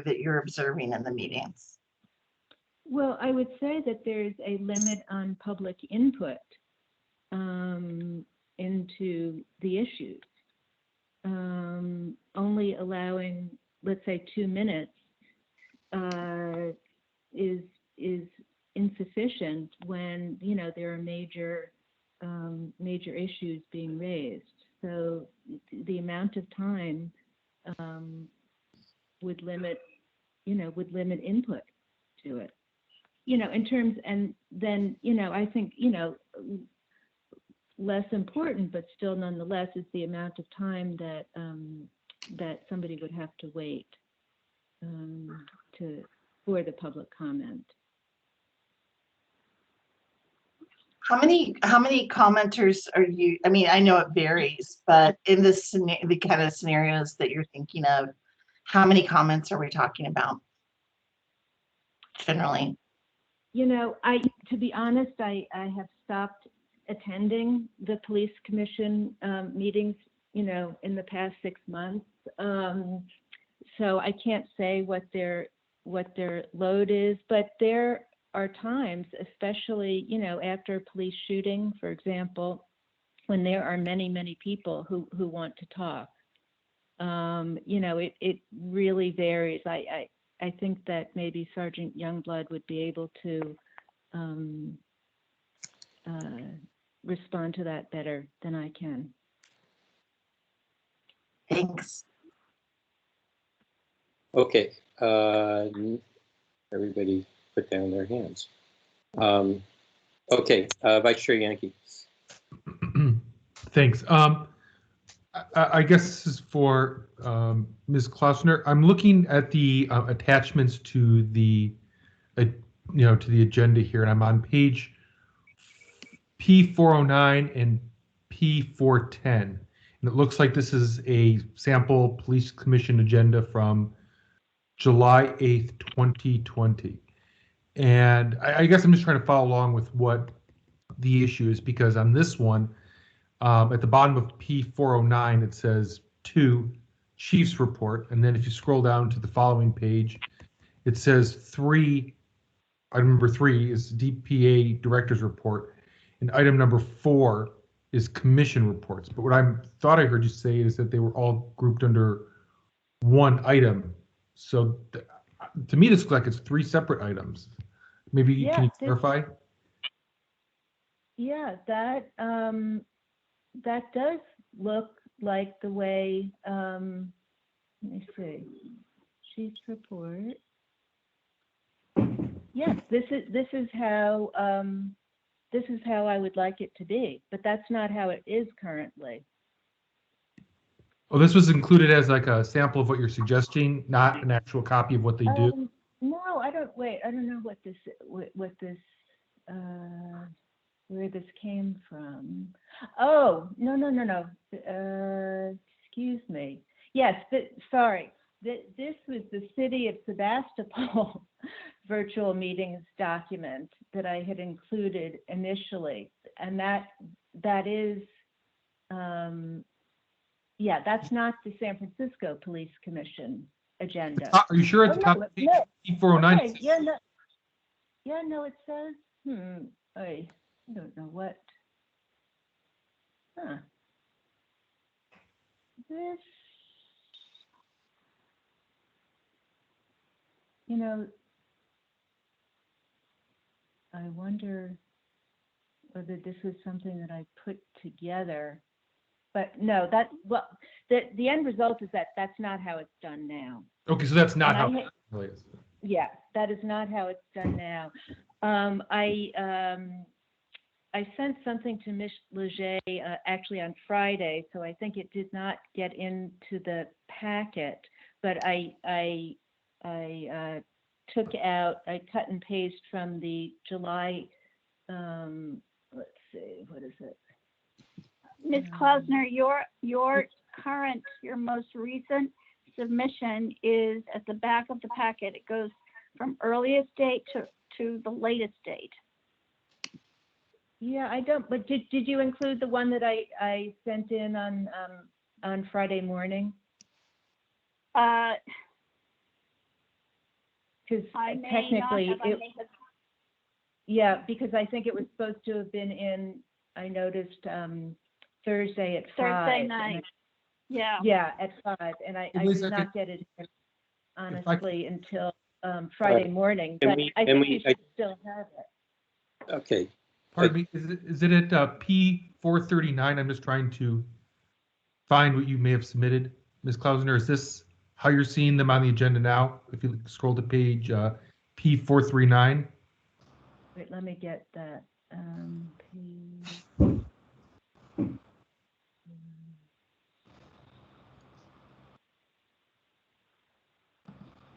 that you're observing in the meetings? Well, I would say that there's a limit on public input into the issues. Only allowing, let's say, 2 minutes is insufficient when there are major issues being raised. So the amount of time would limit input to it. In terms, and then I think less important, but still nonetheless, is the amount of time that that somebody would have to wait for the public comment. How many commenters are you? I mean, I know it varies, but in the kind of scenarios that you're thinking of, how many comments are we talking about generally? To be honest, I have stopped attending the police commission meetings, in the past 6 months. So I can't say what their load is, but there are times, especially, after a police shooting, for example, when there are many people who want to talk. It really varies. I think that maybe Sergeant Youngblood would be able to respond to that better than I can. Thanks. Okay, everybody put down their hands. Okay, Vice Chair Yankee. Thanks. I guess this is for Ms. Klausner. I'm looking at the attachments to the to the agenda here, and I'm on page P409 and P410, and it looks like this is a sample police commission agenda from July 8th, 2020. And I guess I'm just trying to follow along with what the issue is, because on this one, at the bottom of P409, it says 2, Chief's report. And then if you scroll down to the following page, it says 3, item number 3 is DPA Director's report. And item number 4 is commission reports. But what I thought I heard you say is that they were all grouped under one item. So to me, this looks like it's 3 separate items. Maybe can you clarify? Yeah, that does look like the way. Let me see. Chief's report. Yes, this is how I would like it to be, but that's not how it is currently. Oh, this was included as like a sample of what you're suggesting, not an actual copy of what they do. No, I don't. Wait, I don't know what this where this came from. Oh, no. Excuse me. Yes, sorry. This was the City of Sebastopol virtual meetings document that I had included initially, and that is. Yeah, that's not the San Francisco Police Commission agenda. Are you sure it's top P409? Okay. Yeah, no, it says, I don't know what. This, I wonder whether this was something that I put together. But no, the end result is that that's not how it's done now. Okay, so that's not how it really is. Yeah, that is not how it's done now. I sent something to Ms. Leger actually on Friday, so I think it did not get into the packet. But I took out, I cut and paste from the July. Let's see, what is it? Ms. Klausner, your most recent submission is at the back of the packet. It goes from earliest date to the latest date. Yeah, I don't. But did you include the one that I sent in on Friday morning? because I may not technically, have, I may have, yeah, because I think it was supposed to have been in, I noticed, Thursday at 5. Thursday and night. Yeah. Yeah, at 5, and I Liz, did I not think- get it in, I honestly, until Friday morning, can but we- I can think we- you should still have it. Okay, Pardon me, is it at P439? I'm just trying to find what you may have submitted. Ms. Klausner, is this how you're seeing them on the agenda now? If you scroll to page P439? Wait, let me get that.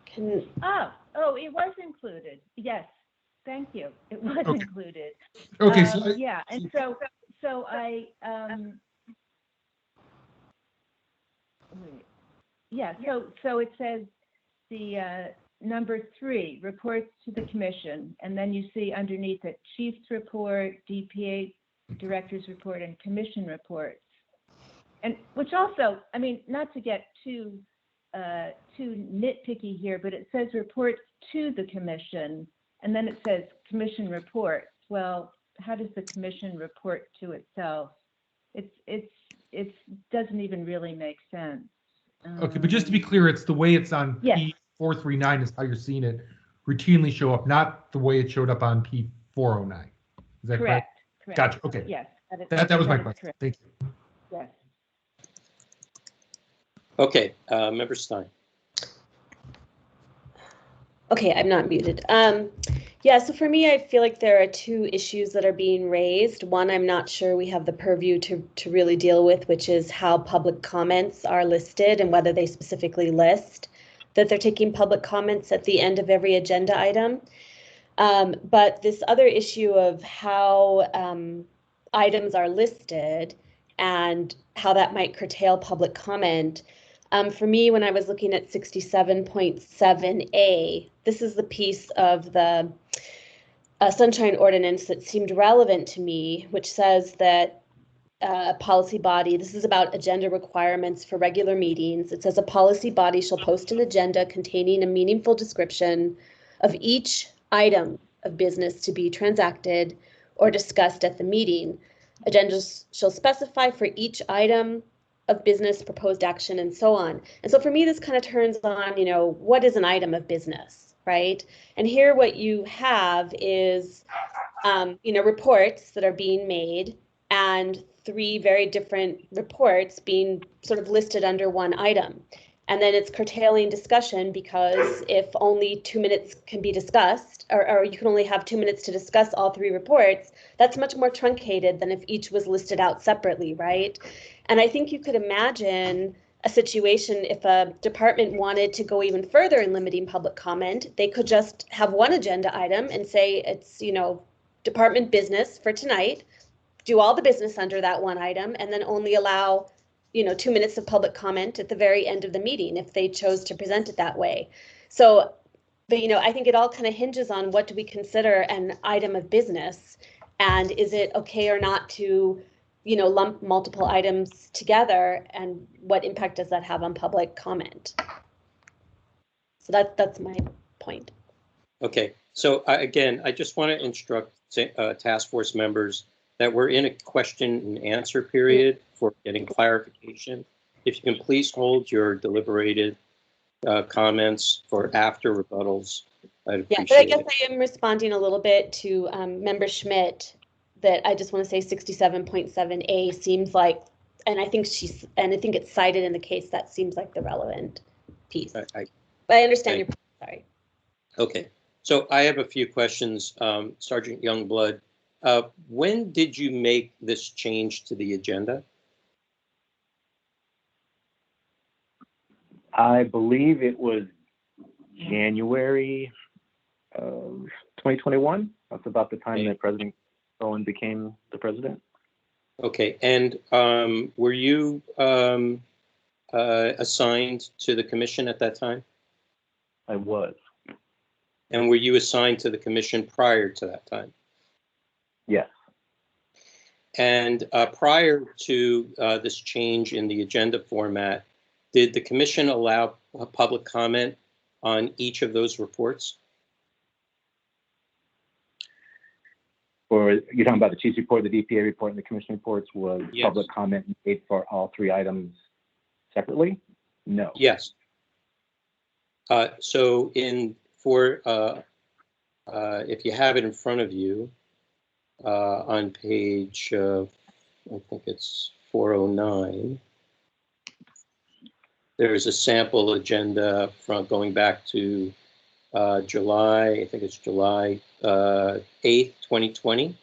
Can, Oh, it was included. Yes, thank you. It was Okay. included. Okay, so Yeah, and so I, wait. Yeah, so it says the, number 3, reports to the commission, and then you see underneath it, chief's report, DPA director's report, and commission reports. And which also, I mean, not to get too nitpicky here, but it says reports to the commission, and then it says commission reports. Well, how does the commission report to itself? It doesn't even really make sense. okay, but just to be clear, it's the way it's on Yes. P439 is how you're seeing it routinely show up, not the way it showed up on P409. Is that correct? Correct. Gotcha, okay. Yes. That was my is question. correct. Thank you. Yes. okay, Member Stein. okay, I'm not muted. Yeah, so for me, I feel like there are 2 issues that are being raised. One, I'm not sure we have the purview to really deal with, which is how public comments are listed and whether they specifically list that they're taking public comments at the end of every agenda item. But this other issue of how items are listed and how that might curtail public comment. For me, when I was looking at 67.7A, this is the piece of the Sunshine Ordinance that seemed relevant to me, which says that a policy body, this is about agenda requirements for regular meetings. It says a policy body shall post an agenda containing a meaningful description of each item of business to be transacted or discussed at the meeting. Agendas shall specify for each item of business, proposed action, and so on. And so for me, this kind of turns on, what is an item of business, right? And here what you have is, reports that are being made and 3 very different reports being sort of listed under one item. And then it's curtailing discussion because if only 2 minutes can be discussed, or you can only have 2 minutes to discuss all 3 reports, that's much more truncated than if each was listed out separately, right? And I think you could imagine a situation if a department wanted to go even further in limiting public comment, they could just have one agenda item and say it's, department business for tonight, do all the business under that one item, and then only allow 2 minutes of public comment at the very end of the meeting if they chose to present it that way. So, but I think it all kind of hinges on what do we consider an item of business, and is it okay or not to, lump multiple items together, and what impact does that have on public comment? So that's my point. Okay, so again, I just want to instruct task force members that we're in a question and answer period for getting clarification. If you can please hold your deliberated comments for after rebuttals, I'd Yeah, appreciate but I guess it. I am responding a little bit to Member Schmidt that I just want to say 67.7A seems like, and I think it's cited in the case, that seems like the relevant piece. But I understand your point, sorry. Okay, so I have a few questions. Sergeant Youngblood, when did you make this change to the agenda? I believe it was January of 2021. That's about the time that President Owen became the president. Okay, and were you assigned to the commission at that time? I was. And were you assigned to the commission prior to that time? Yes. And prior to this change in the agenda format, did the commission allow public comment on each of those reports? Or you're talking about the chief's report, the DPA report, and the commission reports, was Yes. public comment made for all three items separately? No. Yes. So if you have it in front of you, on page, I think it's 409, there is a sample agenda from going back to July, I think it's July 8th, 2020,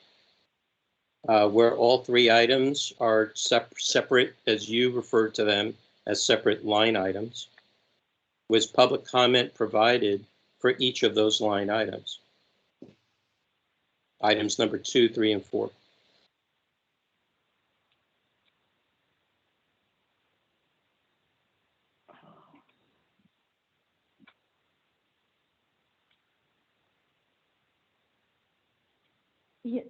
where all three items are separate, as you referred to them, as separate line items. Was public comment provided for each of those line items? Items number 2, 3, and 4. Yeah.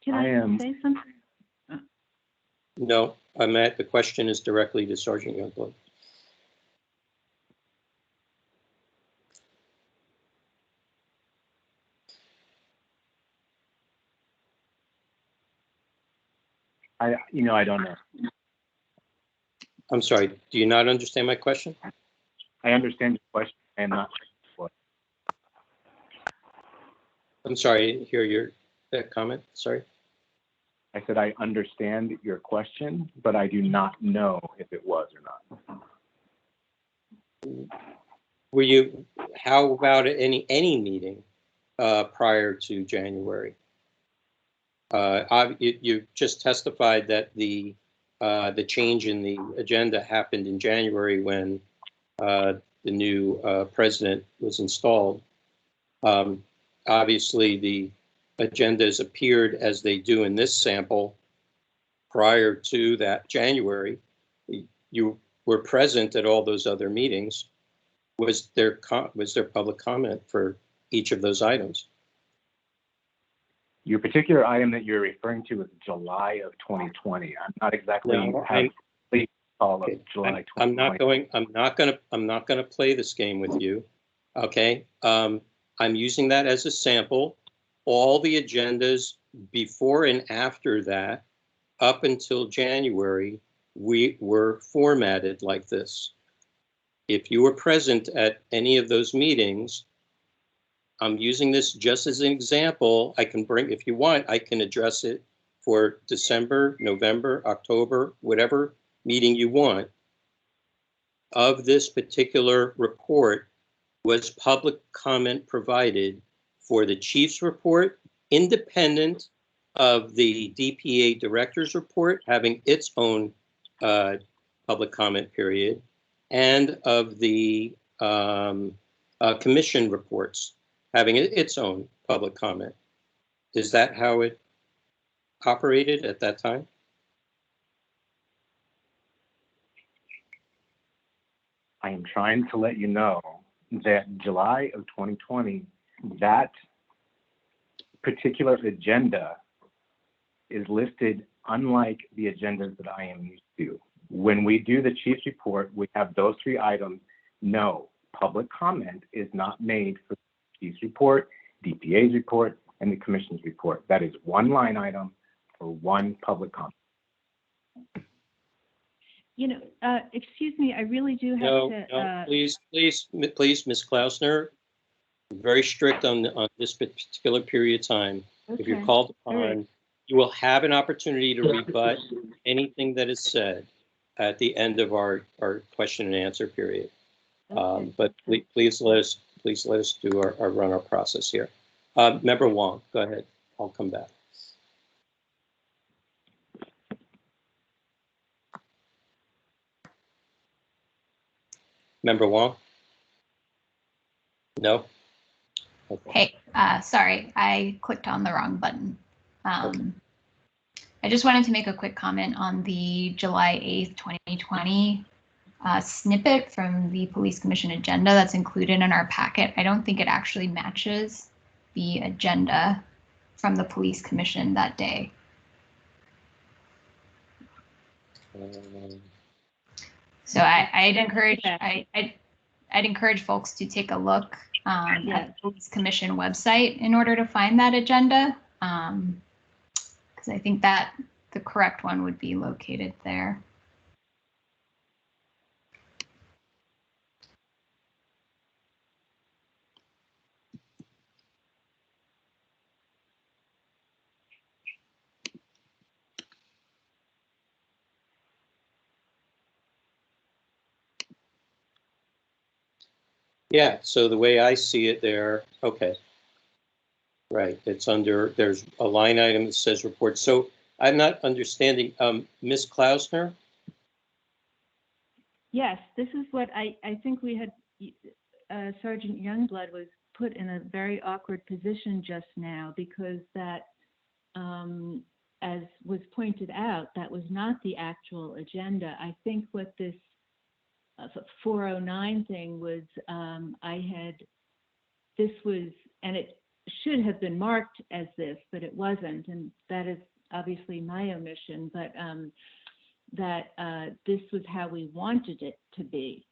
Can I I am- say something? No, the question is directly to Sergeant Youngblood. I don't know. I'm sorry, do you not understand my question? I understand your question. I am not sure. I'm sorry, I didn't hear that comment, sorry. I said I understand your question, but I do not know if it was or not. How about any meeting prior to January? You just testified that the change in the agenda happened in January when the new president was installed. Obviously, the agendas appeared as they do in this sample prior to that January. You were present at all those other meetings. Was there public comment for each of those items? Your particular item that you're referring to is July of 2020. I'm not exactly No, all of July 2020. I'm not gonna play this game with you. Okay. I'm using that as a sample. All the agendas before and after that, up until January, we were formatted like this. If you were present at any of those meetings, I'm using this just as an example. I can if you want, I can address it for December, November, October, whatever meeting you want. Of this particular report, was public comment provided for the chief's report, independent of the DPA director's report, having its own public comment period, and of the commission reports, having its own public comment? Is that how it operated at that time? I am trying to let you know that July of 2020, that particular agenda is listed unlike the agendas that I am used to. When we do the chief's report, we have those three items. No, public comment is not made for the chief's report, DPA's report, and the commission's report. That is one line item for one public comment. Excuse me, I really do have No, please, Ms. Klausner, very strict on this particular period of time. If you're Okay. called All right. upon, you will have an opportunity to rebut anything that is said at the end of our question and answer period. Okay. But please let us do run our process here. Member Wong, go ahead. I'll come back. Member Wong? No? Okay. Hey, sorry, I clicked on the wrong button. I just wanted to make a quick comment on the July 8th, 2020 snippet from the Police Commission agenda that's included in our packet. I don't think it actually matches the agenda from the Police Commission that day. So I'd encourage, I I'd encourage folks to take a look at Yes. the Police Commission website in order to find that agenda. Because I think that the correct one would be located there. Yeah, so the way I see it there, okay. Right, it's under, there's a line item that says report. So I'm not understanding, Ms. Klausner? Yes, this is what I think we had, Sergeant Youngblood was put in a very awkward position just now because that, as was pointed out, that was not the actual agenda. I think what this 409 thing was, this was, and it should have been marked as this, but it wasn't, and that is obviously my omission, but this was how we wanted it to be.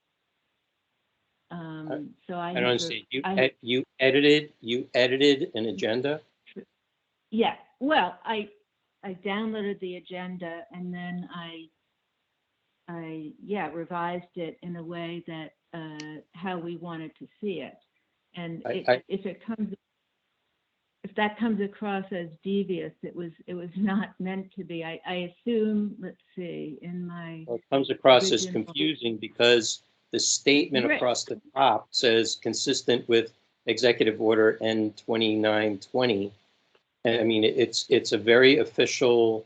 So I don't understand. You edited an agenda? Yeah, well, I downloaded the agenda and then I revised it in a way that how we wanted to see it. And if that comes across as devious, it was not meant to be. I assume, let's see, in my Well, it comes across as original- confusing because the statement Right. across the top says consistent with Executive Order N 2920. And I mean, it's a very official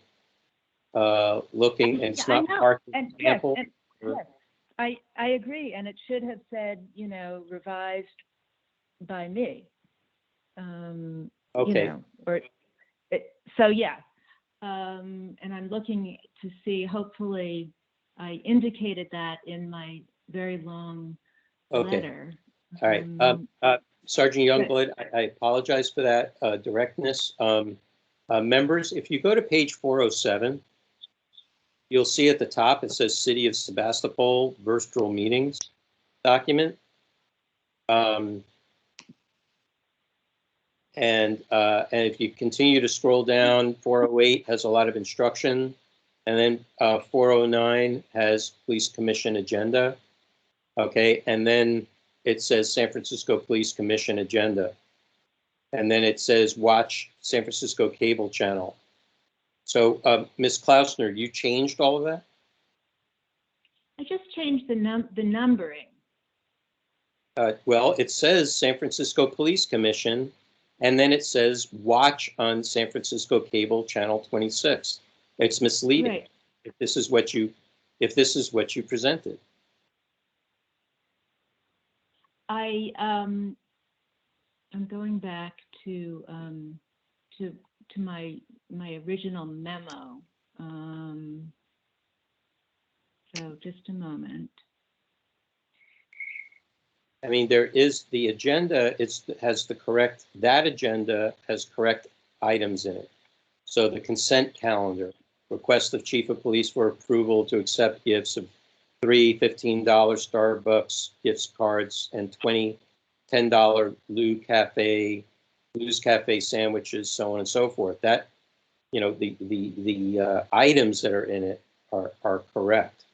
looking, and it's Yeah, I not know. part of And the yes, sample. and yes, I agree, and it should have said, revised by me. Okay. So yeah, and I'm looking to see. Hopefully, I indicated that in my very long Okay. letter. All right. Sergeant Youngblood, I apologize for that directness. Members, if you go to page 407, you'll see at the top, it says City of Sebastopol virtual meetings document. And if you continue to scroll down, 408 has a lot of instruction. And then 409 has Police Commission agenda. Okay, and then it says San Francisco Police Commission agenda. And then it says watch San Francisco cable channel. So Ms. Klausner, you changed all of that? I just changed the numbering. Well, it says San Francisco Police Commission, and then it says watch on San Francisco cable channel 26. It's misleading. Right. If this is what you presented. I'm going back to my original memo. So just a moment. I mean, there is the agenda. That agenda has correct items in it. So the consent calendar, request of Chief of Police for approval to accept gifts of $3 $15 Starbucks gift cards and $10 Lou's Cafe sandwiches, so on and so forth. That, the items that are in it are correct.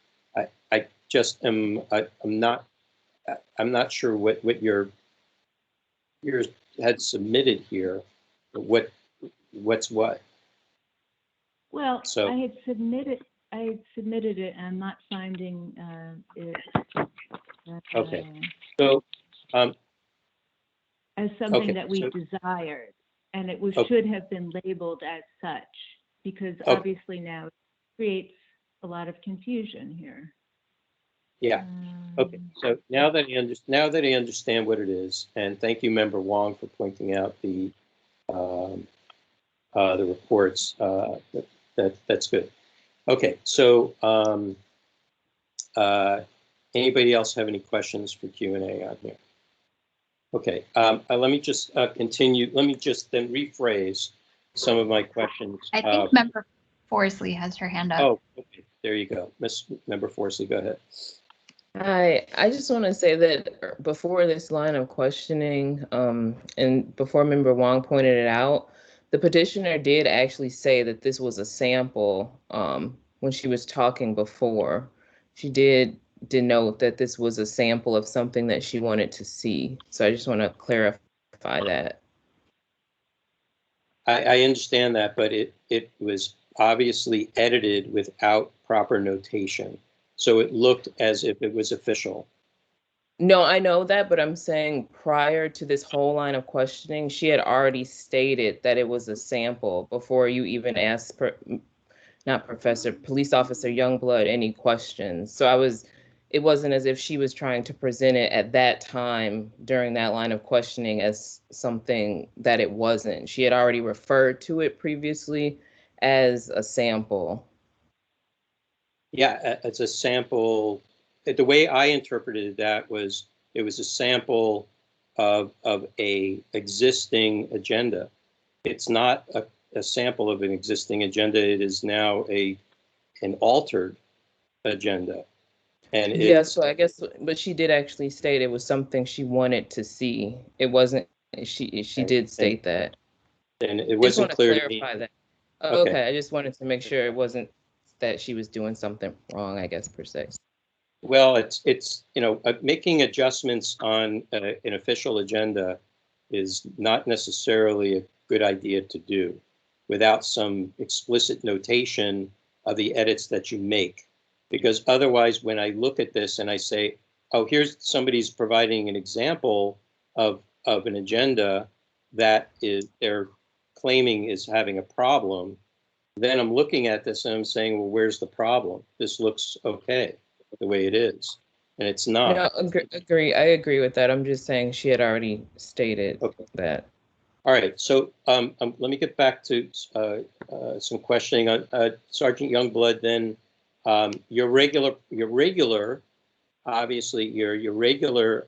I just am I'm not sure what yours had submitted here, what's what. Well, So I had submitted it. And I'm not finding it. Okay. So as something okay, that we so- desired, and it Okay. should have been labeled as such, because Okay. obviously now it creates a lot of confusion here. yeah. Okay, so now that I understand what it is, and thank you, Member Wong, for pointing out the reports. That's good. Okay, so anybody else have any questions for Q&A on here? Okay, let me just continue. Let me just then rephrase some of my questions. I think Member Forsley has her hand up. Oh, okay, there you go. Member Forsley, go ahead. I just want to say that before this line of questioning, and before Member Wong pointed it out, the petitioner did actually say that this was a sample when she was talking before. She did denote that this was a sample of something that she wanted to see. So I just want to clarify that. I understand that, but it was obviously edited without proper notation. So it looked as if it was official. No, I know that, but I'm saying prior to this whole line of questioning, she had already stated that it was a sample before you even asked, not Professor, Police Officer Youngblood any questions. So it wasn't as if she was trying to present it at that time during that line of questioning as something that it wasn't. She had already referred to it previously as a sample. Yeah, it's a sample. The way I interpreted that was it was a sample of a existing agenda. It's not a sample of an existing agenda. It is now an altered agenda. And yeah, so I guess, but she did actually state it was something she wanted to see. It wasn't, she did state that. And it wasn't clear to me. That. Okay. Okay, I just wanted to make sure it wasn't that she was doing something wrong, I guess, per se. Well, it's making adjustments on an official agenda is not necessarily a good idea to do without some explicit notation of the edits that you make. Because otherwise, when I look at this and I say, oh, here's somebody's providing an example of an agenda that they're claiming is having a problem, then I'm looking at this and I'm saying, well, where's the problem? This looks okay the way it is, and it's not. No, agree. I agree with that. I'm just saying she had already stated that. All right, so let me get back to some questioning on Sergeant Youngblood. Then your regular, obviously your regular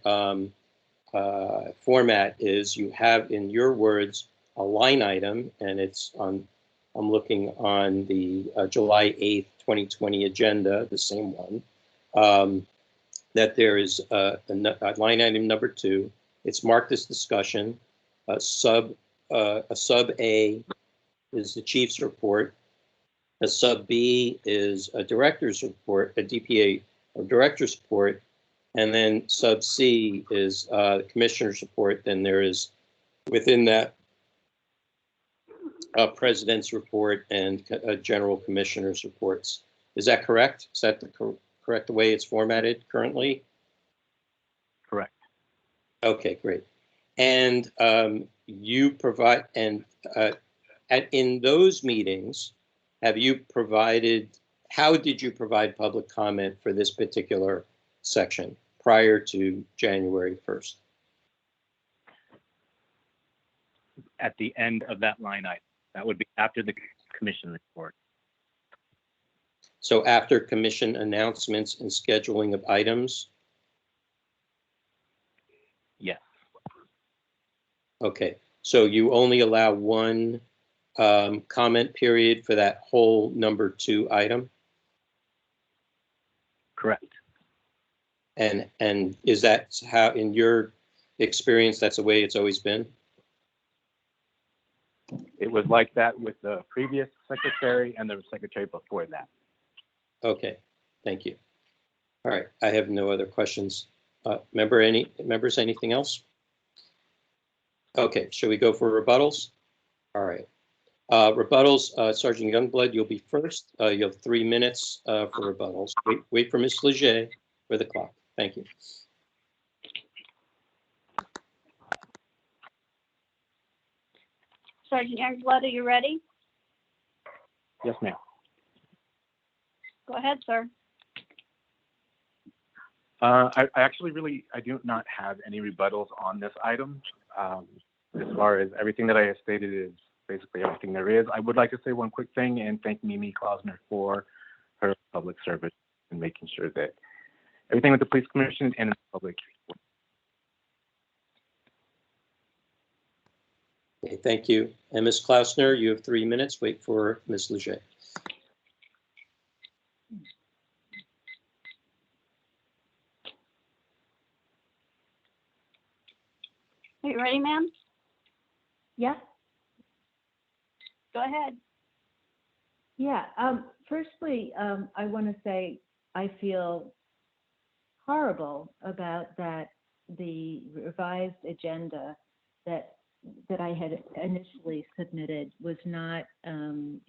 format is you have in your words a line item, and it's on. I'm looking on the July 8th, 2020 agenda, the same one. That there is a line item number 2. It's marked as discussion. Sub A is the chief's report. A sub B is a director's report, a DPA or director's report, and then sub C is the commissioner's report. Then there is within that president's report and general commissioner's reports. Is that correct? Is that the correct way it's formatted currently? Correct. Okay, great. And you provide, and in those meetings, how did you provide public comment for this particular section prior to January 1st? At the end of that line item. That would be after the commission report. So after commission announcements and scheduling of items? Yes. Okay, so you only allow one comment period for that whole number 2 item? Correct. And is that how, in your experience, that's the way it's always been? It was like that with the previous secretary and the secretary before that. Okay, thank you. All right, I have no other questions. Members, anything else? Okay, shall we go for rebuttals? All right. Rebuttals, Sergeant Youngblood, you'll be first. You have 3 minutes for rebuttals. Wait for Ms. Leger for the clock. Thank you. Sergeant Youngblood, are you ready? Yes, ma'am. Go ahead, sir. I do not have any rebuttals on this item. As far as everything that I have stated is basically everything there is. I would like to say one quick thing and thank Mimi Klausner for her public service and making sure that everything with the police commission and the public. Okay, thank you. And Ms. Klausner, you have 3 minutes. Wait for Ms. Leger. Are you ready, ma'am? Yeah. Go ahead. Yeah. Firstly, I want to say I feel horrible about that. The revised agenda that I had initially submitted was not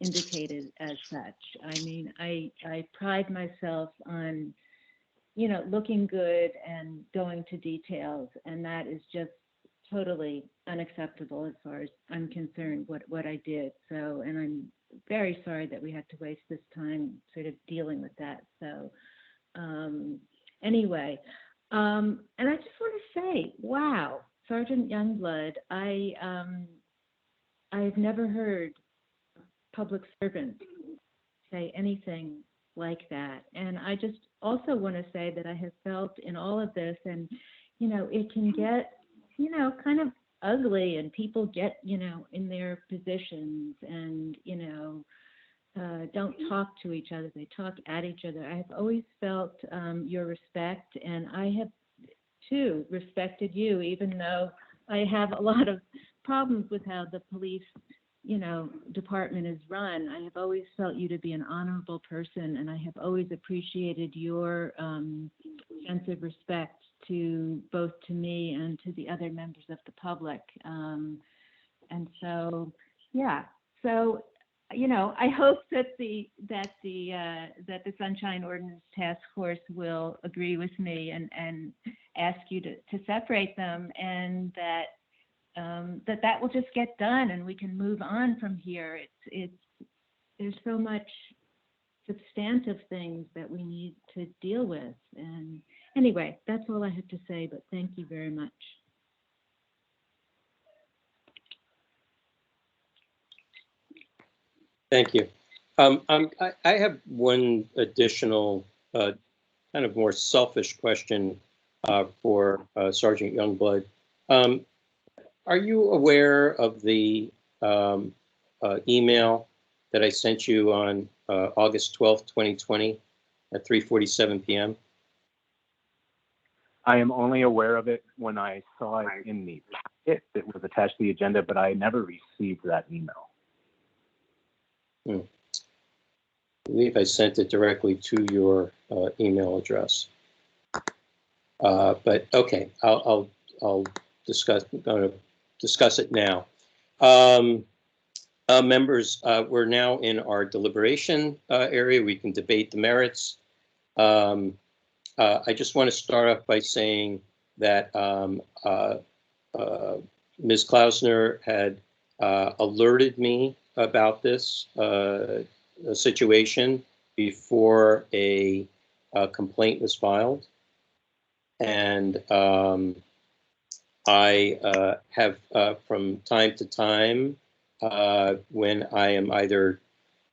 indicated as such. I mean, I pride myself on, you know, looking good and going to details, and that is just totally unacceptable as far as I'm concerned, what I did. So, and I'm very sorry that we had to waste this time sort of dealing with that. So anyway, and I just want to say, wow, Sergeant Youngblood, I've never heard a public servant say anything like that. And I just also want to say that I have felt in all of this, and, you know, it can get, you know, kind of ugly, and people get, you know, in their positions and, you know, don't talk to each other. They talk at each other. I have always felt your respect, and I have too respected you, even though I have a lot of problems with how the police, you know, department is run. I have always felt you to be an honorable person, and I have always appreciated your sense of respect to both to me and to the other members of the public. And so, yeah. So, you know, I hope that the Sunshine Ordinance Task Force will agree with me and ask you to separate them, and that that will just get done and we can move on from here. There's so much substantive things that we need to deal with. And anyway, that's all I have to say, but thank you very much. Thank you. I have one additional kind of more selfish question for Sergeant Youngblood. Are you aware of the email that I sent you on August 12th, 2020 at 3:47 p.m.? I am only aware of it when I saw it in the packet that was attached to the agenda, but I never received that email. I believe I sent it directly to your email address. But okay, I'll discuss. I'm going to discuss it now. Members, we're now in our deliberation area. We can debate the merits. I just want to start off by saying that Ms. Klausner had alerted me about this situation before a complaint was filed. And I have from time to time, when I am either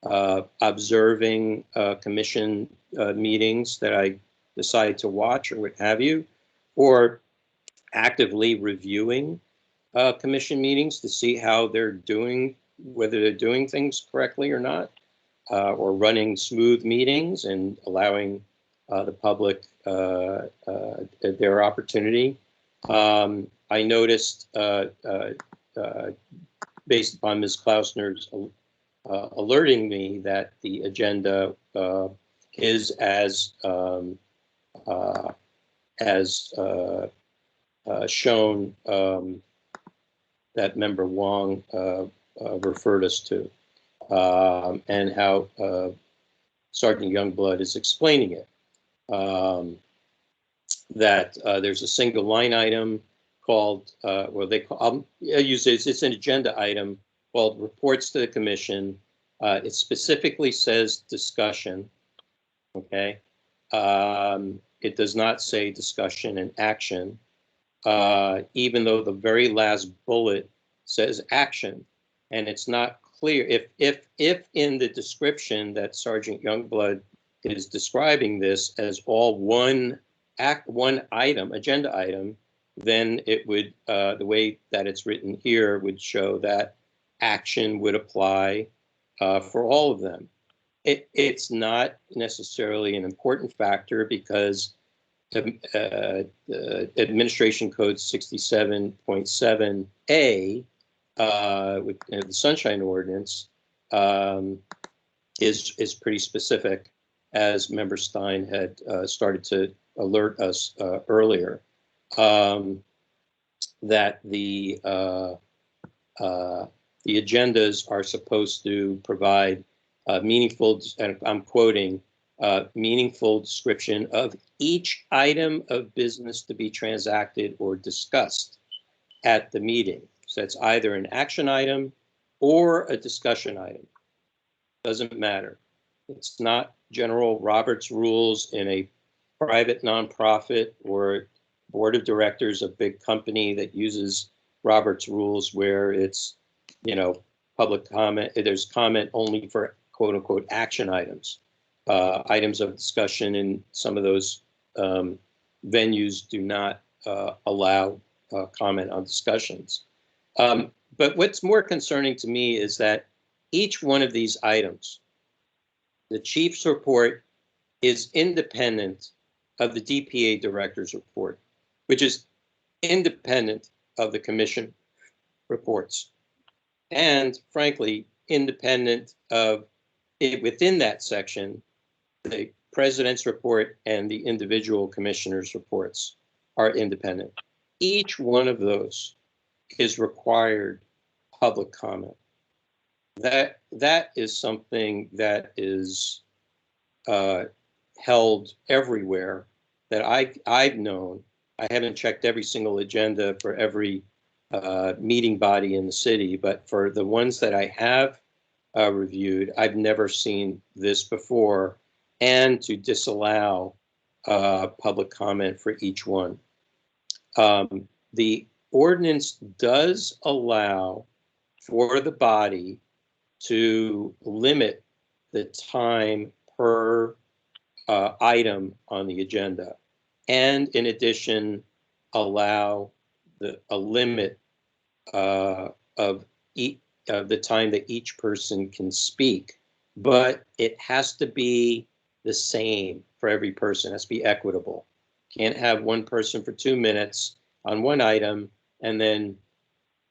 observing commission meetings that I decide to watch or what have you, or actively reviewing commission meetings to see how they're doing, whether they're doing things correctly or not, or running smooth meetings and allowing the public their opportunity. I noticed, based upon Ms. Klausner's alerting me, that the agenda is as shown, that Member Wong referred us to, and how Sergeant Youngblood is explaining it. That there's a single line item called, well, I'll use it, it's an agenda item called Reports to the Commission. It specifically says discussion, okay? It does not say discussion and action, even though the very last bullet says action, and it's not clear if in the description that Sergeant Youngblood is describing this as all one item, agenda item, then it would, the way that it's written here would show that action would apply for all of them. It's not necessarily an important factor, because Administration Code 67.7A, with the Sunshine Ordinance, is pretty specific, as Member Stein had started to alert us earlier, that the agendas are supposed to provide meaningful, and I'm quoting, meaningful description of each item of business to be transacted or discussed at the meeting. So it's either an action item or a discussion item. Doesn't matter. It's not general Robert's rules in a private nonprofit or board of directors of big company that uses Robert's rules where it's, you know, public comment. There's comment only for quote unquote action items. Items of discussion in some of those venues do not allow comment on discussions. But what's more concerning to me is that each one of these items, the chief's report is independent of the DPA director's report, which is independent of the commission reports. And frankly, independent of it within that section, the president's report and the individual commissioners' reports are independent. Each one of those is required public comment. That is something that is held everywhere that I've known. I haven't checked every single agenda for every meeting body in the city, but for the ones that I have reviewed, I've never seen this before, and to disallow public comment for each one. The ordinance does allow for the body to limit the time per item on the agenda, and in addition, allow a limit of the time that each person can speak, but it has to be the same for every person. It has to be equitable. Can't have one person for 2 minutes on one item, and then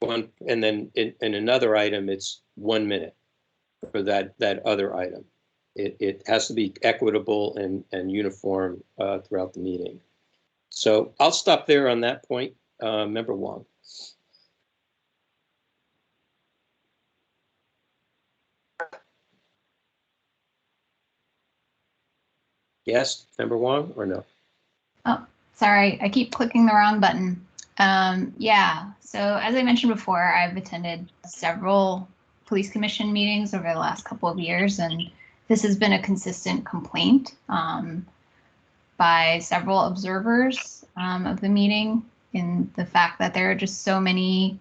in another item it's 1 minute for that other item. It has to be equitable and uniform throughout the meeting. So I'll stop there on that point. Member Wong. Yes, Member Wong, or no? Oh, sorry, I keep clicking the wrong button. Yeah, so as I mentioned before, I've attended several police commission meetings over the last couple of years, and this has been a consistent complaint by several observers of the meeting, in the fact that there are just so many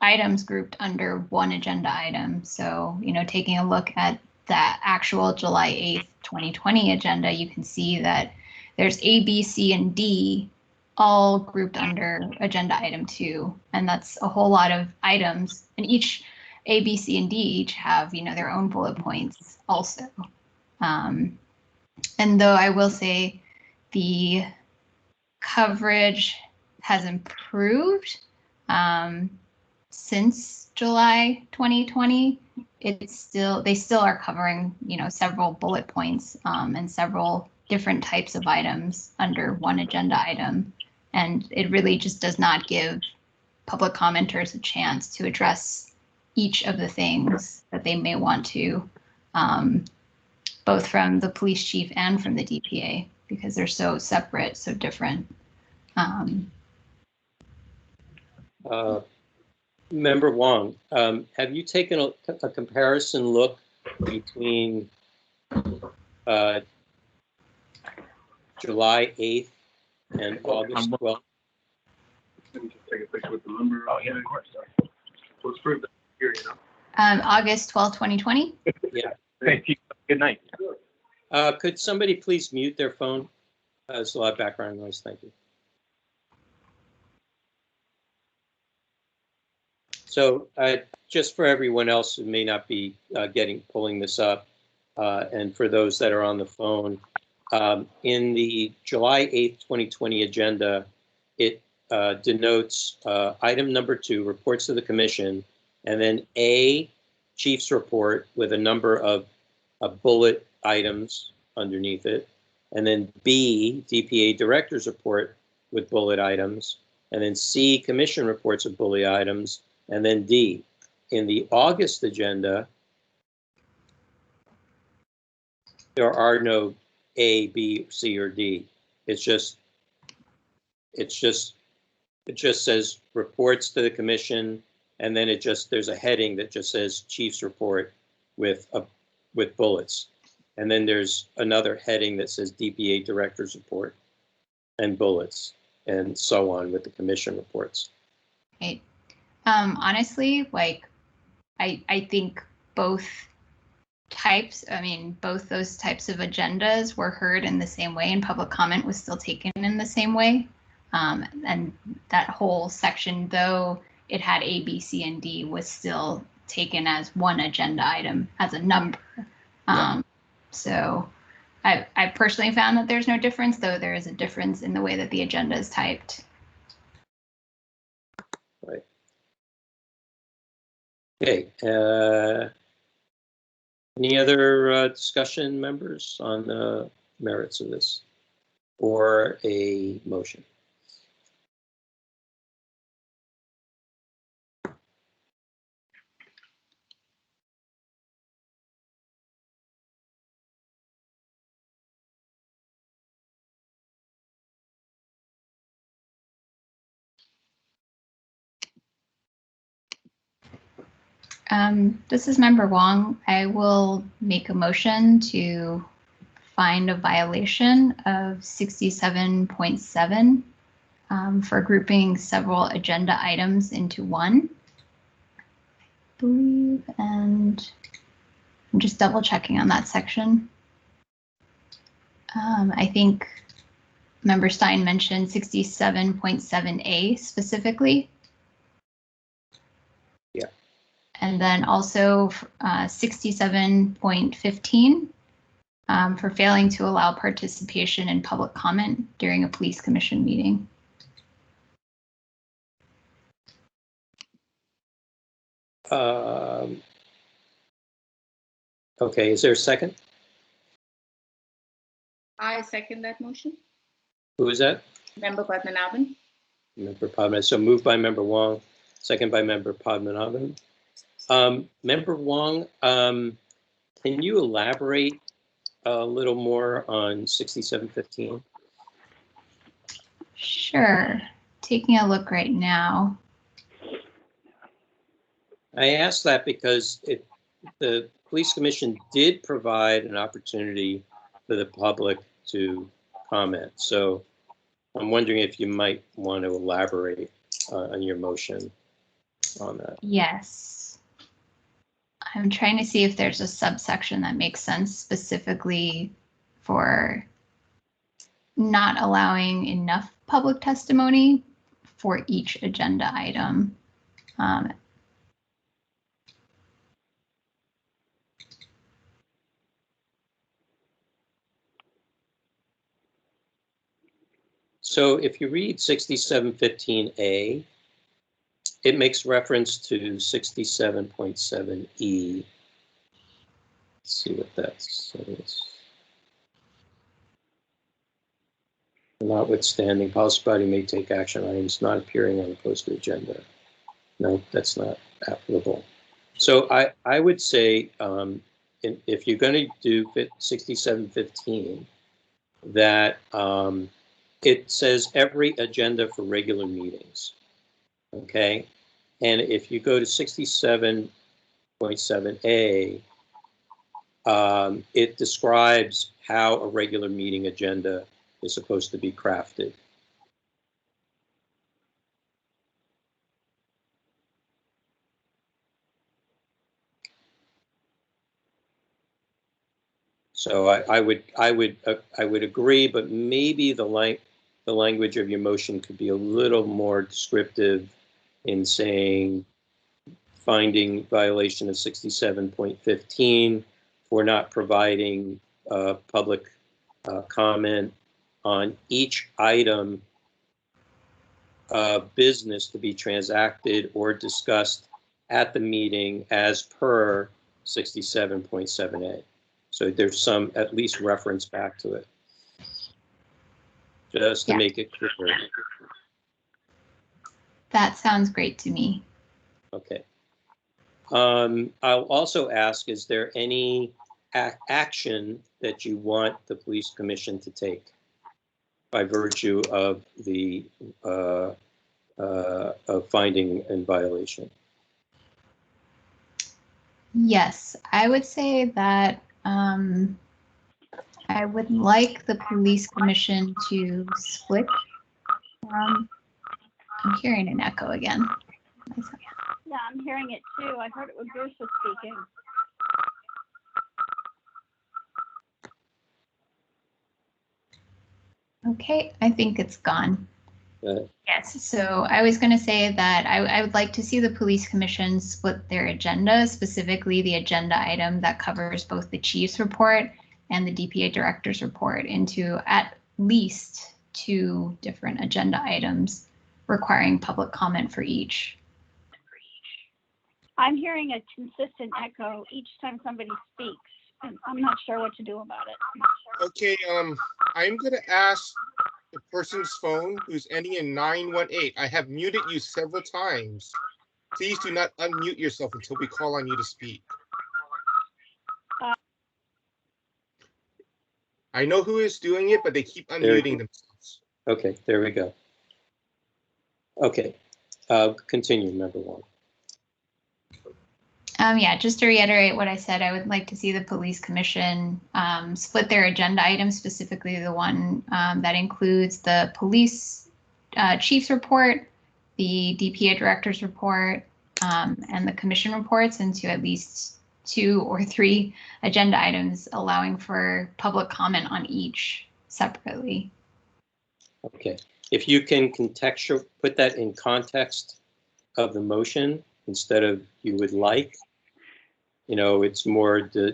items grouped under one agenda item. So, you know, taking a look at that actual July 8th, 2020 agenda, you can see that there's A, B, C, and D all grouped under agenda item 2. And that's a whole lot of items, and each A, B, C, and D each have, you know, their own bullet points also. And though I will say the coverage has improved since July 2020, they still are covering, you know, several bullet points and several different types of items under one agenda item. And it really just does not give public commenters a chance to address each of the things that they may want to, both from the police chief and from the DPA, because they're so separate, so different. Member Wong, have you taken a comparison look between July 8th and August 12th? Take a picture with the number. Oh, yeah, of course. Let's prove that here, you know. August 12th, 2020? Yeah. Thank you. Good night. Could somebody please mute their phone? There's a lot of background noise. Thank you. So just for everyone else who may not be pulling this up, and for those that are on the phone, In the July 8th, 2020 agenda, it denotes item number 2, reports to the commission, and then A, chief's report with a number of bullet items underneath it, and then B, DPA director's report with bullet items, and then C, commission reports with bullet items, and then D. In the August agenda, there are no A, B, C, or D. It just says reports to the commission, and then there's a heading that just says chief's report with bullets. And then there's another heading that says DPA director's report and bullets, and so on with the commission reports. Right. Honestly, like, I think both both those types of agendas were heard in the same way, and public comment was still taken in the same way. And that whole section, though it had A, B, C, and D, was still taken as one agenda item, as a number. So I personally found that there's no difference, though there is a difference in the way that the agenda is typed. Right. Okay. Any other discussion, members, on the merits of this or a motion? This is Member Wong. I will make a motion to find a violation of 67.7 for grouping several agenda items into one, I believe, and I'm just double checking on that section. I think Member Stein mentioned 67.7A specifically. And then also 67.15 for failing to allow participation in public comment during a police commission meeting. Okay, is there a second? I second that motion. Who is that? Member Padmanabhan. Member Padmanabhan. So moved by Member Wong, second by Member Padmanabhan. Member Wong, can you elaborate a little more on 6715? Sure. Taking a look right now. I asked that because the police commission did provide an opportunity for the public to comment. So I'm wondering if you might want to elaborate on your motion on that. Yes. I'm trying to see if there's a subsection that makes sense specifically for not allowing enough public testimony for each agenda item. So if you read 6715A, it makes reference to 67.7E. Let's see what that says. Notwithstanding, policy body may take action on items not appearing on the posted agenda. No, that's not applicable. So I would say if you're going to do 6715, that it says every agenda for regular meetings. Okay, and if you go to 67.7A, it describes how a regular meeting agenda is supposed to be crafted. So I would agree, but maybe the language of your motion could be a little more descriptive in saying finding violation of 67.15 for not providing public comment on each item of business to be transacted or discussed at the meeting as per 67.7A. So there's some at least reference back to it. Just to make it clear. That sounds great to me. Okay. I'll also ask, is there any action that you want the police commission to take by virtue of the of finding in violation? Yes, I would say that I would like the police commission to split. I'm hearing an echo again. Yeah, I'm hearing it too. I heard it when Bruce was speaking. Okay, I think it's gone. Yes, so I was going to say that I would like to see the police commission split their agenda, specifically the agenda item that covers both the chief's report and the DPA director's report, into at least 2 different agenda items requiring public comment for each. I'm hearing a consistent echo each time somebody speaks, and I'm not sure what to do about it. Okay, I'm gonna ask the person's phone who's ending in 918. I have muted you several times. Please do not unmute yourself until we call on you to speak. I know who is doing it, but they keep unmuting themselves. Okay, there we go. Okay, continue, member one. Yeah, just to reiterate what I said, I would like to see the police commission split their agenda items, specifically the one that includes the police chief's report, the DPA director's report, and the commission reports, into at least 2 or 3 agenda items, allowing for public comment on each separately. Okay, if you can put that in context of the motion instead of you would like. You know, it's more that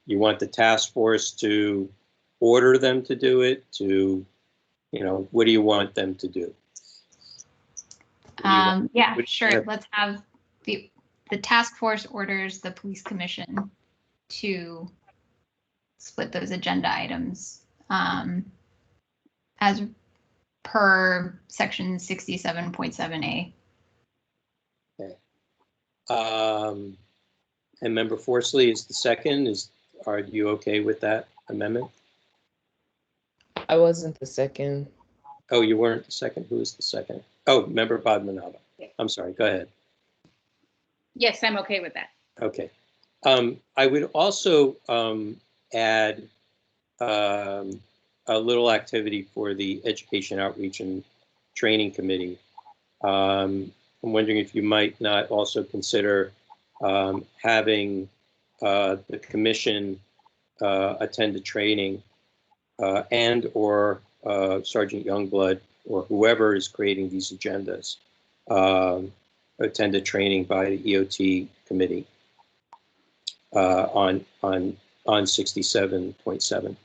you want the task force to order them to do it, to, you know, what do you want them to do? Yeah, sure. Let's have the task force orders the police commission to split those agenda items as per section 67.7A. Okay. And member Forsley is the second. Are you okay with that amendment? I wasn't the second. Oh, you weren't the second. Who is the second? Oh, member Padmanabhan. I'm sorry. Go ahead. Yes, I'm okay with that. Okay. I would also add a little activity for the Education Outreach and Training Committee. I'm wondering if you might not also consider having the commission attend the training and or Sergeant Youngblood or whoever is creating these agendas attend a training by the EOT committee on 67.7.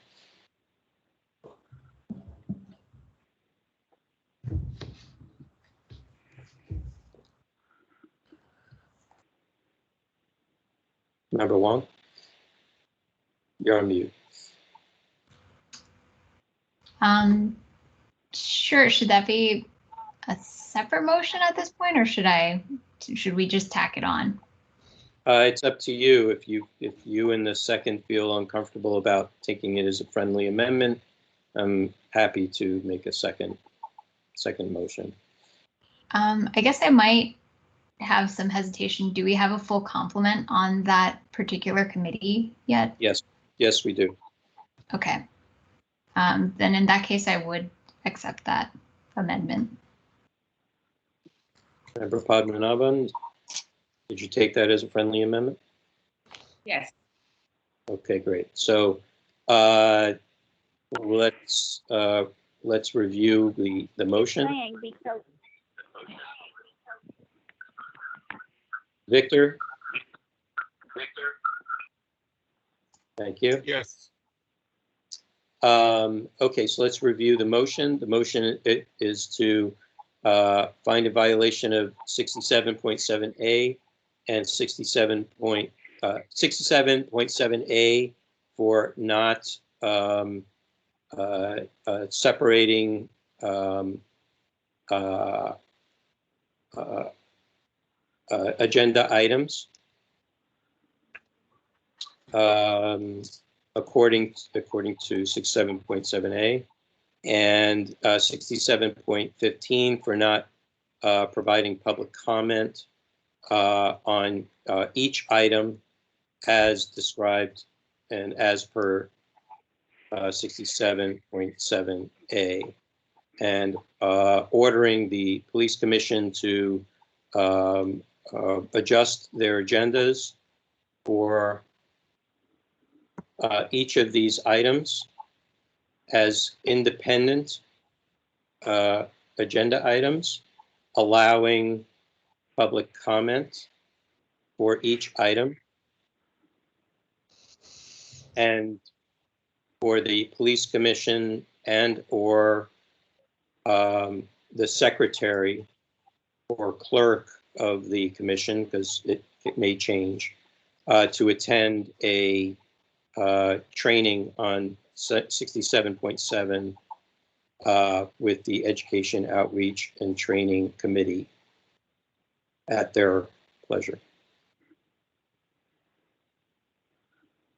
Member Wong, you're on mute. Sure. Should that be a separate motion at this point, or should we just tack it on? It's up to you. If you and the second feel uncomfortable about taking it as a friendly amendment, I'm happy to make a second motion. I guess I might have some hesitation. Do we have a full complement on that particular committee yet? Yes, we do. Okay. Then in that case, I would accept that amendment. Member Padmanabhan, did you take that as a friendly amendment? Yes. Okay, great. So let's review the motion. Victor? Thank you. Yes. Okay, so let's review the motion. The motion is to find a violation of 67.7A and 67.7A for not separating agenda items according to 67.7A, and 67.15 for not providing public comment on each item as described and as per 67.7A, and ordering the police commission to adjust their agendas for each of these items as independent agenda items, allowing public comment for each item, and for the police commission and or the secretary or clerk of the commission, because it may change, to attend a training on 67.7 with the Education Outreach and Training Committee at their pleasure.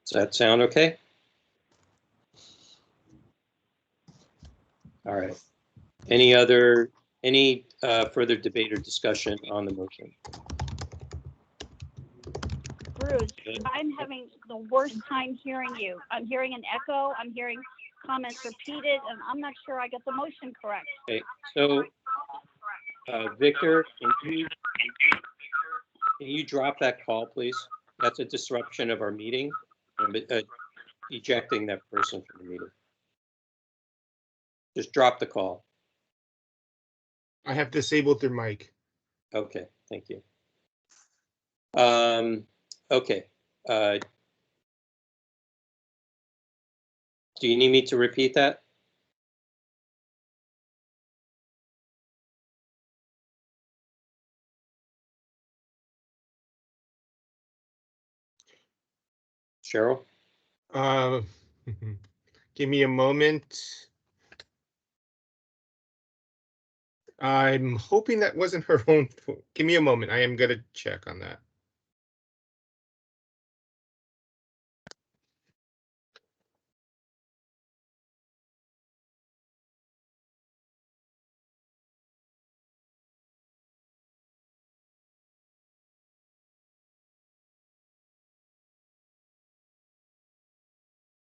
Does that sound okay? All right. Any further debate or discussion on the motion? Bruce, I'm having the worst time hearing you. I'm hearing an echo. I'm hearing comments repeated, and I'm not sure I got the motion correct. Okay, so Victor, can you drop that call, please? That's a disruption of our meeting, ejecting that person from the meeting. Just drop the call. I have disabled their mic. Okay, thank you. Okay. Do you need me to repeat that? Cheryl? Give me a moment. I'm hoping that wasn't her own phone. Give me a moment. I am going to check on that.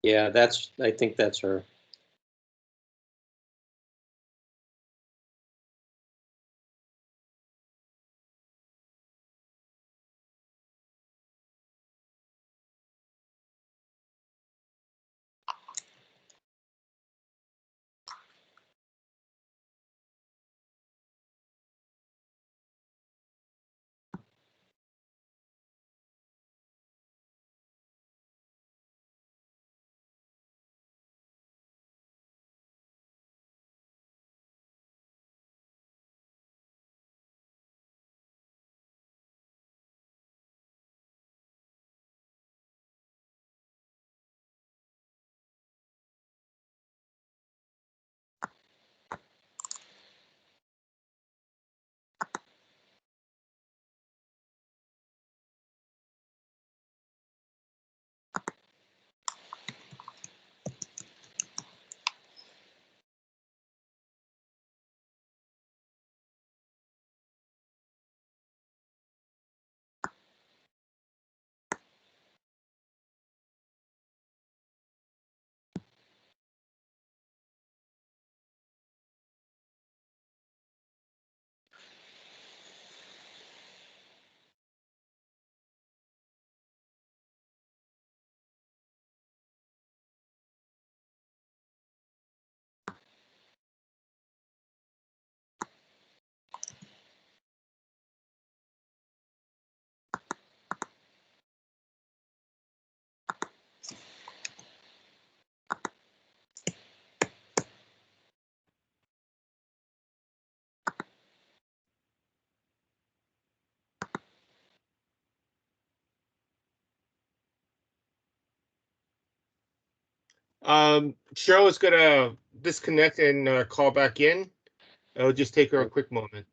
Yeah, I think that's her. Cheryl is gonna disconnect and call back in. It'll just take her a quick moment.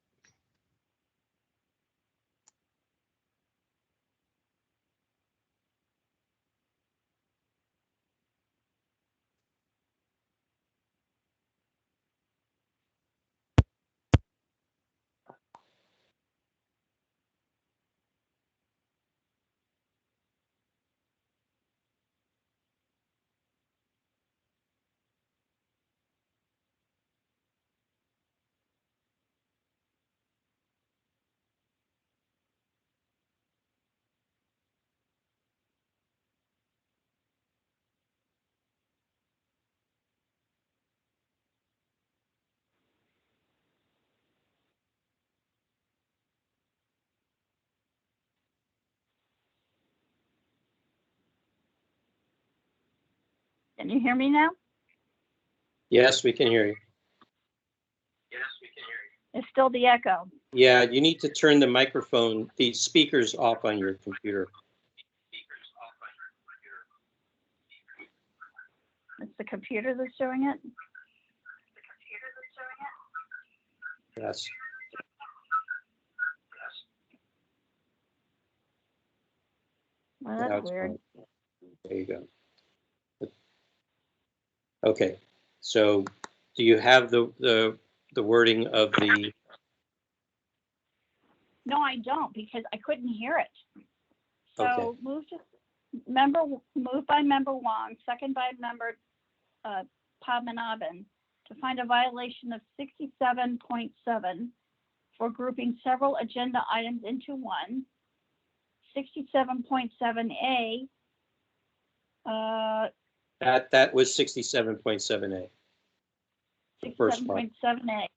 Can you hear me now? Yes, we can hear you. It's still the echo. Yeah, you need to turn the microphone, the speakers off on your computer. It's the computer that's showing it. Yes. Well, Now that's it's weird. fine. There you go. Okay, so do you have the wording of the? No, I don't, because I couldn't hear it. So Okay. moved by member Wong, second by member Padmanabhan, to find a violation of 67.7 for grouping several agenda items into one. 67.7A. That was 67.7A. The first part. 67.7A.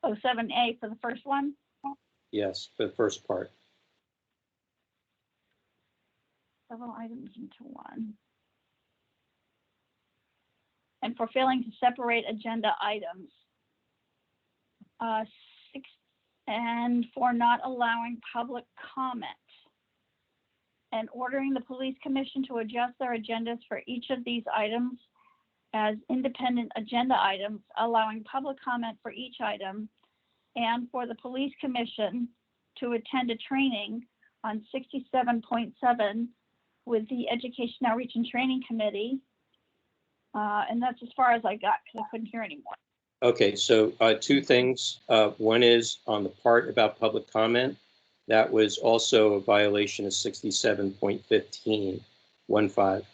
Oh, 7A for the first one? Yes, for the first part. Several items into one. And for failing to separate agenda items. And for not allowing public comment. And ordering the police commission to adjust their agendas for each of these items as independent agenda items, allowing public comment for each item, and for the police commission to attend a training on 67.7 with the Education Outreach and Training Committee. And that's as far as I got because I couldn't hear anymore. Okay, so two things. One is on the part about public comment. That was also a violation of 67.15, 1-5.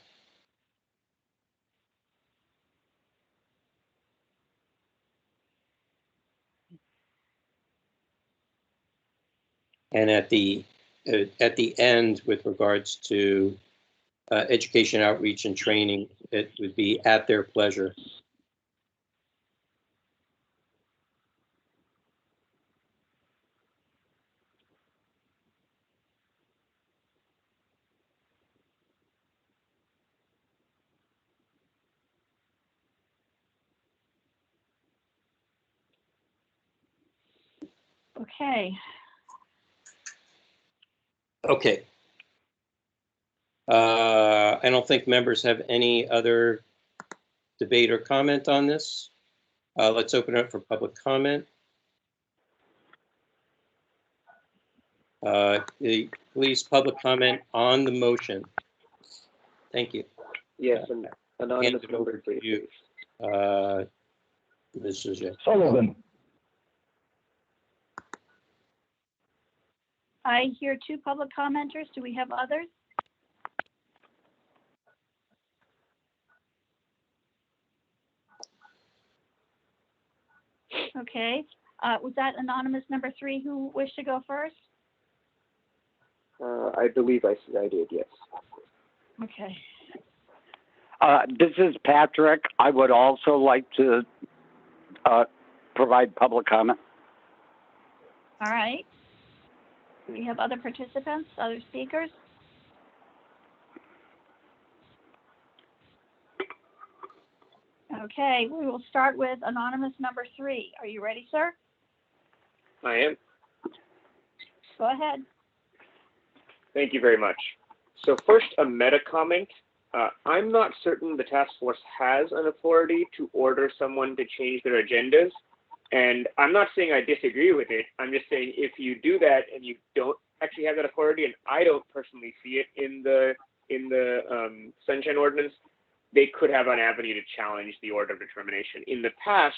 And at the end, with regards to education, outreach, and training, it would be at their pleasure. Okay. Okay. I don't think members have any other debate or comment on this. Let's open it up for public comment. Please, public comment on the motion. Thank you. Yes, and anonymous Hand it over voter, to you, Ms. Sujay. Sullivan. I hear two public commenters. Do we have others? Okay. Was that anonymous number 3 who wished to go first? I believe I did, yes. Okay. This is Patrick. I would also like to provide public comment. All right. Do we have other participants, other speakers? Okay, we will start with anonymous number 3. Are you ready, sir? I am. Go ahead. Thank you very much. So first, a meta comment. I'm not certain the task force has an authority to order someone to change their agendas. And I'm not saying I disagree with it. I'm just saying if you do that and you don't actually have that authority, and I don't personally see it in the Sunshine Ordinance, they could have an avenue to challenge the order of determination. In the past,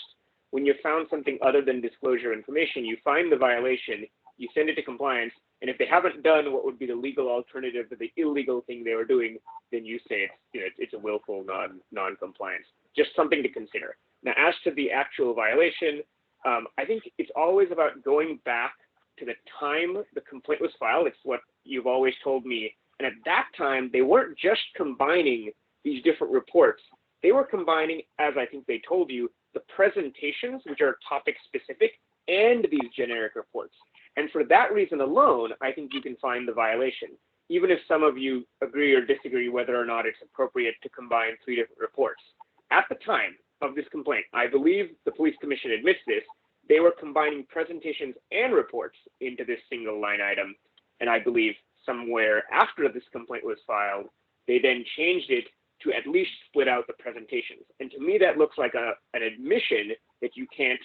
when you found something other than disclosure information, you find the violation, you send it to compliance, and if they haven't done what would be the legal alternative to the illegal thing they were doing, then you say it's a willful non-compliance. Just something to consider. Now, as to the actual violation, I think it's always about going back to the time the complaint was filed. It's what you've always told me. And at that time, they weren't just combining these different reports. They were combining, as I think they told you, the presentations, which are topic specific, and these generic reports. And for that reason alone, I think you can find the violation, even if some of you agree or disagree whether or not it's appropriate to combine 3 different reports. At the time of this complaint, I believe the police commission admits this, they were combining presentations and reports into this single line item. And I believe somewhere after this complaint was filed, they then changed it to at least split out the presentations. And to me, that looks like an admission that you can't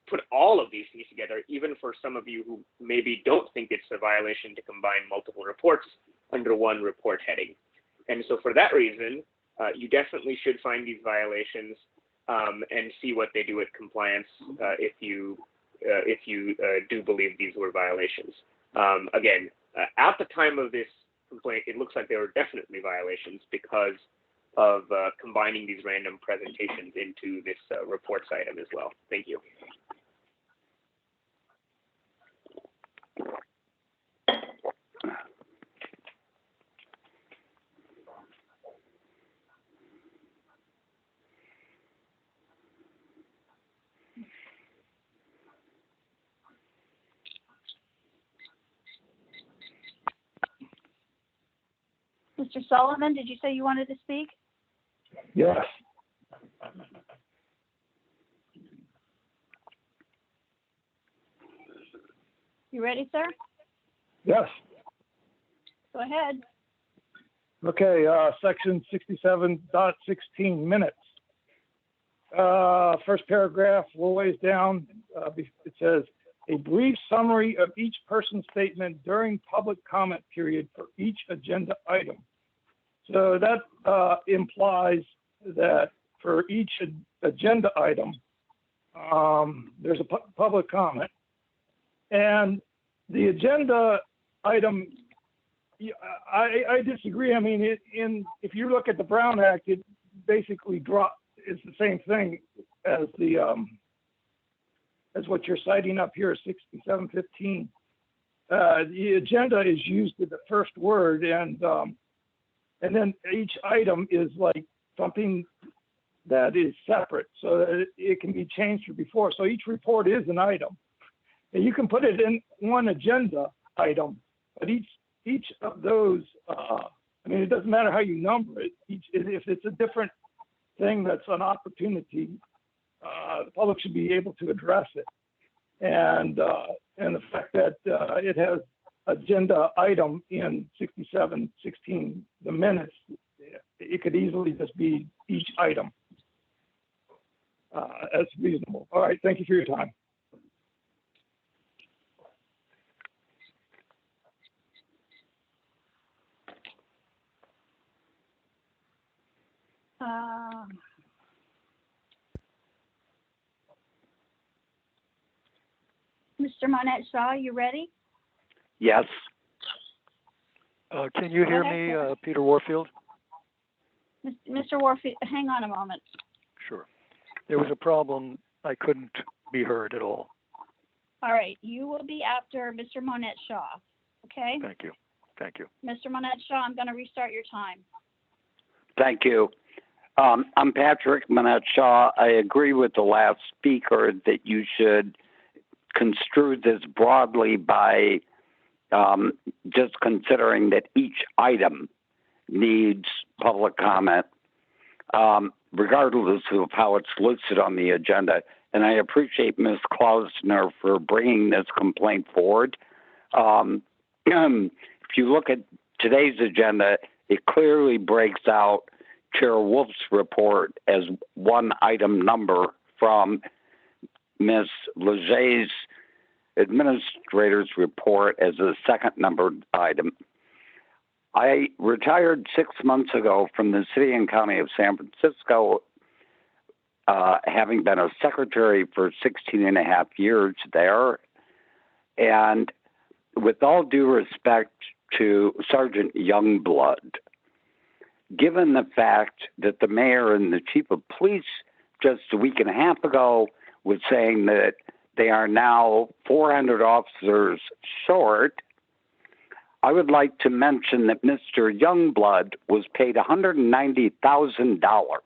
put all of these things together, even for some of you who maybe don't think it's a violation to combine multiple reports under one report heading. And so for that reason, you definitely should find these violations and see what they do at compliance if you do believe these were violations. Again, at the time of this complaint, it looks like they were definitely violations because of combining these random presentations into this reports item as well. Thank you. Mr. Sullivan, did you say you wanted to speak? Yes. You ready, sir? Yes. Go ahead. Okay, section 67.16 minutes. First paragraph, a little ways down, it says, a brief summary of each person's statement during public comment period for each agenda item. So that implies that for each agenda item, there's a public comment. And the agenda item, I disagree. I mean, if you look at the Brown Act, it basically is the same thing as the as what you're citing up here, 6715. The agenda is used with the first word, and then each item is like something that is separate, so that it can be changed from before. So each report is an item, and you can put it in one agenda item, but each of those, I mean, it doesn't matter how you number it. If it's a different thing that's an opportunity, the public should be able to address it. And the fact that it has agenda item in 6716, the minutes, it could easily just be each item. That's reasonable. All right, thank you for your time. Mr. Monette Shaw, you ready? Yes. Can you hear me, Peter Warfield? Mr. Warfield, hang on a moment. Sure. There was a problem. I couldn't be heard at all. All right, you will be after Mr. Monette Shaw, okay? Thank you. Thank you. Mr. Monette Shaw, I'm going to restart your time. Thank you. I'm Patrick Manette Shaw. I agree with the last speaker that you should construe this broadly by just considering that each item needs public comment, regardless of how it's listed on the agenda. And I appreciate Ms. Klausner for bringing this complaint forward. If you look at today's agenda, it clearly breaks out Chair Wolf's report as one item number from Ms. Leger's administrator's report as a second numbered item. I retired 6 months ago from the city and county of San Francisco, having been a secretary for 16 and a half years there. And with all due respect to Sergeant Youngblood, given the fact that the mayor and the chief of police just a week and a half ago was saying that they are now 400 officers short, I would like to mention that Mr. Youngblood was paid $190,000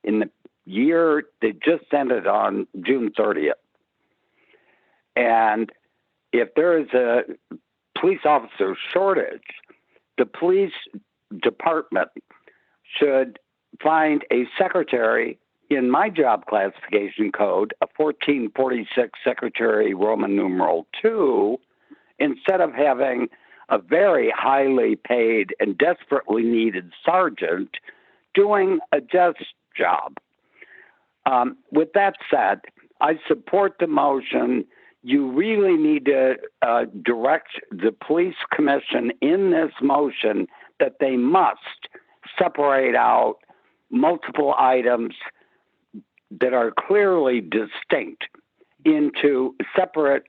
in the year that just ended on June 30th. And if there is a police officer shortage, the police department should find a secretary in my job classification code, a 1446 secretary Roman numeral 2, instead of having a very highly paid and desperately needed sergeant doing a just job. With that said, I support the motion. You really need to direct the police commission in this motion that they must separate out multiple items that are clearly distinct into separate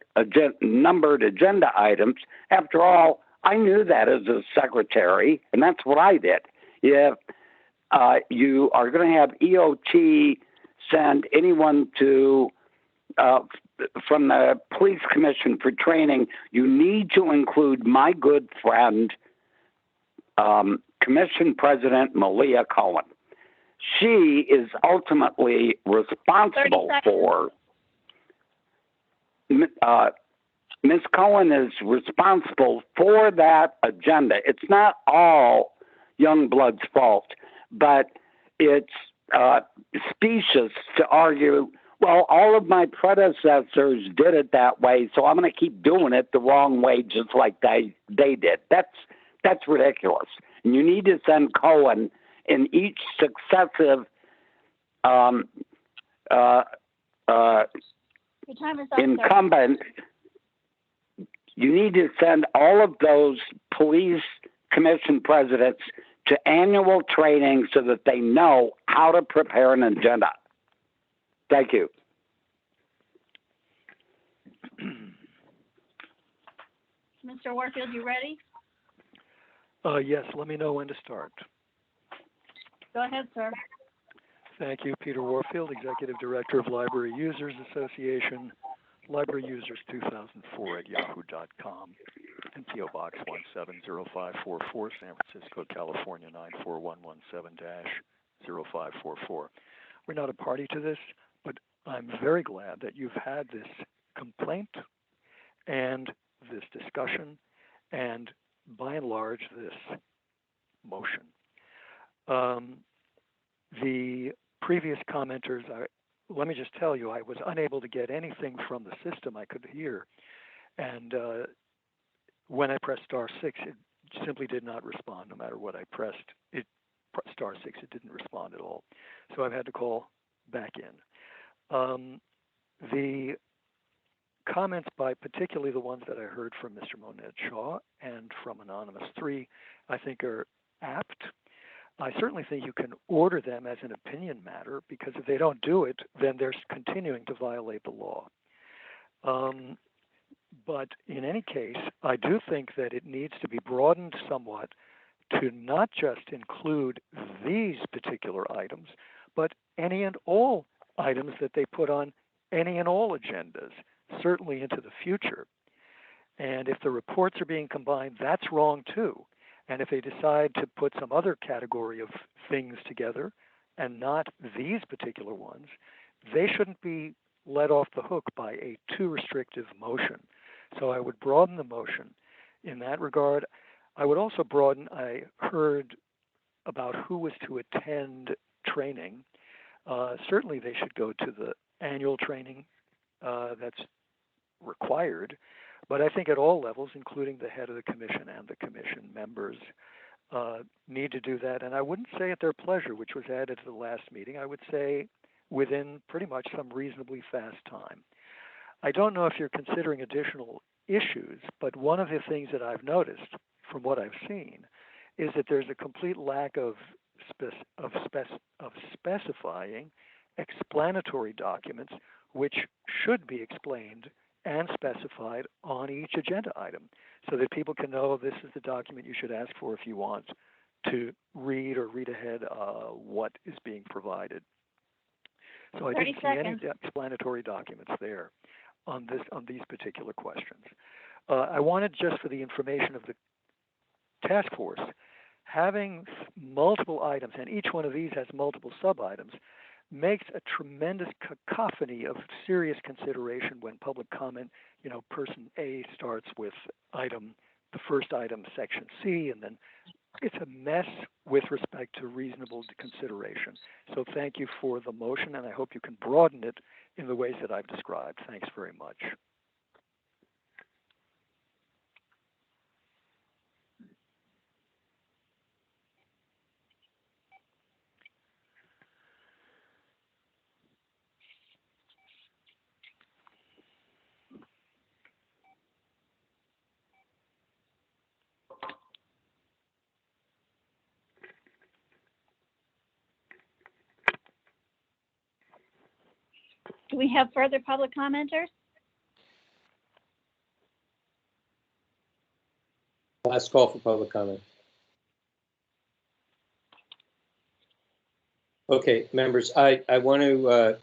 numbered agenda items. After all, I knew that as a secretary, and that's what I did. If you are going to have EOT send anyone to from the police commission for training, you need to include my good friend, Commission President Malia Cohen. She is ultimately responsible for, Ms. Cohen is responsible for that agenda. It's not all Youngblood's fault, but it's specious to argue, well, all of my predecessors did it that way, so I'm going to keep doing it the wrong way just like they did. That's ridiculous. And you need to send Cohen in each successive incumbent. You need to send all of those police commission presidents to annual training so that they know how to prepare an agenda. Thank you. Mr. Warfield, you ready? Yes, let me know when to start. Go ahead, sir. Thank you, Peter Warfield, Executive Director of Library Users Association, Library Users 2004 at yahoo.com, and PO Box 170544, San Francisco, California 94117-0544. We're not a party to this, but I'm very glad that you've had this complaint and this discussion and, by and large, this motion. The previous commenters, let me just tell you, I was unable to get anything from the system I could hear. And when I pressed *6, it simply did not respond. No matter what I pressed, *6, it didn't respond at all. So I've had to call back in. The comments by particularly the ones that I heard from Mr. Moned Shaw and from Anonymous 3, I think are apt. I certainly think you can order them as an opinion matter, because if they don't do it, then they're continuing to violate the law. But in any case, I do think that it needs to be broadened somewhat to not just include these particular items, but any and all items that they put on any and all agendas, certainly into the future. And if the reports are being combined, that's wrong too. And if they decide to put some other category of things together and not these particular ones, they shouldn't be let off the hook by a too restrictive motion. So I would broaden the motion in that regard. I would also broaden, I heard about who was to attend training. Certainly they should go to the annual training that's required. But I think at all levels, including the head of the commission and the commission members, need to do that. And I wouldn't say at their pleasure, which was added to the last meeting. I would say within pretty much some reasonably fast time. I don't know if you're considering additional issues, but one of the things that I've noticed from what I've seen is that there's a complete lack of specifying explanatory documents which should be explained and specified on each agenda item so that people can know this is the document you should ask for if you want to read or read ahead what is being provided. So I didn't see any explanatory documents there on these particular questions. I wanted, just for the information of the task force, having multiple items, and each one of these has multiple sub-items, makes a tremendous cacophony of serious consideration when public comment, person A starts with the first item, section C, and then it's a mess with respect to reasonable consideration. So thank you for the motion, and I hope you can broaden it in the ways that I've described. Thanks very much. Do we have further public commenters? Last call for public comment. Okay, members, I want to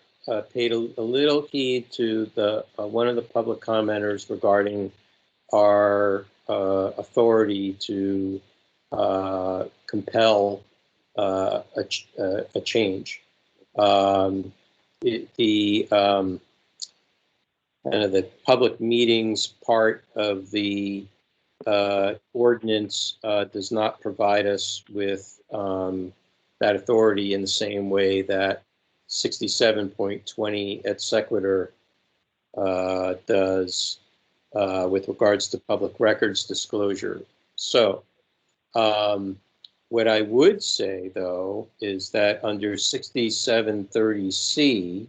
pay a little heed to the one of the public commenters regarding our authority to compel a change. The public meetings part of the ordinance does not provide us with that authority in the same way that 67.20 et sequitur does with regards to public records disclosure. So what I would say, though, is that under 6730C,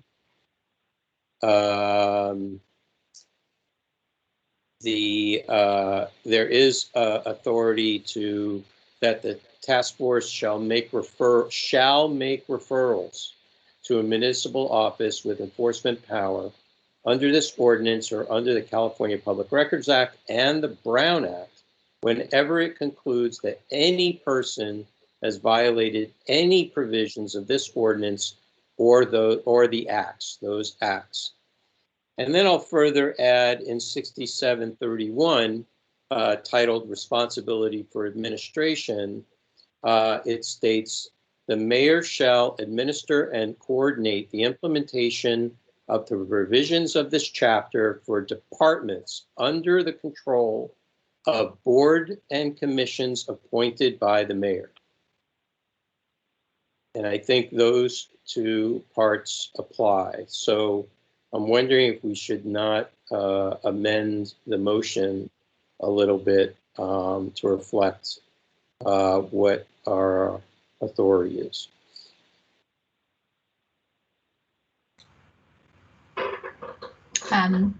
there is authority that the task force shall make referrals to a municipal office with enforcement power under this ordinance or under the California Public Records Act and the Brown Act whenever it concludes that any person has violated any provisions of this ordinance or the acts, those acts. And then I'll further add in 6731, titled Responsibility for Administration, it states, the mayor shall administer and coordinate the implementation of the provisions of this chapter for departments under the control of board and commissions appointed by the mayor. And I think those two parts apply. So I'm wondering if we should not amend the motion a little bit to reflect what our authority is.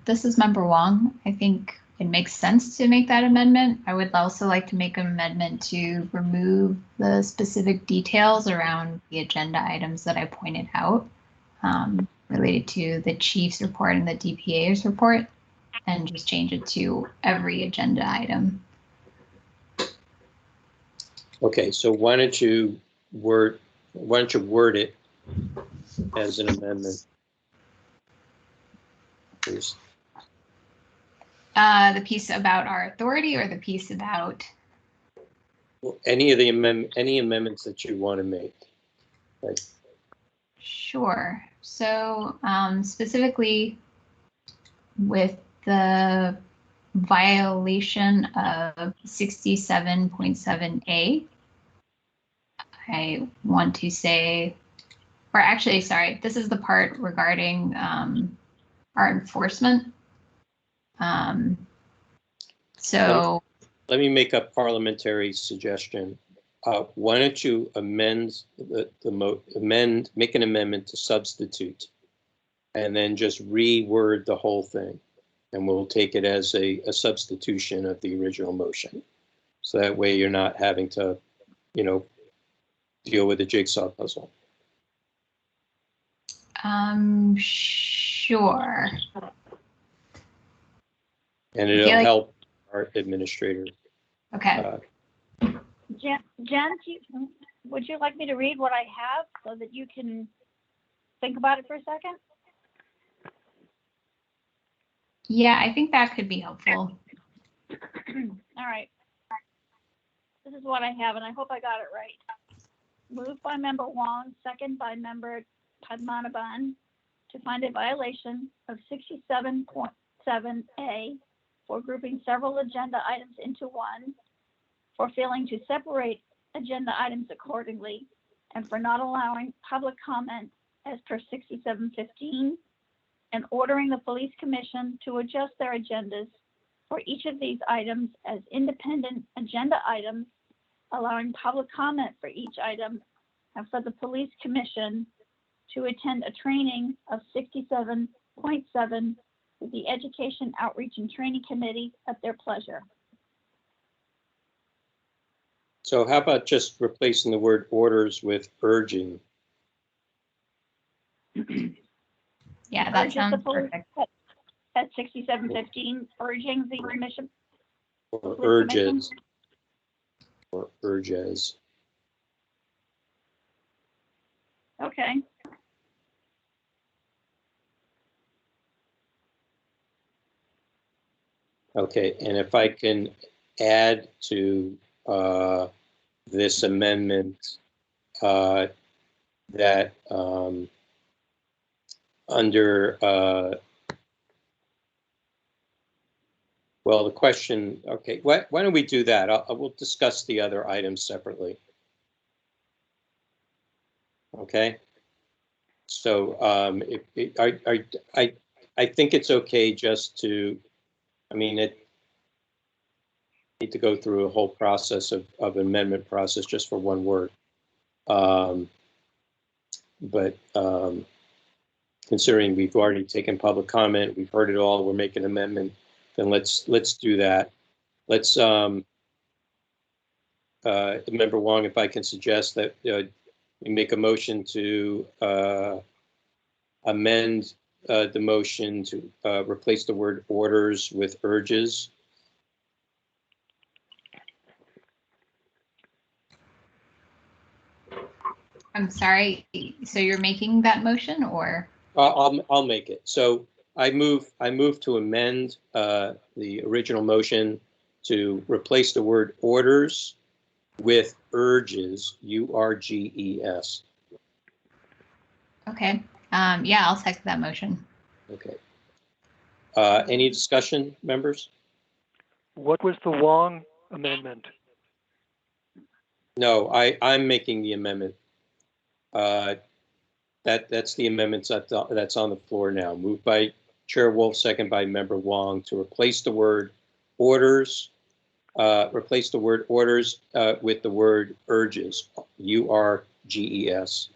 This is Member Wong. I think it makes sense to make that amendment. I would also like to make an amendment to remove the specific details around the agenda items that I pointed out related to the chief's report and the DPA's report, and just change it to every agenda item. Okay, so why don't you word it as an amendment, please? The piece about our authority or the piece about? Well, any of the amendments that you want to make. Right. Sure. So specifically with the violation of 67.7A, I want to say, or actually, sorry, this is the part regarding our enforcement. So let me make a parliamentary suggestion. Why don't you amend make an amendment to substitute, and then just reword the whole thing, and we'll take it as a substitution of the original motion. So that way you're not having to, deal with a jigsaw puzzle. Sure. And it'll help our administrator. Okay. Jen, would you like me to read what I have so that you can think about it for a second? Yeah, I think that could be helpful. All right. This is what I have, and I hope I got it right. Moved by Member Wong, second by Member Padmanabhan, to find a violation of 67.7A for grouping several agenda items into one, for failing to separate agenda items accordingly, and for not allowing public comment as per 6715, and ordering the Police Commission to adjust their agendas for each of these items as independent agenda items, allowing public comment for each item, and for the Police Commission to attend a training of 67.7 with the Education Outreach and Training Committee at their pleasure. So how about just replacing the word orders with urging? Yeah, that sounds perfect. At 6715, urging the commission. Or urges. Or urges. Okay. Okay, and if I can add to this amendment that under, well, the question, okay, why don't we do that? We'll discuss the other items separately. Okay. So I think it's okay just to, I mean, it need to go through a whole process of amendment process just for one word. But considering we've already taken public comment, we've heard it all, we're making an amendment, then let's do that. Let's Member Wong, if I can suggest that we make a motion to amend the motion to replace the word orders with urges. I'm sorry. So you're making that motion, or? I'll make it. So I move to amend the original motion to replace the word orders with urges, URGES. Okay. Yeah, I'll second that motion. Okay. Any discussion, members? What was the Wong amendment? No, I'm making the amendment. That's the amendments that's on the floor now. Moved by Chair Wolf, second by Member Wong, to replace the word orders, with the word urges, URGES.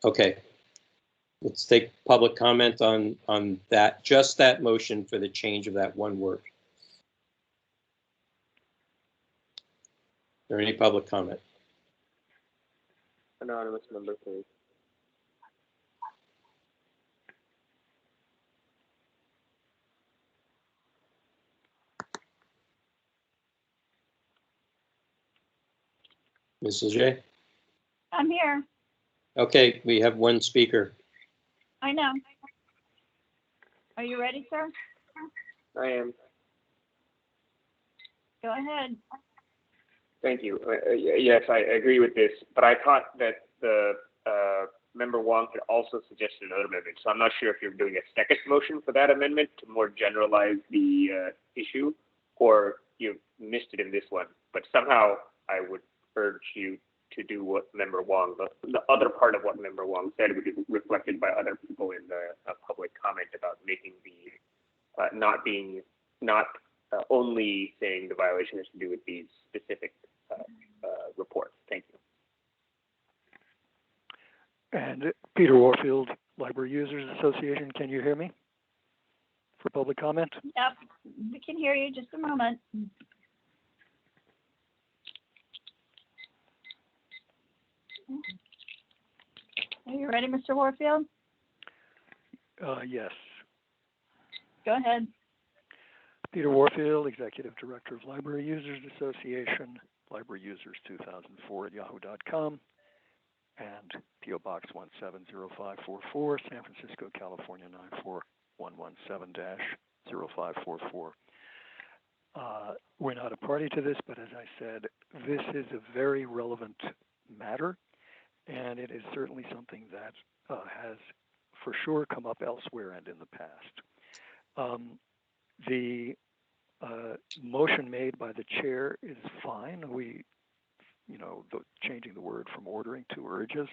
Okay. Let's take public comment on that, just that motion for the change of that one word. Is there any public comment? Anonymous member, please. Mrs. J? I'm here. Okay, we have one speaker. I know. Are you ready, sir? I am. Go ahead. Thank you. Yes, I agree with this, but I thought that the Member Wong had also suggested another amendment. So I'm not sure if you're doing a second motion for that amendment to more generalize the issue, or you missed it in this one. But somehow I would urge you to do what Member Wong, the other part of what Member Wong said, would be reflected by other people in the public comment about making the not only saying the violation has to do with these specific reports. Thank you. And Peter Warfield, Library Users Association, can you hear me for public comment? Yep, we can hear you. Just a moment. Are you ready, Mr. Warfield? Yes. Go ahead. Peter Warfield, Executive Director of Library Users Association, Library Users 2004 at yahoo.com, and PO Box 170544, San Francisco, California 94117-0544. We're not a party to this, but as I said, this is a very relevant matter, and it is certainly something that has for sure come up elsewhere and in the past. The motion made by the chair is fine. Changing the word from ordering to urges,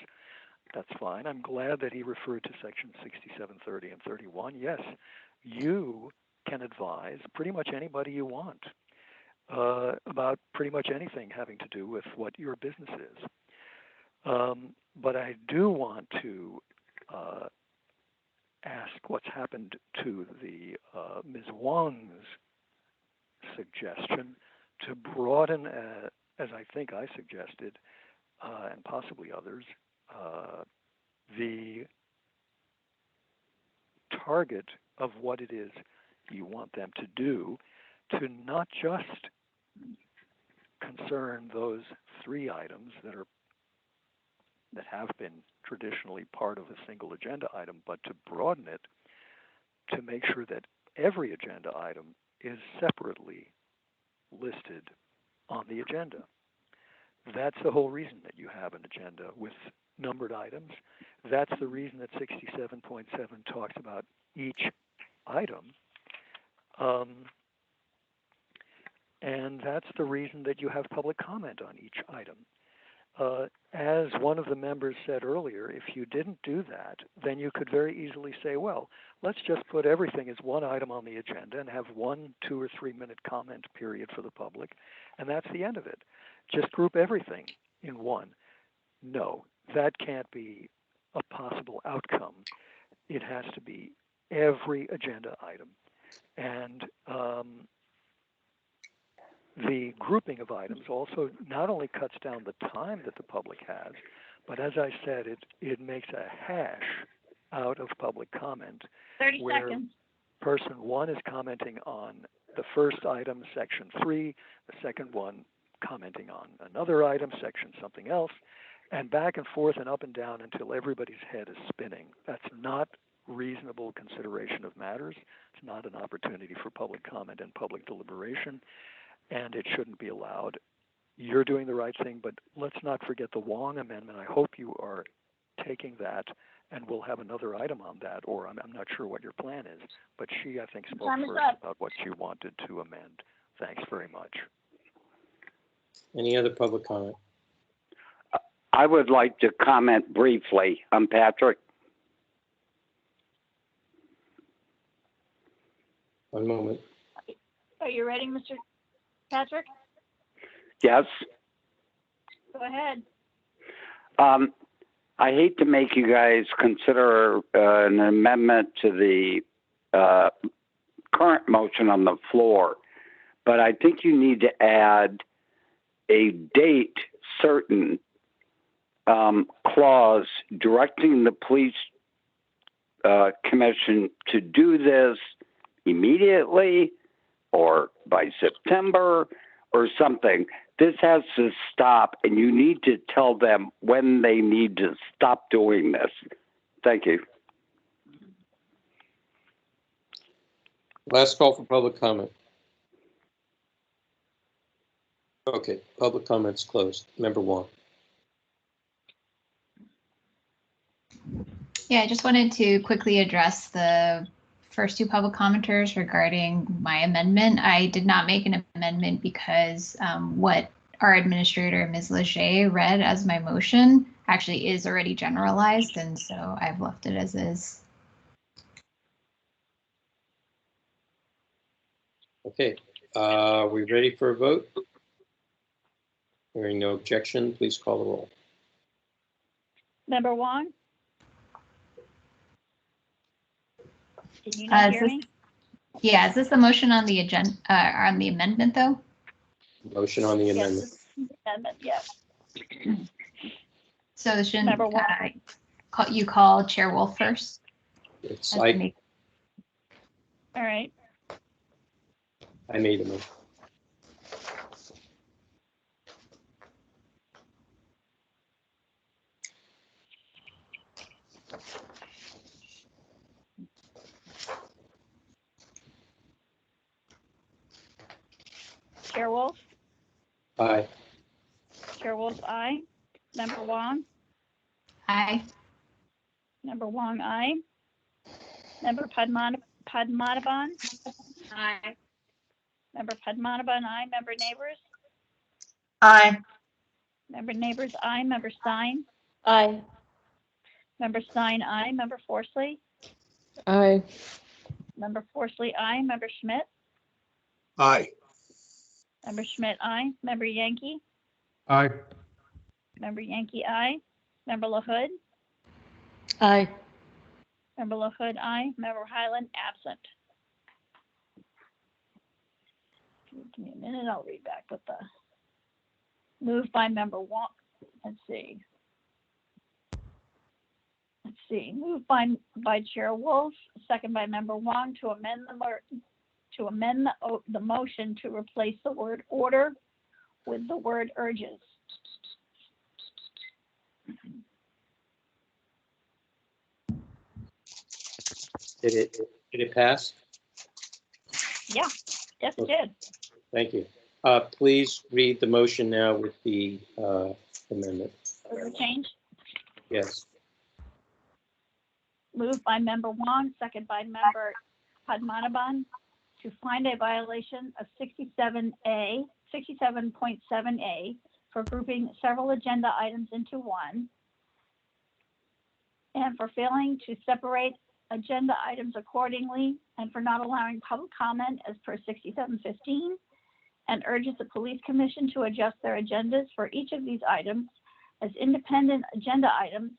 that's fine. I'm glad that he referred to section 67, 30, and 31. Yes, you can advise pretty much anybody you want about pretty much anything having to do with what your business is. But I do want to ask what's happened to the Ms. Wang's suggestion to broaden, as I think I suggested, and possibly others, the target of what it is you want them to do, to not just concern those 3 items that have been traditionally part of a single agenda item, but to broaden it to make sure that every agenda item is separately listed on the agenda. That's the whole reason that you have an agenda with numbered items. That's the reason that 67.7 talks about each item. And that's the reason that you have public comment on each item. As one of the members said earlier, if you didn't do that, then you could very easily say, well, let's just put everything as one item on the agenda and have 1, 2, or 3 minute comment period for the public, and that's the end of it. Just group everything in one. No, that can't be a possible outcome. It has to be every agenda item. And the grouping of items also not only cuts down the time that the public has, but as I said, it makes a hash out of public comment. 30 where seconds. Person 1 is commenting on the first item, section 3, the second one commenting on another item, section something else, and back and forth and up and down until everybody's head is spinning. That's not reasonable consideration of matters. It's not an opportunity for public comment and public deliberation, and it shouldn't be allowed. You're doing the right thing, but let's not forget the Wong Amendment. I hope you are taking that, and we'll have another item on that, or I'm not sure what your plan is, but she, I think, spoke first about what she wanted to amend. Thanks very much. Any other public comment? I would like to comment briefly. I'm Patrick. One moment. Are you ready, Mr. Patrick? Yes. Go ahead. I hate to make you guys consider an amendment to the current motion on the floor, but I think you need to add a date certain clause directing the police commission to do this immediately or by September or something. This has to stop, and you need to tell them when they need to stop doing this. Thank you. Last call for public comment. Okay, public comments closed. Member Wong. Yeah, I just wanted to quickly address the first 2 public commenters regarding my amendment. I did not make an amendment because what our administrator, Ms. Leger, read as my motion actually is already generalized, and so I've left it as is. Okay, we ready for a vote? Hearing no objection, please call the roll. Member Wong? Can you not Is hear this, me? yeah, is this the motion on the agenda, on the amendment though? Motion on the amendment. Yes, amendment, yes. So shouldn't, Member Wong? you call Chair Wolf first? It's, As the I All right. made the motion. Chair Wolf? Aye. Chair Wolf, aye. Member Wong? Aye. Member Wong, aye. Member Padmanabhan? Aye. Member Padmanabhan, aye. Member Neighbors? Aye. Member Neighbors, aye. Member Stein? Aye. Member Stein, aye. Member Forsley? Aye. Member Forsley, aye. Member Schmidt? Aye. Member Schmidt, aye. Member Yankee? Aye. Member Yankee, aye. Member LaHood? Aye. Member LaHood, aye. Member Highland, absent. Give me a minute, I'll read back what the moved by Member Wong. Let's see. Moved by Chair Wolf, second by Member Wong to amend the motion to replace the word order with the word urges. Did it pass? Yeah, yes, it did. Thank you. Please read the motion now with the amendment. Order change. Yes. Moved by Member Wong, second by Member Padmanabhan to find a violation of 67.7A for grouping several agenda items into one and for failing to separate agenda items accordingly and for not allowing public comment as per 6715, and urges the Police Commission to adjust their agendas for each of these items as independent agenda items,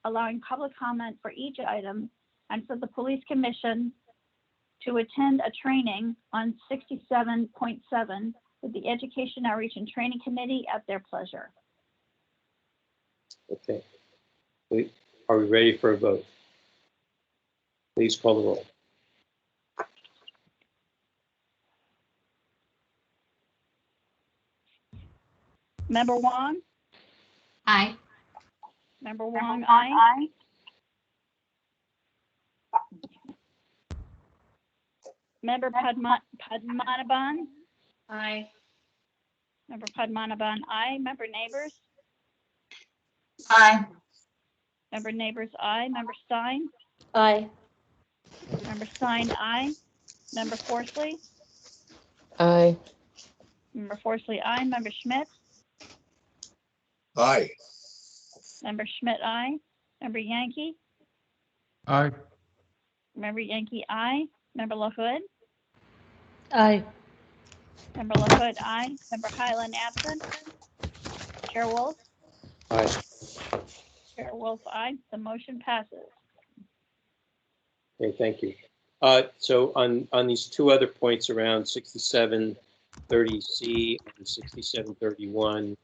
allowing public comment for each item, and for the Police Commission to attend a training on 67.7 with the Education Outreach and Training Committee at their pleasure. Okay. Are we ready for a vote? Please call the roll. Member Wong? Aye. Member Wong, aye. Member Padmanabhan? Aye. Member Padmanabhan, aye. Member Neighbors? Aye. Member Neighbors, aye. Member Stein? Aye. Member Stein, aye. Member Forsley? Aye. Member Forsley, aye. Member Schmidt? Aye. Member Schmidt, aye. Member Yankee? Aye. Member Yankee, aye. Member LaHood? Aye. Member LaHood, aye. Member Highland, absent. Chair Wolf? Aye. Chair Wolf, aye. The motion passes. Okay, thank you. So on these two other points around 6730C and 6731,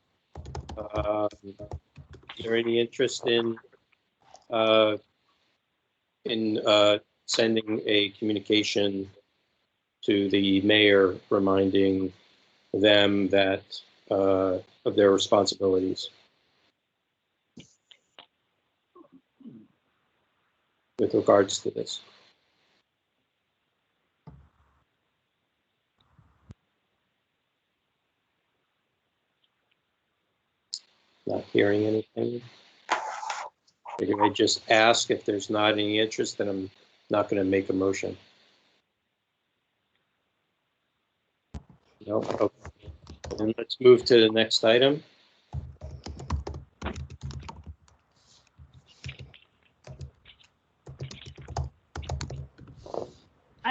is there any interest in sending a communication to the mayor reminding them that of their responsibilities with regards to this? Not hearing anything. Maybe I just ask if there's not any interest, then I'm not going to make a motion. No. Okay. And let's move to the next item.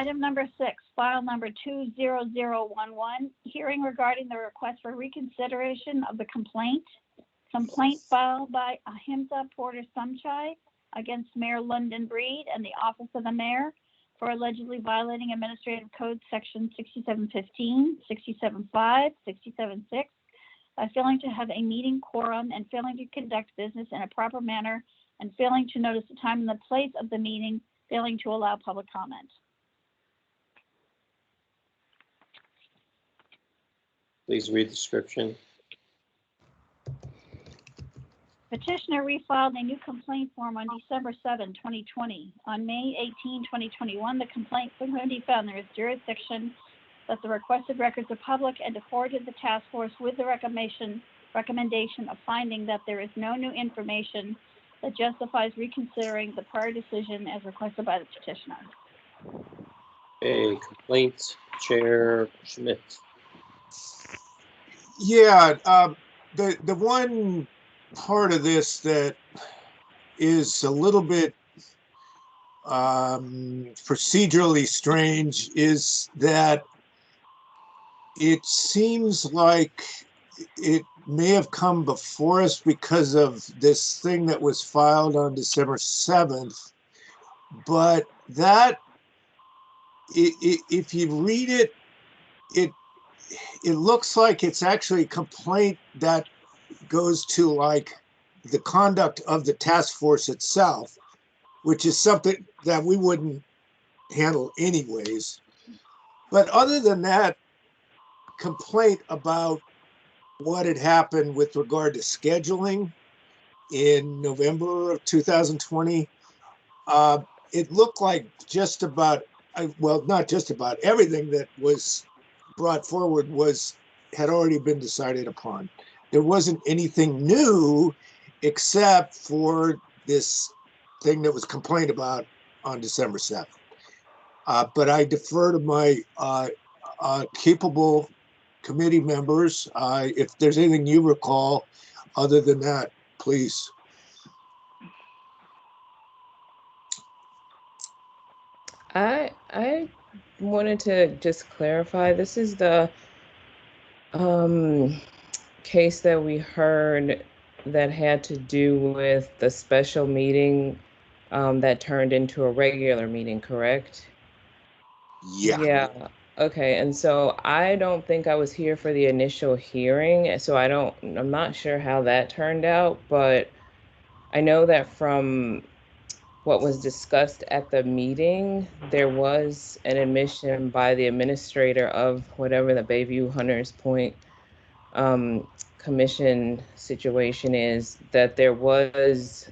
Item number 6, file number 20011, hearing regarding the request for reconsideration of the complaint filed by Ahimsa Porter Sumchai against Mayor London Breed and the Office of the Mayor for allegedly violating Administrative Code Section 6715, 675, 676, by failing to have a meeting quorum and failing to conduct business in a proper manner and failing to notice the time and the place of the meeting, failing to allow public comment. Please read the description. Petitioner refiled a new complaint form on December 7, 2020. On May 18, 2021, the complaint committee found there is jurisdiction, that the requested records are public, and forwarded the task force with the recommendation of finding that there is no new information that justifies reconsidering the prior decision as requested by the petitioner. Okay, complaint Chair Schmidt. Yeah, the one part of this that is a little bit procedurally strange is that it seems like it may have come before us because of this thing that was filed on December 7th, but that, if you read it, it looks like it's actually a complaint that goes to like the conduct of the task force itself, which is something that we wouldn't handle anyways. But other than that complaint about what had happened with regard to scheduling in November of 2020, it looked like just about, well, not just about, everything that was brought forward had already been decided upon. There wasn't anything new except for this thing that was complained about on December 7th. But I defer to my capable committee members. If there's anything you recall other than that, please. I wanted to just clarify, this is the case that we heard that had to do with the special meeting that turned into a regular meeting, correct? Yeah. Yeah. Okay. And so I don't think I was here for the initial hearing, so I'm not sure how that turned out, but I know that from what was discussed at the meeting, there was an admission by the administrator of whatever the Bayview Hunters Point commission situation is, that there was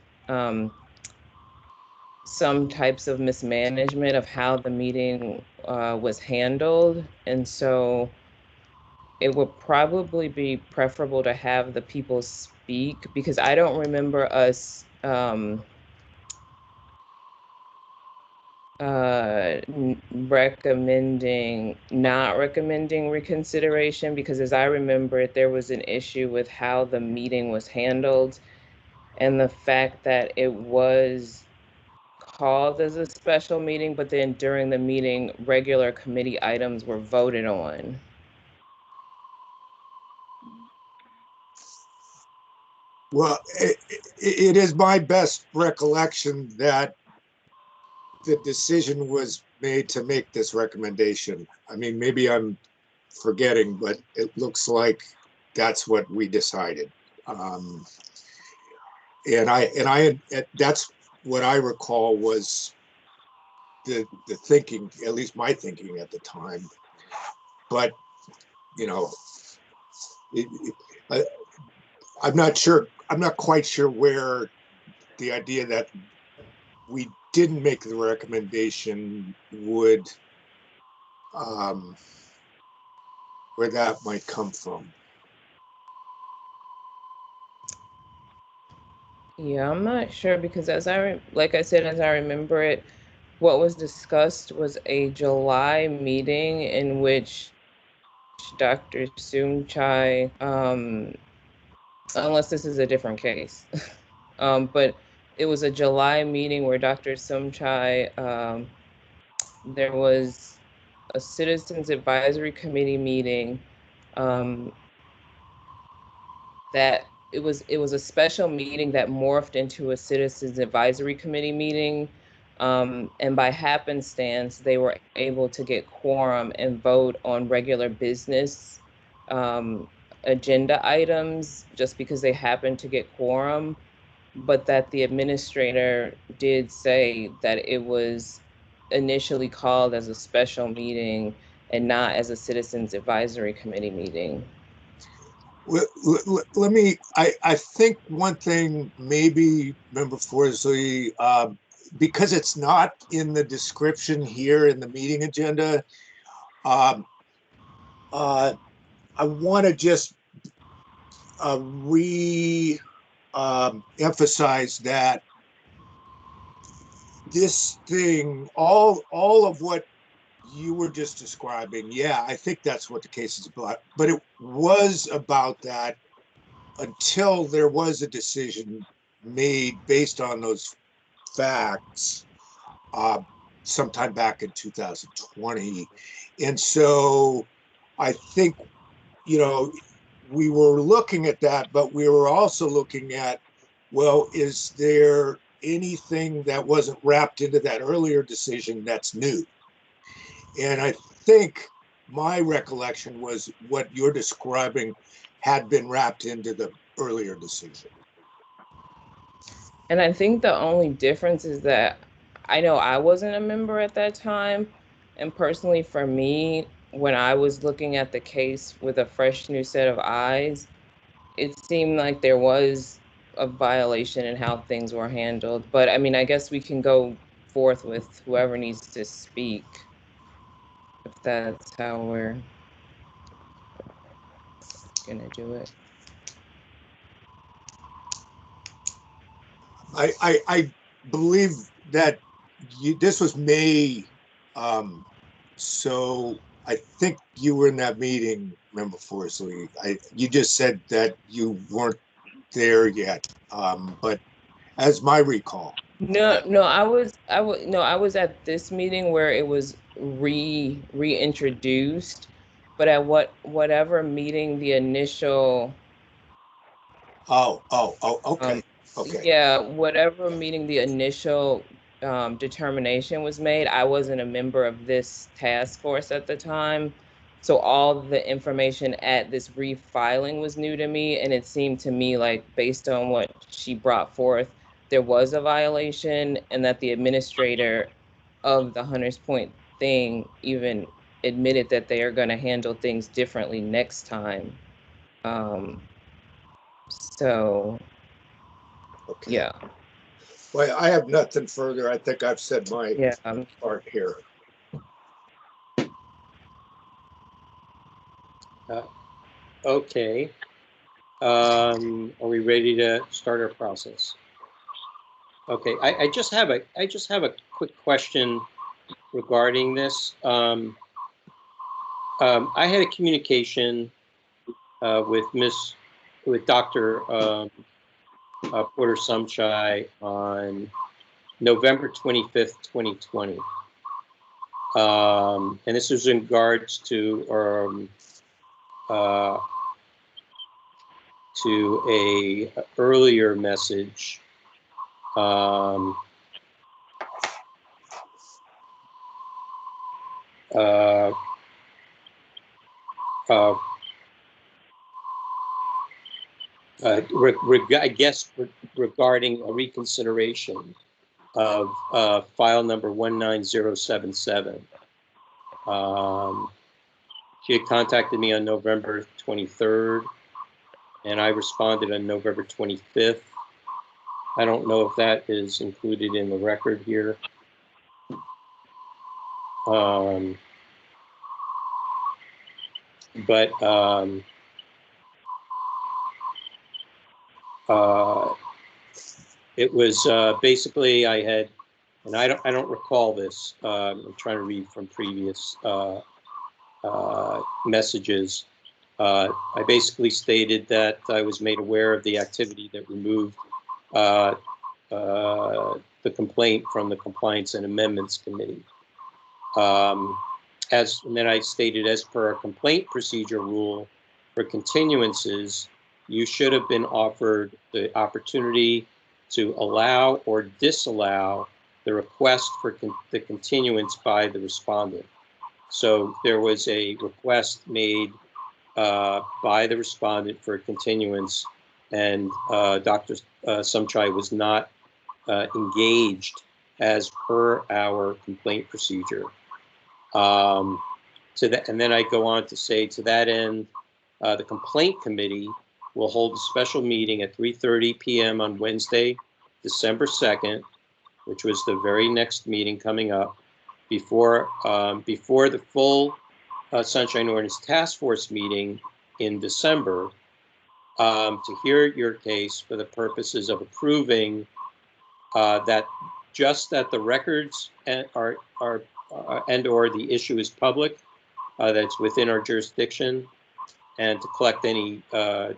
some types of mismanagement of how the meeting was handled. And so it would probably be preferable to have the people speak, because I don't remember us not recommending reconsideration, because as I remember it, there was an issue with how the meeting was handled and the fact that it was called as a special meeting, but then during the meeting, regular committee items were voted on. Well, it is my best recollection that the decision was made to make this recommendation. I mean, maybe I'm forgetting, but it looks like that's what we decided. That's what I recall was the thinking, at least my thinking at the time. But, you know, I'm not sure. I'm not quite sure where the idea that we didn't make the recommendation would, where that might come from. Yeah, I'm not sure, because like I said, as I remember it, what was discussed was a July meeting in which Dr. Sumchai, unless this is a different case, but it was a July meeting where Dr. Sumchai there was a Citizens Advisory Committee meeting that it was a special meeting that morphed into a Citizens Advisory Committee meeting. And by happenstance, they were able to get quorum and vote on regular business agenda items just because they happened to get quorum, but that the administrator did say that it was initially called as a special meeting and not as a Citizens Advisory Committee meeting. Let me, I think one thing maybe, Member Forsley, because it's not in the description here in the meeting agenda, I want to just emphasize that this thing, all of what you were just describing, yeah, I think that's what the case is about, but it was about that until there was a decision made based on those facts sometime back in 2020. And so I think, you know, we were looking at that, but we were also looking at, well, is there anything that wasn't wrapped into that earlier decision that's new? And I think my recollection was what you're describing had been wrapped into the earlier decision. And I think the only difference is that I know I wasn't a member at that time. And personally, for me, when I was looking at the case with a fresh new set of eyes, it seemed like there was a violation in how things were handled. But I mean, I guess we can go forth with whoever needs to speak, if that's how we're gonna do it. I believe that this was May, so I think you were in that meeting, Member Forsley. You just said that you weren't there yet, but as my recall. No, I was at this meeting where it was reintroduced, but at whatever meeting the initial. Okay. Okay. Yeah, whatever meeting the initial determination was made, I wasn't a member of this task force at the time. So all the information at this refiling was new to me, and it seemed to me like based on what she brought forth, there was a violation, and that the administrator of the Hunters Point thing even admitted that they are going to handle things differently next time. So, okay. Yeah. Well, I have nothing further. I think I've said my part here. Okay. Are we ready to start our process? Okay. I just have a quick question regarding this. I had a communication with Dr. Porter Sumchai on November 25th, 2020. And this was in regards to a earlier message I guess regarding a reconsideration of file number 19077. She had contacted me on November 23rd, and I responded on November 25th. I don't know if that is included in the record here. It was basically I had, and I don't recall this. I'm trying to read from previous messages. I basically stated that I was made aware of the activity that removed the complaint from the Compliance and Amendments Committee. And then I stated, as per our complaint procedure rule for continuances, you should have been offered the opportunity to allow or disallow the request for the continuance by the respondent. So there was a request made by the respondent for a continuance, and Dr. Sumchai was not engaged as per our complaint procedure. And then I go on to say, to that end, the complaint committee will hold a special meeting at 3:30 p.m. on Wednesday, December 2nd, which was the very next meeting coming up, before the full Sunshine Ordinance Task Force meeting in December, to hear your case for the purposes of approving that the records are and or the issue is public, that's within our jurisdiction, and to collect any or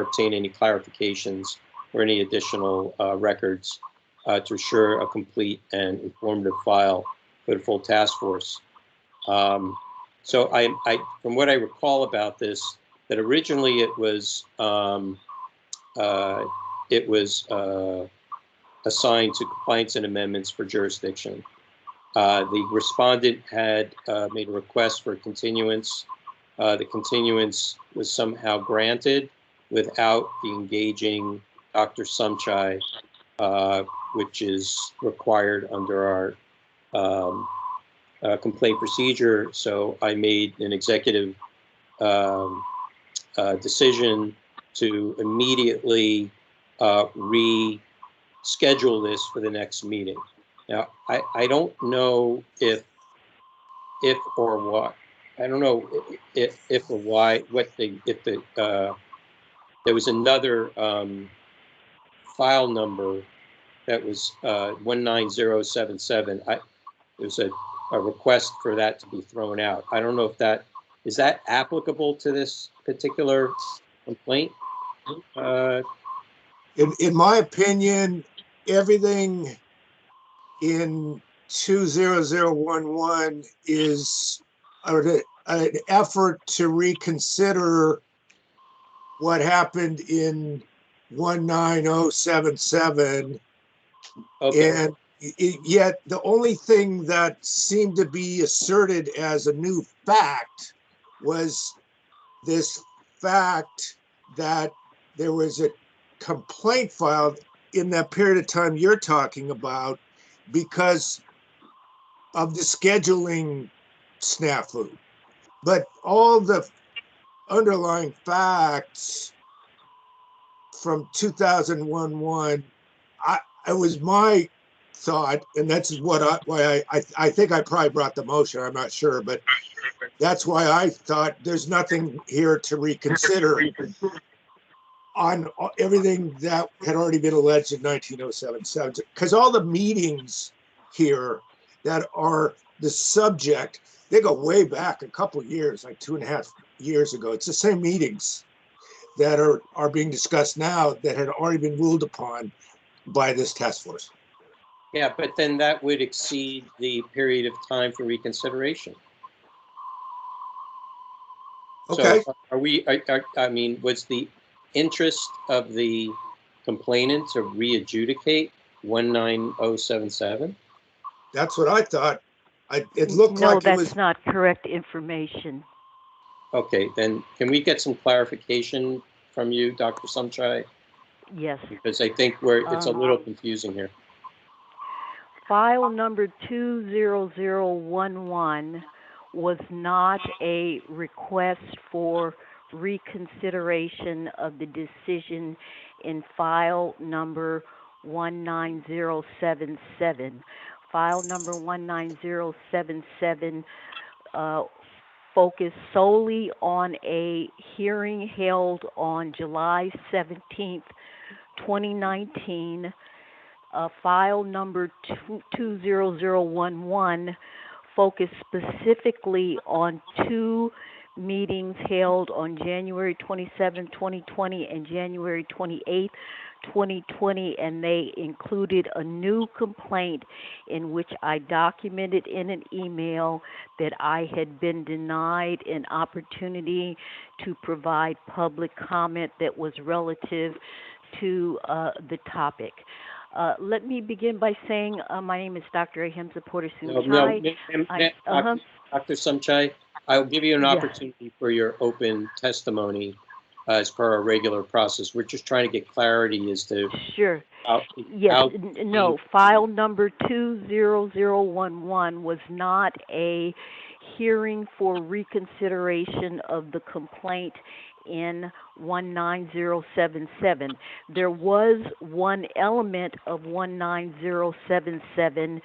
obtain any clarifications or any additional records to assure a complete and informative file for the full task force. So I from what I recall about this, that originally it was assigned to compliance and amendments for jurisdiction. The respondent had made a request for a continuance. The continuance was somehow granted without the engaging Dr. Sumchai, which is required under our complaint procedure. So I made an executive decision to immediately reschedule this for the next meeting. Now, I don't know if or what. I don't know if or why, there was another file number that was 19077. There was a request for that to be thrown out. I don't know if is that applicable to this particular complaint? In my opinion, everything in 20011 is an effort to reconsider what happened in 19077. Okay. And yet the only thing that seemed to be asserted as a new fact was this fact that there was a complaint filed in that period of time you're talking about because of the scheduling snafu. But all the underlying facts from 2011, it was my thought, and that's why I think I probably brought the motion, I'm not sure, but that's why I thought there's nothing here to reconsider on everything that had already been alleged in 19077, because all the meetings here that are the subject, they go way back a couple of years, like 2.5 years ago. It's the same meetings that are being discussed now that had already been ruled upon by this task force. Yeah, but then that would exceed the period of time for reconsideration. Okay. So I mean, was the interest of the complainant to re-adjudicate 19077? That's what I thought. It looked like it was. No, that's not correct information. Okay, then can we get some clarification from you, Dr. Sumchai? Yes. Because I think it's a little confusing here. File number 20011 was not a request for reconsideration of the decision in file number 19077. File number 19077 focused solely on a hearing held on July 17th, 2019. File number 20011 focused specifically on two meetings held on January 27, 2020 and January 28, 2020, and they included a new complaint in which I documented in an email that I had been denied an opportunity to provide public comment that was relative to the topic. Let me begin by saying my name is Dr. Ahimsa Porter Sunchai. Dr. Sunchai, I'll give you an Yeah. opportunity for your open testimony as per our regular process. We're just trying to get clarity as to Sure. Yes, no, file number 20011 was not a hearing for reconsideration of the complaint in 19077. There was one element of 19077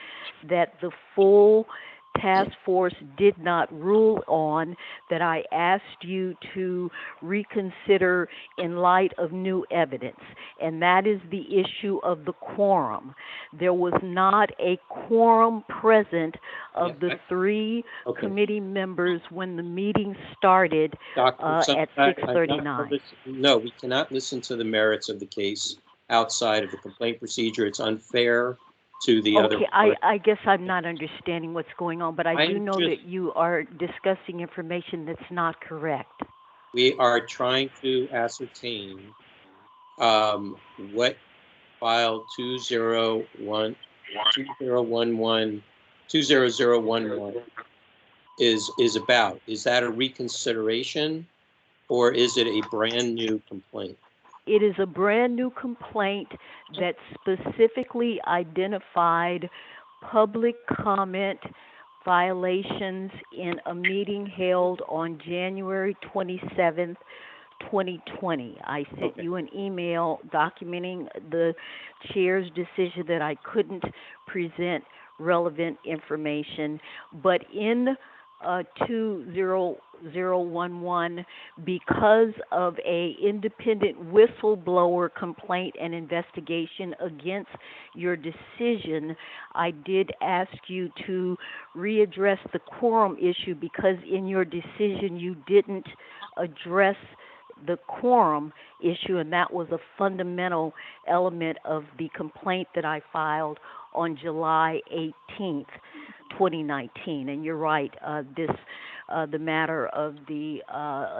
that the full task force did not rule on, that I asked you to reconsider in light of new evidence, and that is the issue of the quorum. There was not a quorum present of the three committee members when the meeting started at 6:39. No, we cannot listen to the merits of the case outside of the complaint procedure. It's unfair to the other. Okay, I guess I'm not understanding what's going on, but I do know that you are discussing information that's not correct. We are trying to ascertain what file 2011 is about. Is that a reconsideration or is it a brand new complaint? It is a brand new complaint that specifically identified public comment violations in a meeting held on January 27th, 2020. I sent you an email documenting the chair's decision that I couldn't present relevant information, but in 20011, because of a independent whistleblower complaint and investigation against your decision, I did ask you to readdress the quorum issue because in your decision you didn't address the quorum issue, and that was a fundamental element of the complaint that I filed on July 18th. 2019, and you're right. The matter of the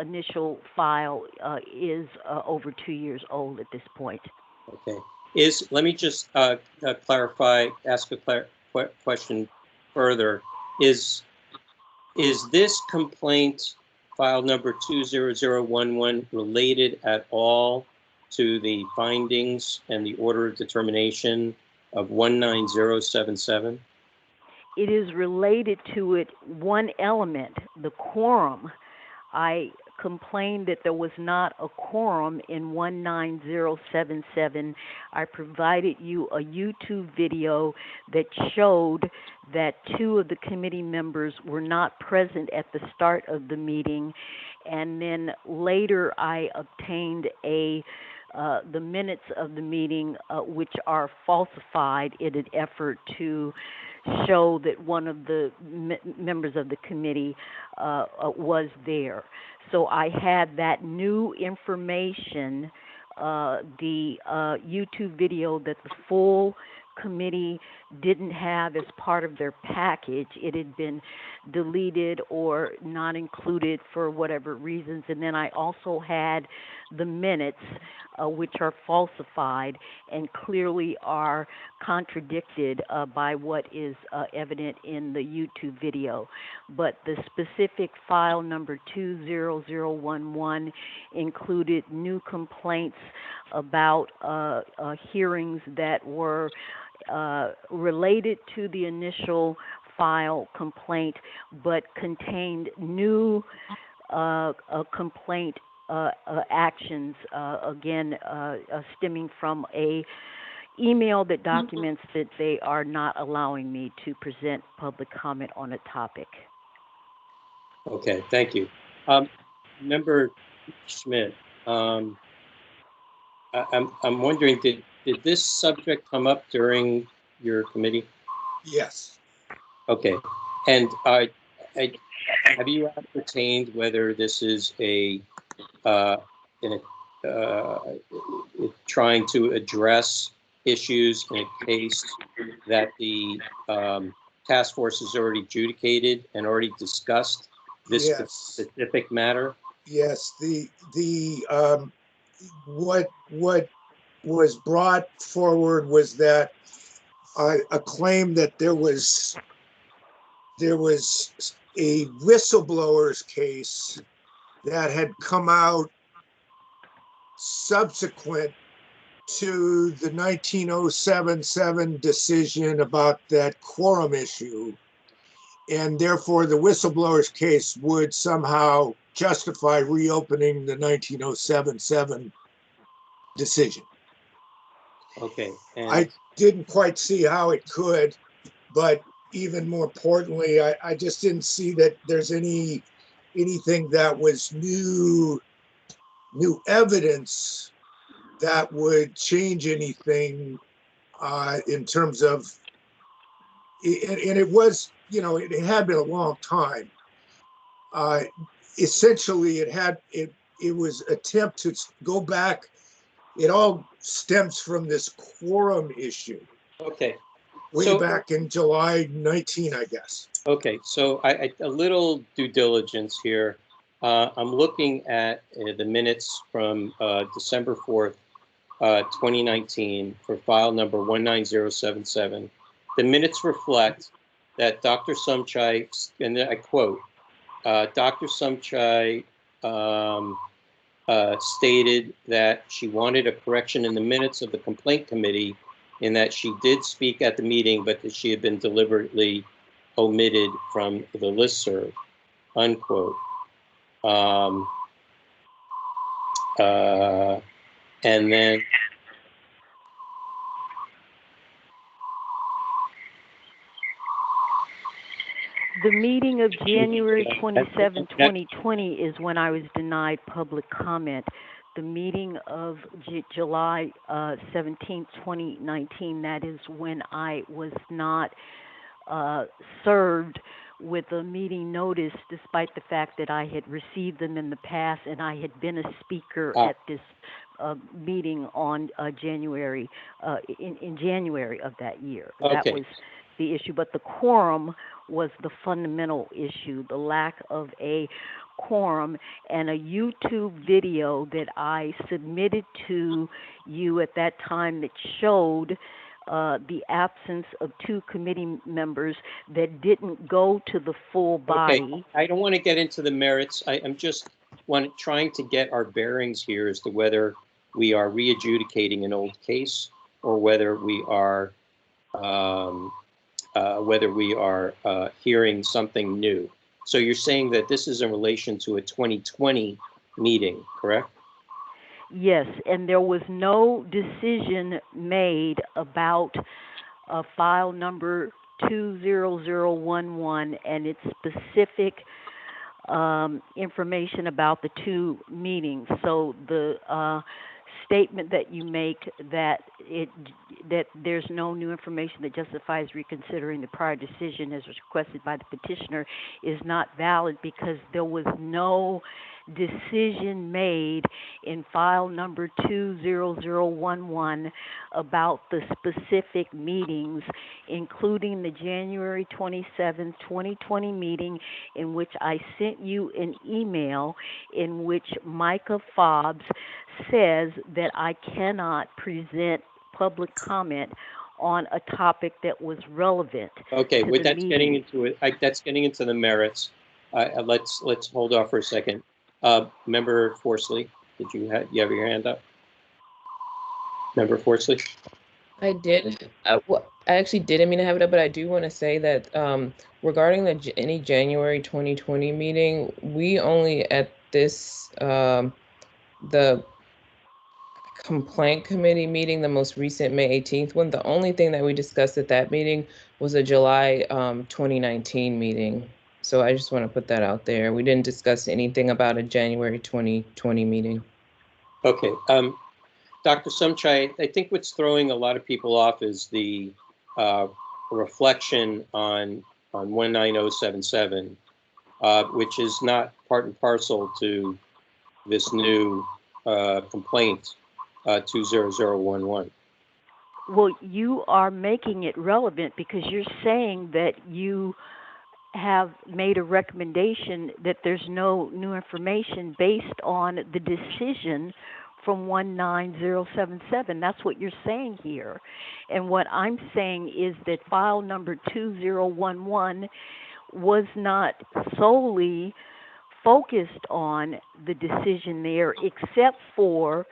initial file is over 2 years old at this point. Okay. Let me just clarify, ask a question further. Is this complaint, file number 20011, related at all to the findings and the order of determination of 19077? It is related to it, one element, the quorum. I complained that there was not a quorum in 19077. I provided you a YouTube video that showed that two of the committee members were not present at the start of the meeting, and then later I obtained the minutes of the meeting, which are falsified in an effort to show that one of the members of the committee was there. So I had that new information, the YouTube video that the full committee didn't have as part of their package. It had been deleted or not included for whatever reasons. And then I also had the minutes, which are falsified and clearly are contradicted by what is evident in the YouTube video. But the specific file number 20011 included new complaints about hearings that were related to the initial file complaint, but contained new complaint actions, again, stemming from a email that documents that they are not allowing me to present public comment on a topic. Okay, thank you. Member Schmidt, I'm wondering, did this subject come up during your committee? Yes. Okay, and have you ascertained whether this is trying to address issues in a case that the task force has already adjudicated and already discussed this Yes. specific matter? Yes, what was brought forward was that a claim that there was a whistleblower's case that had come out subsequent to the 19077 decision about that quorum issue. And therefore, the whistleblower's case would somehow justify reopening the 19077 decision. Okay. I didn't quite see how it could, but even more importantly, I just didn't see that there's anything that was new evidence that would change anything in terms of, and it was, it had been a long time. Essentially, it was attempt to go back. It all stems from this quorum issue. Okay. Way back in July 19, I guess. Okay, so a little due diligence here. I'm looking at the minutes from December 4th, 2019 for file number 19077. The minutes reflect that Dr. Sumchai, and I quote, Dr. Sumchai stated that she wanted a correction in the minutes of the complaint committee in that she did speak at the meeting, but that she had been deliberately omitted from the listserv, unquote. And then the meeting of January 27, 2020 is when I was denied public comment. The meeting of July 17, 2019, that is when I was not served with a meeting notice, despite the fact that I had received them in the past and I had been a speaker at this meeting on January, in January of that year. Okay. That was the issue, but the quorum was the fundamental issue, the lack of a quorum, and a YouTube video that I submitted to you at that time that showed the absence of 2 committee members that didn't go to the full body. Okay, I don't want to get into the merits. I'm just trying to get our bearings here as to whether we are re-adjudicating an old case or whether we are hearing something new. So you're saying that this is in relation to a 2020 meeting, correct? Yes, and there was no decision made about file number 20011 and its specific information about the 2 meetings. So the statement that you make that there's no new information that justifies reconsidering the prior decision as requested by the petitioner is not valid because there was no decision made in file number 20011 about the specific meetings, including the January 27, 2020 meeting in which I sent you an email in which Micah Fobbs says that I cannot present public comment on a topic that was relevant. Okay, to well, the that's meeting. getting into it. That's getting into the merits. Let's hold off for a second. Member Forsley, did you have your hand up? Member Forsley? I did. Well, I actually didn't mean to have it up, but I do want to say that regarding any January 2020 meeting, we only at this the complaint committee meeting, the most recent May 18th one, the only thing that we discussed at that meeting was a July 2019 meeting. So I just want to put that out there. We didn't discuss anything about a January 2020 meeting. Okay. Dr. Sumchai, I think what's throwing a lot of people off is the reflection on 19077 which is not part and parcel to this new complaint 20011. Well, you are making it relevant because you're saying that you have made a recommendation that there's no new information based on the decision from 19077. That's what you're saying here. And what I'm saying is that file number 2011 was not solely focused on the decision there, except for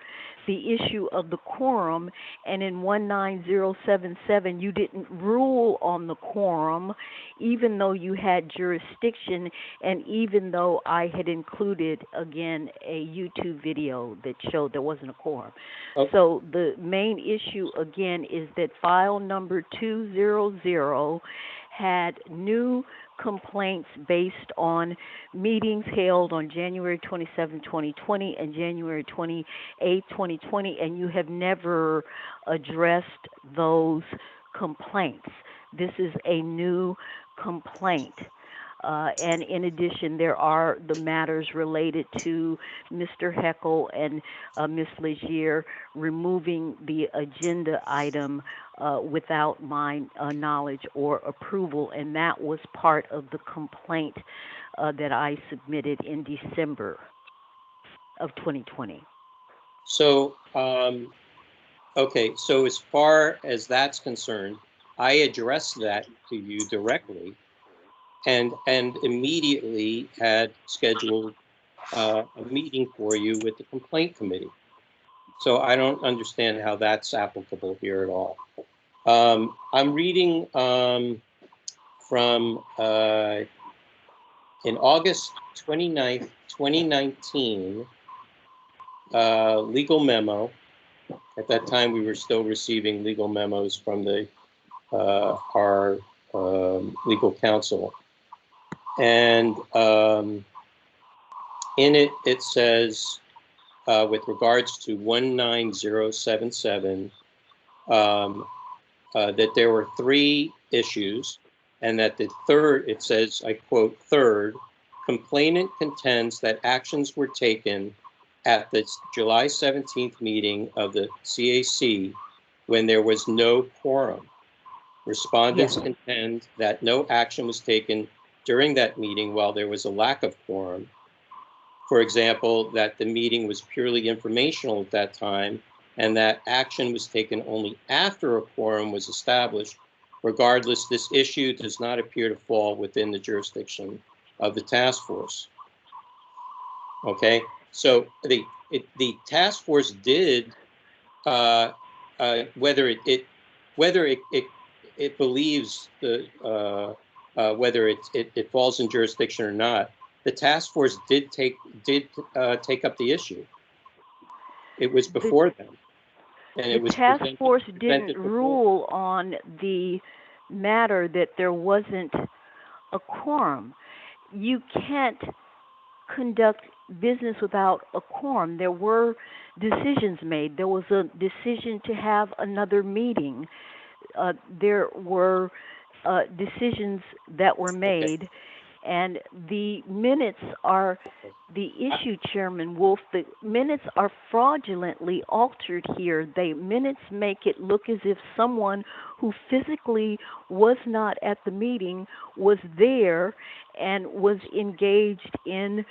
the issue of the quorum. And in 19077, you didn't rule on the quorum, even though you had jurisdiction, and even though I had included, again, a YouTube video that showed there wasn't a quorum. Okay. So the main issue, again, is that file number 200 had new complaints based on meetings held on January 27, 2020 and January 28, 2020, and you have never addressed those complaints. This is a new complaint. And in addition, there are the matters related to Mr. Heckle and Ms. Legier removing the agenda item without my knowledge or approval, and that was part of the complaint that I submitted in December of 2020. So, okay, so as far as that's concerned, I addressed that to you directly, and immediately had scheduled a meeting for you with the complaint committee. So I don't understand how that's applicable here at all. I'm reading from in August 29th, 2019, legal memo. At that time, we were still receiving legal memos from the our legal counsel. And in it, it says, with regards to 19077, that there were 3 issues, and that the third, it says, I quote, third, complainant contends that actions were taken at the July 17th meeting of the CAC when there was no quorum. Respondents contend that no action was taken during that meeting while there was a lack of quorum. For example, that the meeting was purely informational at that time, and that action was taken only after a quorum was established. Regardless, this issue does not appear to fall within the jurisdiction of the task force. Okay, so the task force did, whether it believes the whether it falls in jurisdiction or not, the task force did take up the issue. It was before them, and it was the task force didn't rule on the matter that there wasn't a quorum. You can't conduct business without a quorum. There were decisions made. There was a decision to have another meeting. There were decisions that were made, and the minutes are the issue, Chairman Wolf. The minutes are fraudulently altered here. The minutes make it look as if someone who physically was not at the meeting was there and was engaged in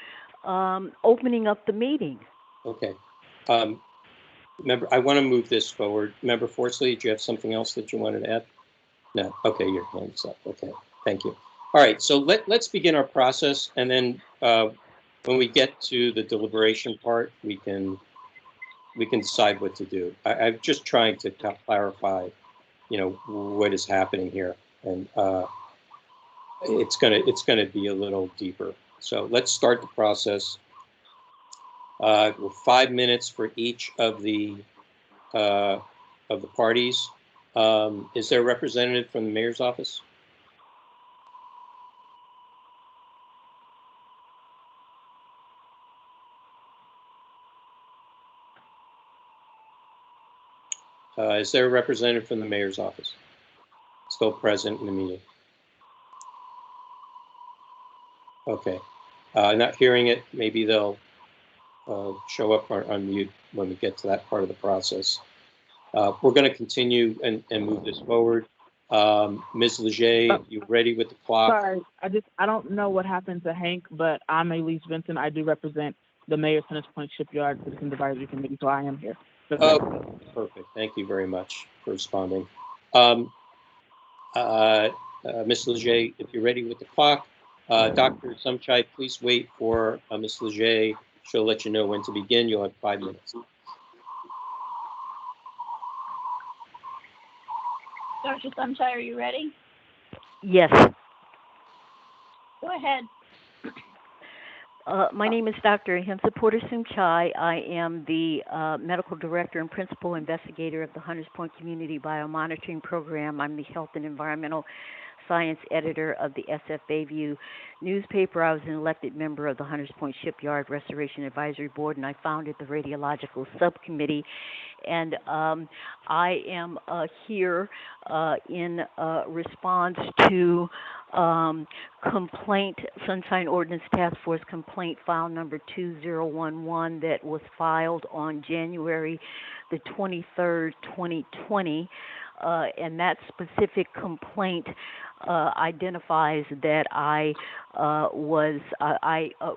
opening up the meeting. Okay. Member, I want to move this forward. Member Forsley, do you have something else that you wanted to add? No. Okay, your hand's up. Okay, thank you. All right, so let's begin our process, and then when we get to the deliberation part, we can decide what to do. I'm just trying to clarify, what is happening here, and it's gonna be a little deeper. So let's start the process. 5 minutes for each of the parties. Is there a representative from the mayor's office? Is there a representative from the mayor's office still present in the meeting? Okay. Not hearing it, maybe they'll show up or unmute when we get to that part of the process. We're going to continue and move this forward. Ms. Leger, you ready with the clock? Sorry, I don't know what happened to Hank, but I'm Elise Vincent. I do represent the Mayor Tennis Point Shipyard Citizens Advisory Committee, so I am here. Oh, perfect. Thank you very much for responding. Ms. Leger, if you're ready with the clock, Dr. Sumchai, please wait for Ms. Leger. She'll let you know when to begin. You'll have 5 minutes. Dr. Sumchai, are you ready? Yes. Go ahead. My name is Dr. Ahimsa Porter Sumchai. I am the medical director and principal investigator of the Hunters Point Community Biomonitoring Program. I'm the health and environmental science editor of the SF Bayview newspaper. I was an elected member of the Hunters Point Shipyard Restoration Advisory Board, and I founded the radiological subcommittee. And I am here in response to complaint, Sunshine Ordinance Task Force complaint file number 2011 that was filed on January the 23rd, 2020. And that specific complaint identifies that I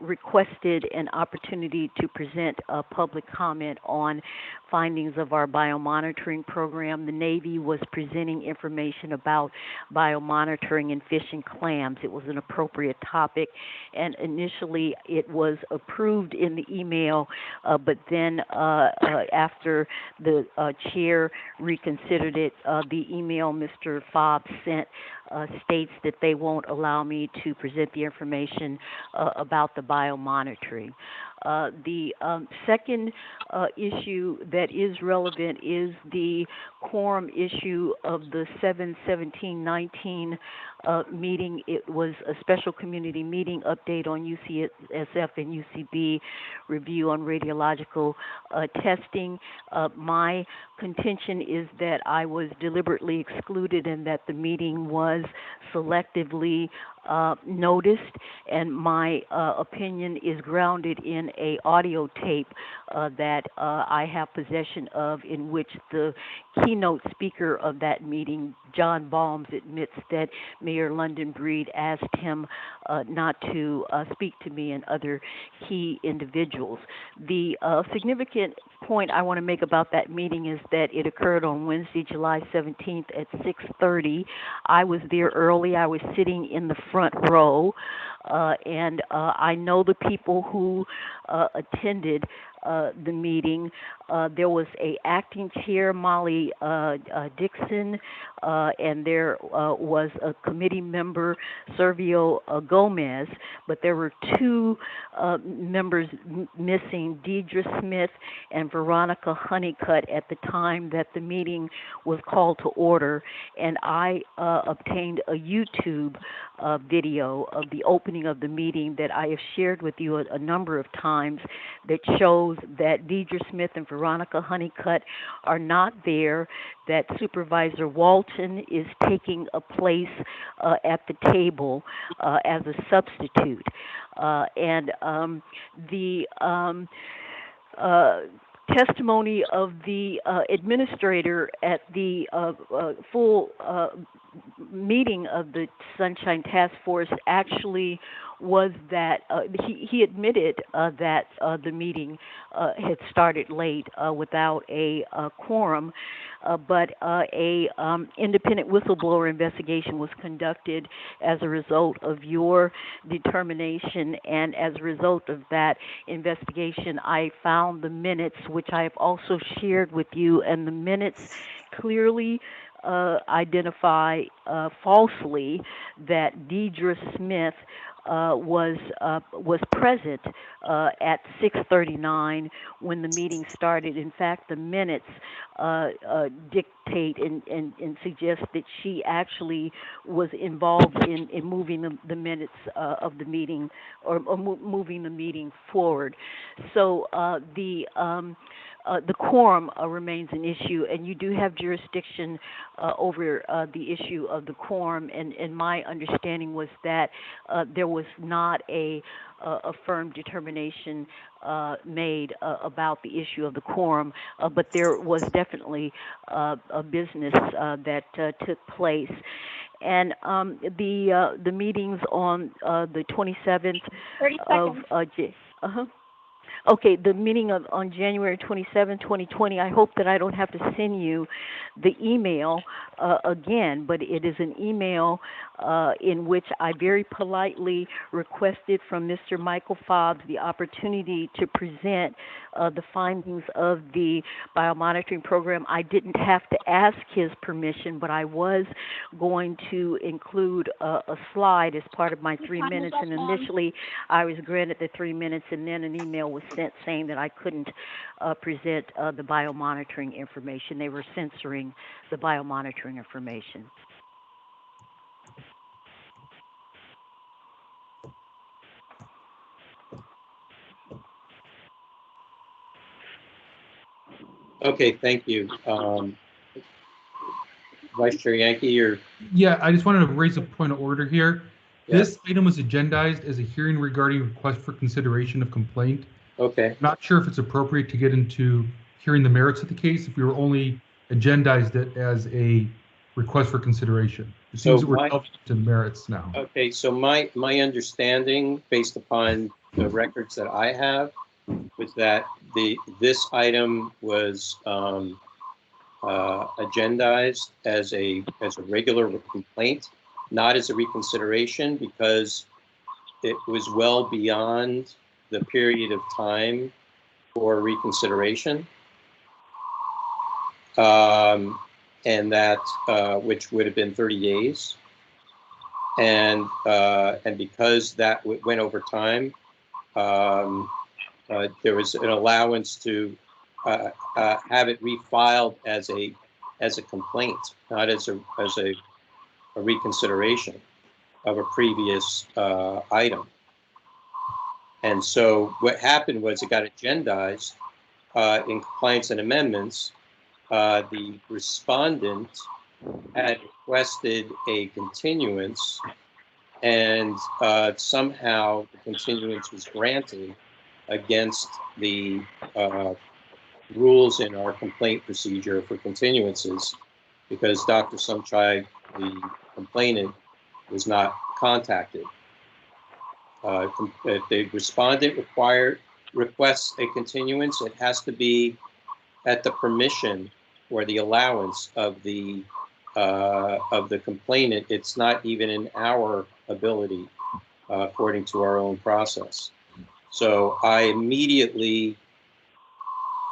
requested an opportunity to present a public comment on findings of our biomonitoring program. The Navy was presenting information about biomonitoring in fish and clams. It was an appropriate topic, and initially it was approved in the email, but then after the chair reconsidered it, the email Mr. Fobb sent states that they won't allow me to present the information about the biomonitoring. The second issue that is relevant is the quorum issue of the 7/17/19 meeting. It was a special community meeting update on UCSF and UCB review on radiological testing. My contention is that I was deliberately excluded and that the meeting was selectively noticed, and my opinion is grounded in a audio tape that I have possession of, in which the keynote speaker of that meeting, John Balmes, admits that Mayor London Breed asked him not to speak to me and other key individuals. The significant point I want to make about that meeting is that it occurred on Wednesday, July 17th at 6:30. I was there early. I was sitting in the front row, and I know the people who attended the meeting. There was a acting chair, Molly Dixon, and there was a committee member, Servio Gomez, but there were two members missing, Deidre Smith and Veronica Honeycutt, at the time that the meeting was called to order. And I obtained a YouTube video of the opening of the meeting that I have shared with you a number of times, that shows that Deidre Smith and Veronica Honeycutt are not there, that Supervisor Walton is taking a place at the table as a substitute. And the testimony of the administrator at the full meeting of the Sunshine Task Force actually was that he admitted that the meeting had started late without a quorum, but a independent whistleblower investigation was conducted as a result of your determination, and as a result of that investigation, I found the minutes, which I have also shared with you, and the minutes clearly identify falsely that Deidre Smith was present at 6:39 when the meeting started. In fact, the minutes dictate and suggest that she actually was involved in moving the minutes of the meeting, or moving the meeting forward. So the the quorum remains an issue, and you do have jurisdiction over the issue of the quorum. And my understanding was that there was not a firm determination made about the issue of the quorum, but there was definitely a business that took place. And the meetings on the 27th 30 seconds. of okay, the meeting on January 27, 2020, I hope that I don't have to send you the email again, but it is an email in which I very politely requested from Mr. Michael Fobbs the opportunity to present the findings of the biomonitoring program. I didn't have to ask his permission, but I was going to include a slide as part of my 3 minutes, and initially I was granted the 3 minutes, and then an email was sent saying that I couldn't present the biomonitoring information. They were censoring the biomonitoring information. Okay, thank you. Vice Chair Yankee, or Yeah, I just wanted to raise a point of order here. Yeah. This item was agendized as a hearing regarding request for consideration of complaint. Okay. Not sure if it's appropriate to get into hearing the merits of the case if we were only agendized it as a request for consideration. It seems that we're delving into the merits now. Okay, so my understanding, based upon the records that I have, was that this item was agendized as a regular complaint, not as a reconsideration, because it was well beyond the period of time for reconsideration, and that which would have been 30 days, and because that went over time, there was an allowance to have it refiled as a complaint, not as a reconsideration of a previous item. And so what happened was it got agendized in compliance and amendments. The respondent had requested a continuance, and somehow the continuance was granted against the rules in our complaint procedure for continuances, because Dr. Sumchai, the complainant, was not contacted. If the respondent requests a continuance, it has to be at the permission or the allowance of the complainant. It's not even in our ability, according to our own process. So I immediately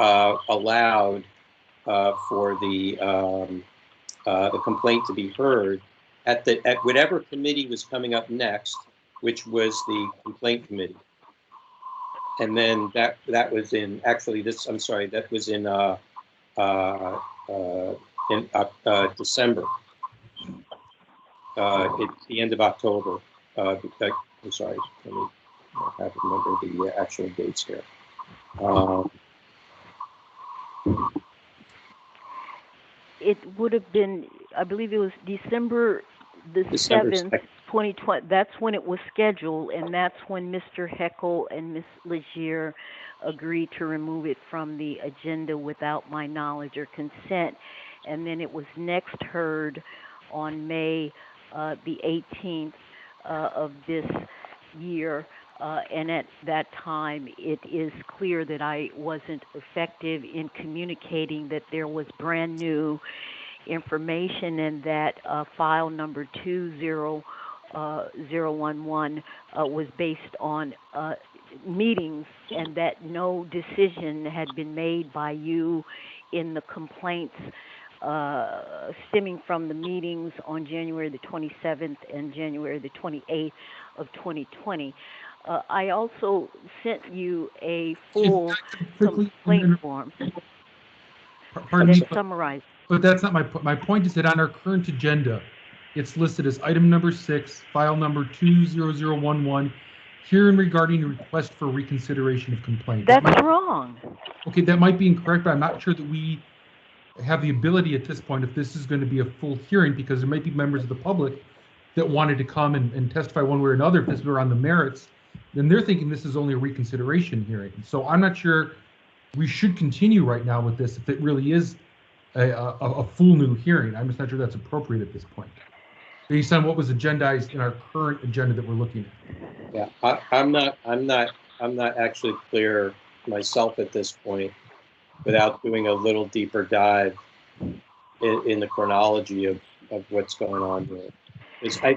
allowed for the complaint to be heard at whatever committee was coming up next, which was the complaint committee. And then that was in, actually this, I'm sorry, that was in December. It's the end of October. I'm sorry, let me have to remember the actual dates here. It would have been, I believe it was December the 7th, 2020. That's when it was scheduled, and that's when Mr. Heckel and Ms. Legier agreed to remove it from the agenda without my knowledge or consent. And then it was next heard on May the 18th of this year. And at that time, it is clear that I wasn't effective in communicating that there was brand new information, and that file number 20011 was based on meetings, and that no decision had been made by you in the complaints stemming from the meetings on January the 27th and January the 28th of 2020. I also sent you a full complaint form. Pardon me, summarized. But that's not my point. Is that on our current agenda, it's listed as item number 6, file number 20011, hearing regarding a request for reconsideration of complaint. That's wrong. Okay, that might be incorrect, but I'm not sure that we have the ability at this point, if this is going to be a full hearing, because there might be members of the public that wanted to come and testify one way or another. If this were on the merits, then they're thinking this is only a reconsideration hearing. So I'm not sure we should continue right now with this if it really is a full new hearing. I'm just not sure that's appropriate at this point, based on what was agendized in our current agenda that we're looking at. Yeah, I'm not actually clear myself at this point without doing a little deeper dive in the chronology of what's going on here.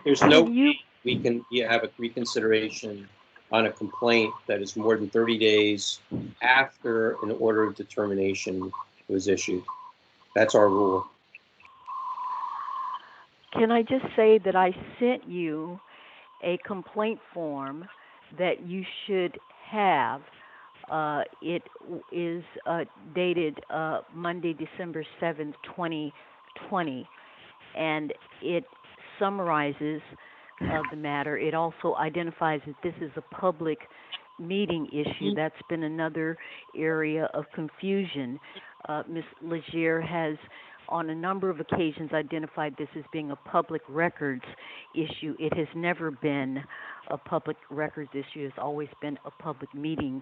There's no way we can have a reconsideration on a complaint that is more than 30 days after an order of determination was issued. That's our rule. Can I just say that I sent you a complaint form that you should have. It is dated Monday, December 7th, 2020, and it summarizes the matter. It also identifies that this is a public meeting issue. That's been another area of confusion. Ms. Legier has on a number of occasions identified this as being a public records issue. It has never been a public records issue. It's always been a public meeting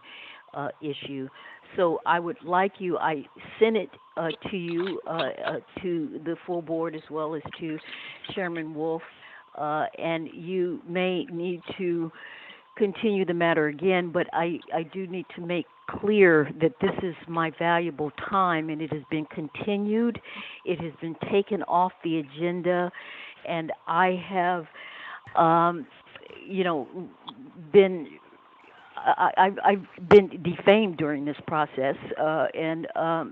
issue. So I would like you, I sent it to you, to the full board as well as to Chairman Wolf, and you may need to continue the matter again, but I do need to make clear that this is my valuable time and it has been continued. It has been taken off the agenda, and I have, I've been defamed during this process, and I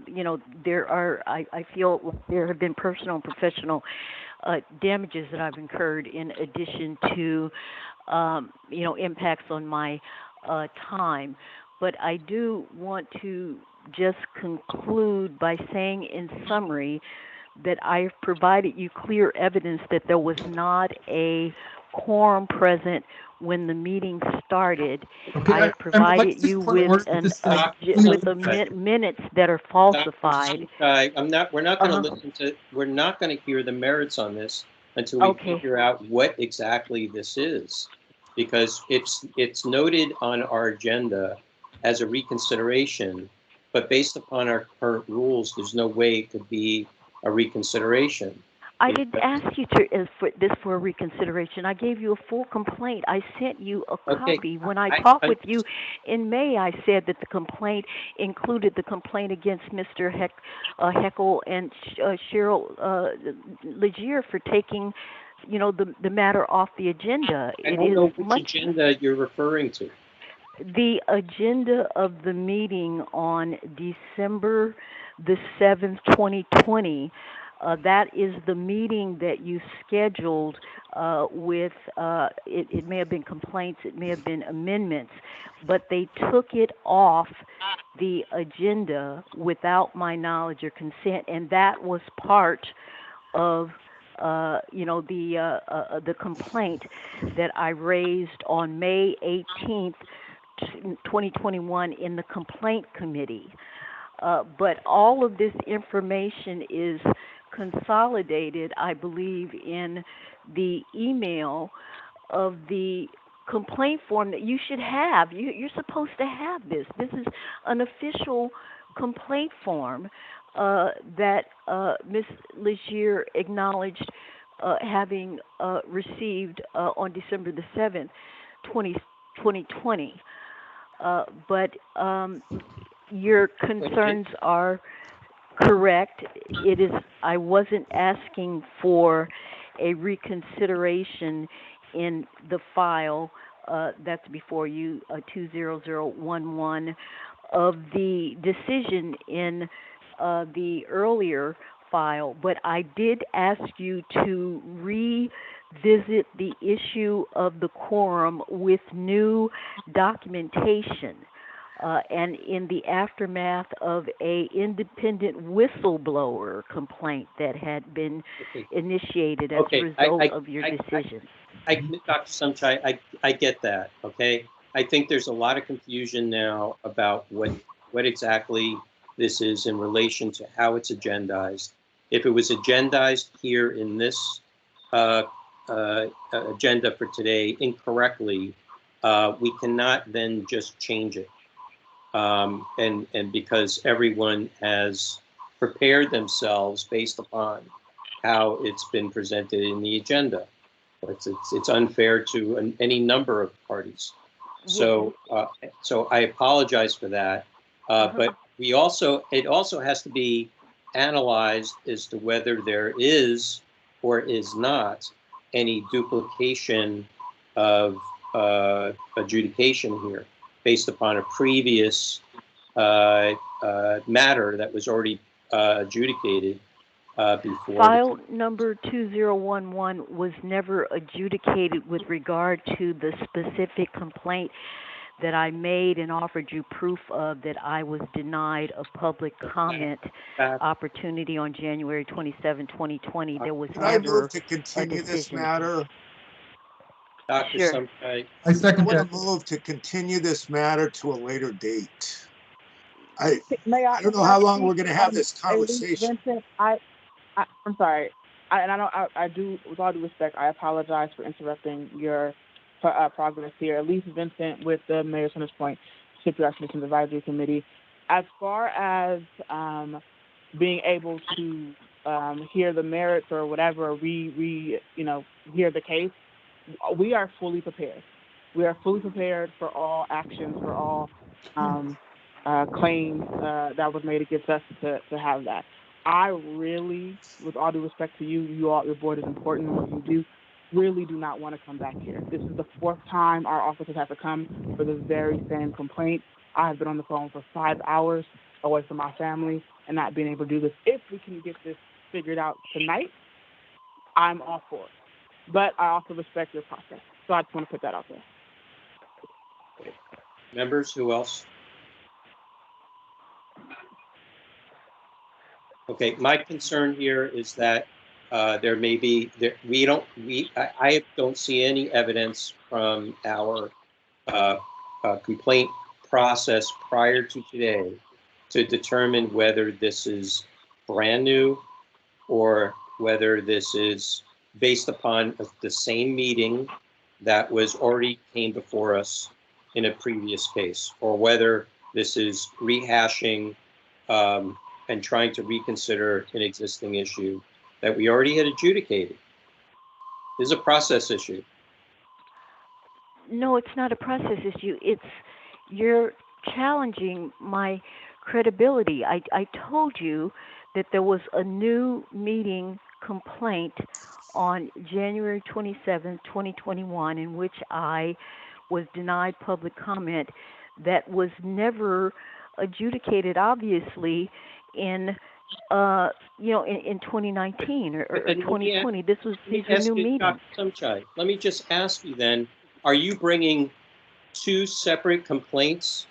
feel there have been personal and professional damages that I've incurred in addition to impacts on my time. But I do want to just conclude by saying in summary that I've provided you clear evidence that there was not a quorum present when the meeting started. Okay, I have provided you with minutes that are falsified. We're not going to listen to. We're not going to hear the merits on this until we figure out what exactly this is, because it's noted on our agenda as a reconsideration, but based upon our current rules, there's no way it could be a reconsideration. I didn't ask you for a reconsideration. I gave you a full complaint. I sent you a copy. When I talked with you in May, I said that the complaint included the complaint against Mr. Heckel and Cheryl Legier for taking, the matter off the agenda. I don't know which agenda you're referring to. The agenda of the meeting on December the 7th, 2020. That is the meeting that you scheduled with, it may have been complaints, it may have been amendments, but they took it off the agenda without my knowledge or consent, and that was part of the complaint that I raised on May 18th, 2021 in the complaint committee. But all of this information is consolidated, I believe, in the email of the complaint form that you should have. You're supposed to have this. This is an official complaint form that Ms. Legier acknowledged having received on December the 7th, 2020. But your concerns are correct. It is. I wasn't asking for a reconsideration in the file that's before you, 20011, of the decision in the earlier file, but I did ask you to revisit the issue of the quorum with new documentation. And in the aftermath of a independent whistleblower complaint that had been initiated as a result of your decision. Dr. Sunshine, I get that, okay? I think there's a lot of confusion now about what what exactly this is in relation to how it's agendized. If it was agendized here in this agenda for today incorrectly, we cannot then just change it. And because everyone has prepared themselves based upon how it's been presented in the agenda. It's unfair to any number of parties. So I apologize for that. But it also has to be analyzed as to whether there is or is not any duplication of adjudication here based upon a previous matter that was already adjudicated before. File number 2011 was never adjudicated with regard to the specific complaint that I made and offered you proof of, that I was denied a public comment opportunity on January 27, 2020. There was Can I never move to continue a this decision. matter? Dr. Sure. Sumchai. I second I that. want to move to continue this matter to a later date. I I don't know how long we're going to have this Elise conversation. Vincent, I'm sorry. I do, with all due respect, I apologize for interrupting your progress here. Elise Vincent with the Mayor's Hunters Point Shipyard Commission's Advisory Committee. As far as being able to hear the merits or whatever, hear the case, we are fully prepared. We are fully prepared for all actions, for all claims that was made against us to have that. I really, with all due respect to you all, your board is important in what you do, really do not want to come back here. This is the fourth time our officers have to come for this very same complaint. I have been on the phone for 5 hours away from my family and not being able to do this. If we can get this figured out tonight, I'm all for it. But I also respect your process. So I just want to put that out there. Members, who else? Okay, my concern here is that there may be, I don't see any evidence from our complaint process prior to today to determine whether this is brand new or whether this is based upon the same meeting that was already came before us in a previous case, or whether this is rehashing and trying to reconsider an existing issue that we already had adjudicated. This is a process issue. No, it's not a process issue. You're challenging my credibility. I told you that there was a new meeting complaint on January 27, 2021, in which I was denied public comment that was never adjudicated, obviously, in 2019 or 2020. These are new meetings. Dr. Sumchai, let me just ask you then, are you bringing two separate complaints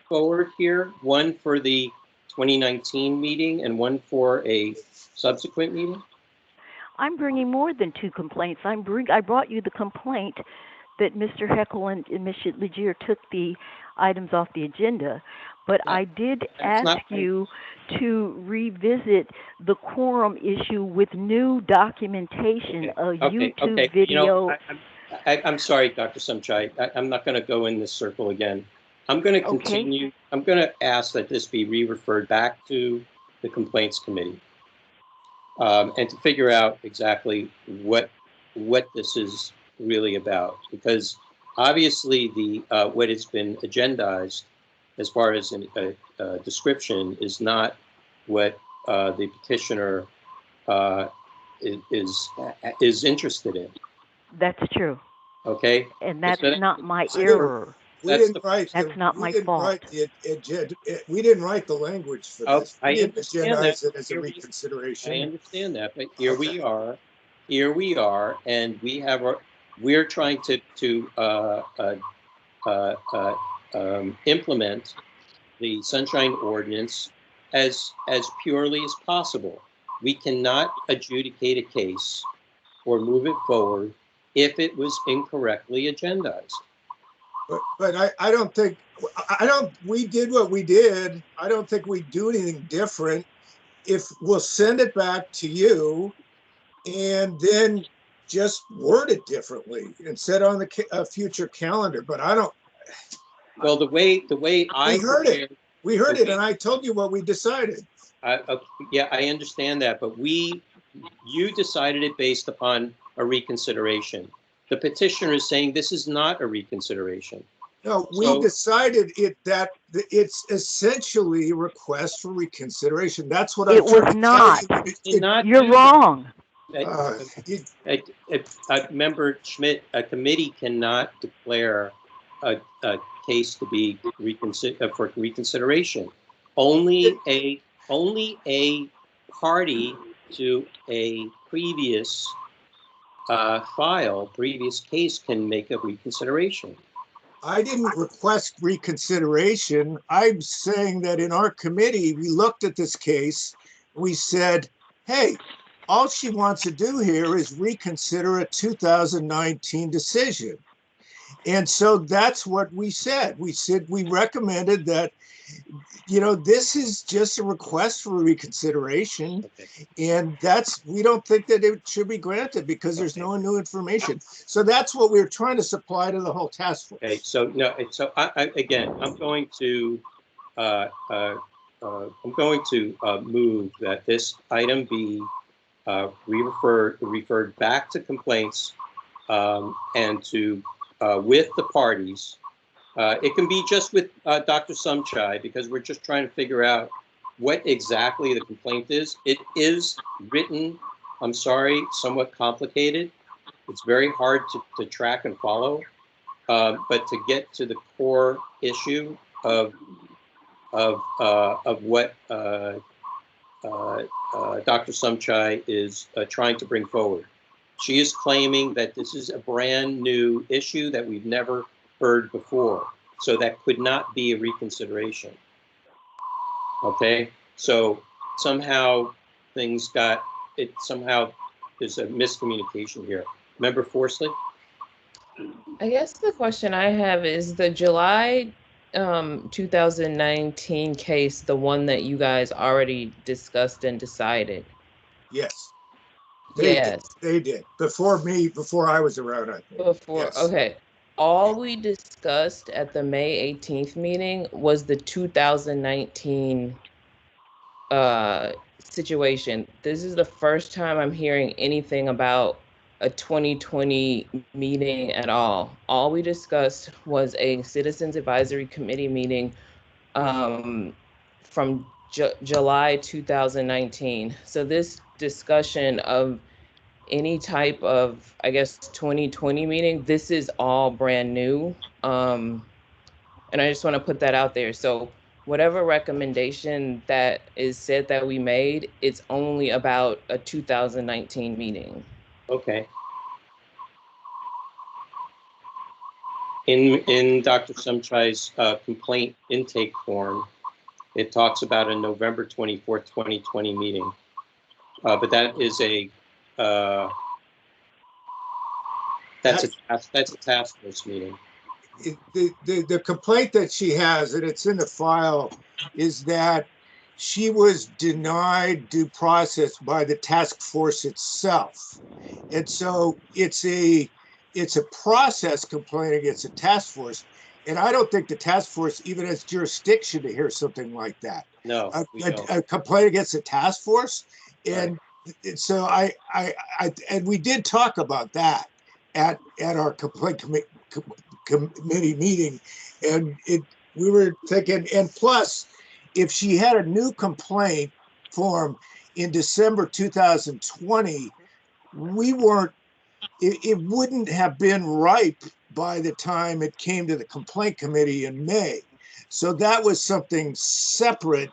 forward here? One for the 2019 meeting and one for a subsequent meeting? I'm bringing more than two complaints. I brought you the complaint that Mr. Heckle and Ms. Legier took the items off the agenda, but I did ask you to revisit the quorum issue with new documentation, a YouTube video. I'm sorry, Dr. Sumchai. I'm not going to go in this circle again. I'm going to continue. Okay. I'm going to ask that this be re-referred back to the complaints committee and to figure out exactly what this is really about, because obviously what has been agendized as far as a description is not what the petitioner is interested in. That's true. Okay. And that's not my error. That's not my fault. We didn't write the language for this. I We didn't understand agendize that. it as a reconsideration. I understand that, but here we are, and we're trying to implement the Sunshine Ordinance as purely as possible. We cannot adjudicate a case or move it forward if it was incorrectly agendized. But I don't think, we did what we did. I don't think we do anything different. If we'll send it back to you and then just word it differently and set on the future calendar. But I don't. Well, the way I prepared, we heard it, and I told you what we decided. Yeah, I understand that, but you decided it based upon a reconsideration. The petitioner is saying this is not a reconsideration. No, we decided that it's essentially a request for reconsideration. That's what it was not. You're wrong. Member Schmidt, a committee cannot declare a case to be for reconsideration. Only a party to a previous previous case can make a reconsideration. I didn't request reconsideration. I'm saying that in our committee, we looked at this case. We said, hey, all she wants to do here is reconsider a 2019 decision. And so that's what we said. We said we recommended that, this is just a request for reconsideration. And we don't think that it should be granted because there's no new information. So that's what we're trying to supply to the whole task force. Okay, so no, so again, I'm going to move that this item be referred back to complaints and to with the parties. It can be just with Dr. Sumchai because we're just trying to figure out what exactly the complaint is. It is written, I'm sorry, somewhat complicated. It's very hard to track and follow. But to get to the core issue of what Dr. Sumchai is trying to bring forward. She is claiming that this is a brand new issue that we've never heard before. So that could not be a reconsideration. Okay, so somehow somehow there's a miscommunication here. Member Forsley? I guess the question I have is the July 2019 case, the one that you guys already discussed and decided? Yes. Yes. They did. Before I was around, I think. Yes. Okay. All we discussed at the May 18th meeting was the 2019 situation. This is the first time I'm hearing anything about a 2020 meeting at all. All we discussed was a Citizens Advisory Committee meeting from July 2019. So this discussion of any type of, I guess, 2020 meeting, this is all brand new. And I just want to put that out there. So whatever recommendation that is said that we made, it's only about a 2019 meeting. Okay. In Dr. Sumchai's complaint intake form, it talks about a November 24th, 2020 meeting. But that is that's a task force meeting. The complaint that she has, and it's in the file, is that she was denied due process by the task force itself. And so it's a process complaint against the task force. And I don't think the task force even has jurisdiction to hear something like that. No, a complaint against the task force. And right. So and we did talk about that at our complaint committee meeting, and we were thinking, and plus, if she had a new complaint form in December 2020, it wouldn't have been ripe by the time it came to the complaint committee in May. So that was something separate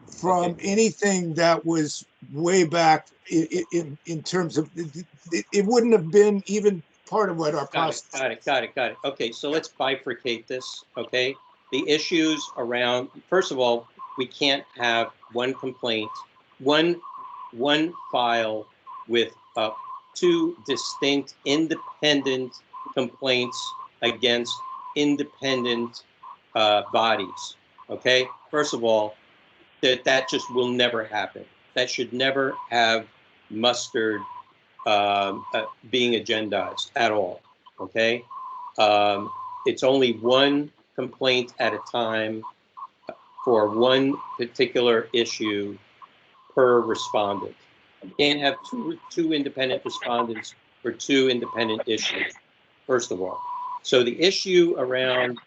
from anything that was way back in terms of, it wouldn't have been even part of what our process. Got it. Okay, so let's bifurcate this, okay? The issues around, first of all, we can't have one complaint, one file with two distinct independent complaints against independent bodies. Okay, first of all, that just will never happen. That should never have mustered being agendized at all. Okay, it's only one complaint at a time for one particular issue per respondent. You can't have two independent respondents for two independent issues, first of all. So the issue around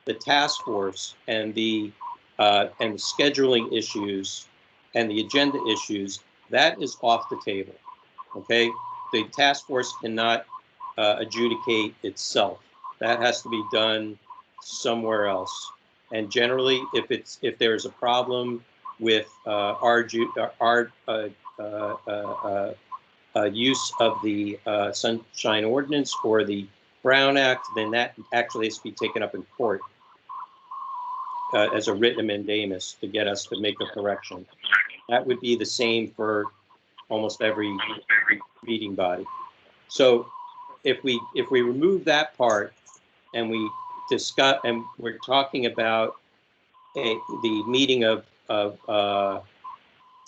the task force and the scheduling issues and the agenda issues, that is off the table. Okay, the task force cannot adjudicate itself. That has to be done somewhere else. And generally, if there's a problem with our use of the Sunshine Ordinance or the Brown Act, then that actually has to be taken up in court as a writ of mandamus to get us to make a correction. That would be the same for almost every meeting body. So if we remove that part and we discuss, and we're talking about the meeting of in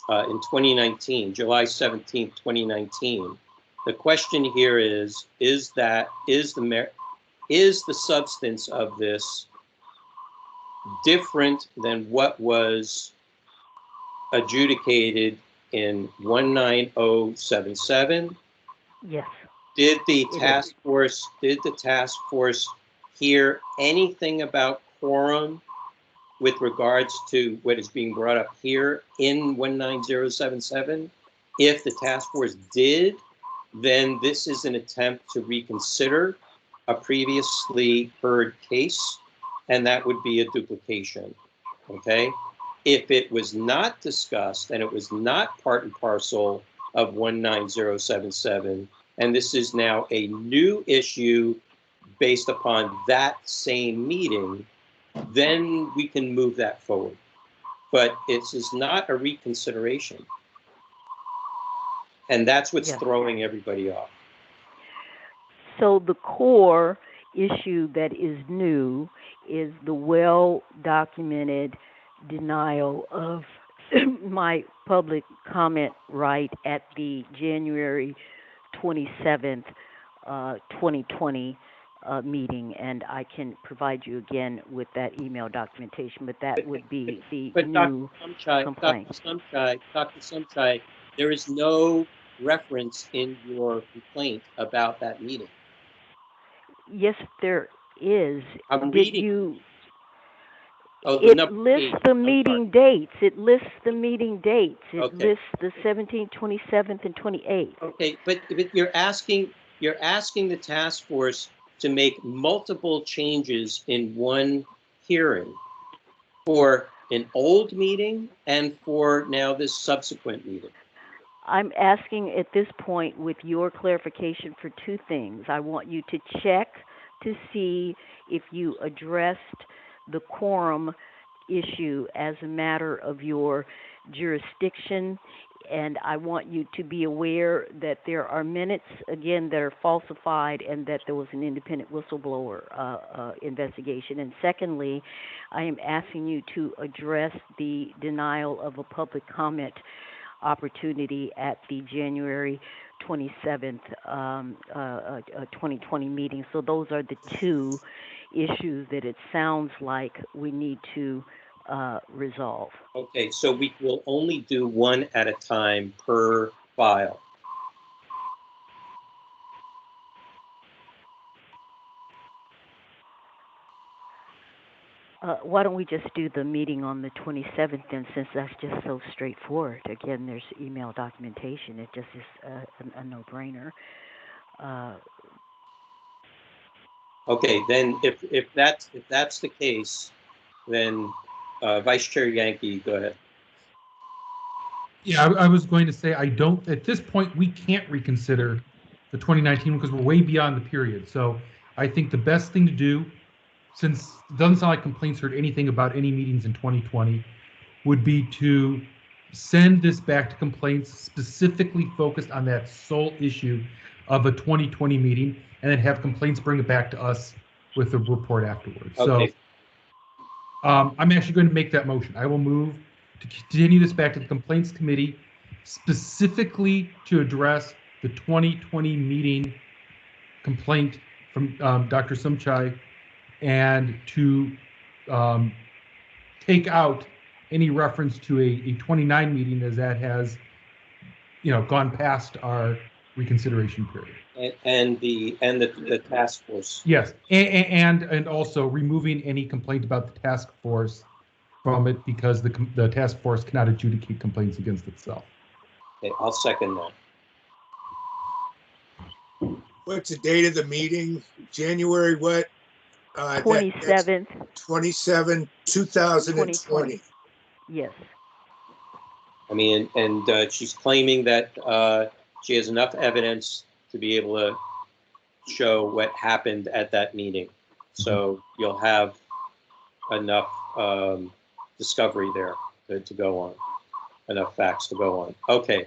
2019, July 17th, 2019. The question here is the substance of this different than what was adjudicated in 19077? Yes. Did the task force hear anything about quorum with regards to what is being brought up here in 19077? If the task force did, then this is an attempt to reconsider a previously heard case, and that would be a duplication, okay? If it was not discussed and it was not part and parcel of 19077, and this is now a new issue based upon that same meeting, then we can move that forward. But this is not a reconsideration. And that's what's throwing everybody off. So the core issue that is new is the well-documented denial of my public comment right at the January 27th, 2020 meeting, and I can provide you again with that email documentation, but that would be the new complaint. Dr. Sumchai, there is no reference in your complaint about that meeting. Yes, there is. I'm Did reading. you? Oh, It lists the meeting dates. It lists the meeting dates. It Okay. lists the 17th, 27th, and 28th. Okay, but you're asking the task force to make multiple changes in one hearing for an old meeting and for now this subsequent meeting. I'm asking at this point with your clarification for two things. I want you to check to see if you addressed the quorum issue as a matter of your jurisdiction, and I want you to be aware that there are minutes, again, that are falsified and that there was an independent whistleblower investigation. And secondly, I am asking you to address the denial of a public comment opportunity at the January 27th, 2020 meeting. So those are the two issues that it sounds like we need to resolve. Okay, so we will only do one at a time per file. Why don't we just do the meeting on the 27th then, since that's just so straightforward. Again, there's email documentation. It just is a no-brainer. Okay, then if that's the case, then Vice Chair Yankee, go ahead. Yeah, I was going to say, at this point, we can't reconsider the 2019 because we're way beyond the period. So I think the best thing to do, since it doesn't sound like complaints heard anything about any meetings in 2020, would be to send this back to complaints specifically focused on that sole issue of a 2020 meeting, and then have complaints bring it back to us with a report afterwards. Okay. So I'm actually going to make that motion. I will move to continue this back to the Complaints Committee, specifically to address the 2020 meeting complaint from Dr. Sumchai, and to take out any reference to a 29 meeting, as that has, gone past our reconsideration period. And the task force. Yes, and also removing any complaint about the task force from it, because the task force cannot adjudicate complaints against itself. Okay, I'll second that. What's the date of the meeting? January what? 27th. 27, 2020. Yes. I mean, and she's claiming that she has enough evidence to be able to show what happened at that meeting. So you'll have enough discovery there to go on, enough facts to go on. Okay.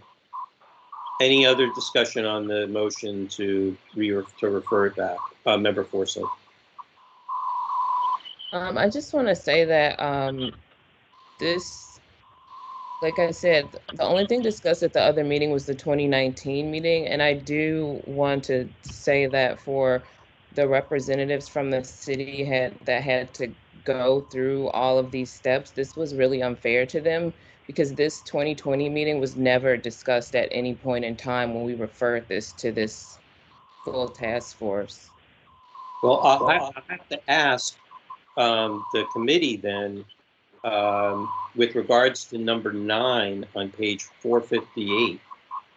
Any other discussion on the motion to refer it back? Member Forsyth. I just want to say that this, like I said, the only thing discussed at the other meeting was the 2019 meeting. And I do want to say that for the representatives from the city that had to go through all of these steps, this was really unfair to them, because this 2020 meeting was never discussed at any point in time when we referred this to this full task force. Well, I have to ask the committee then, with regards to number 9 on page 458,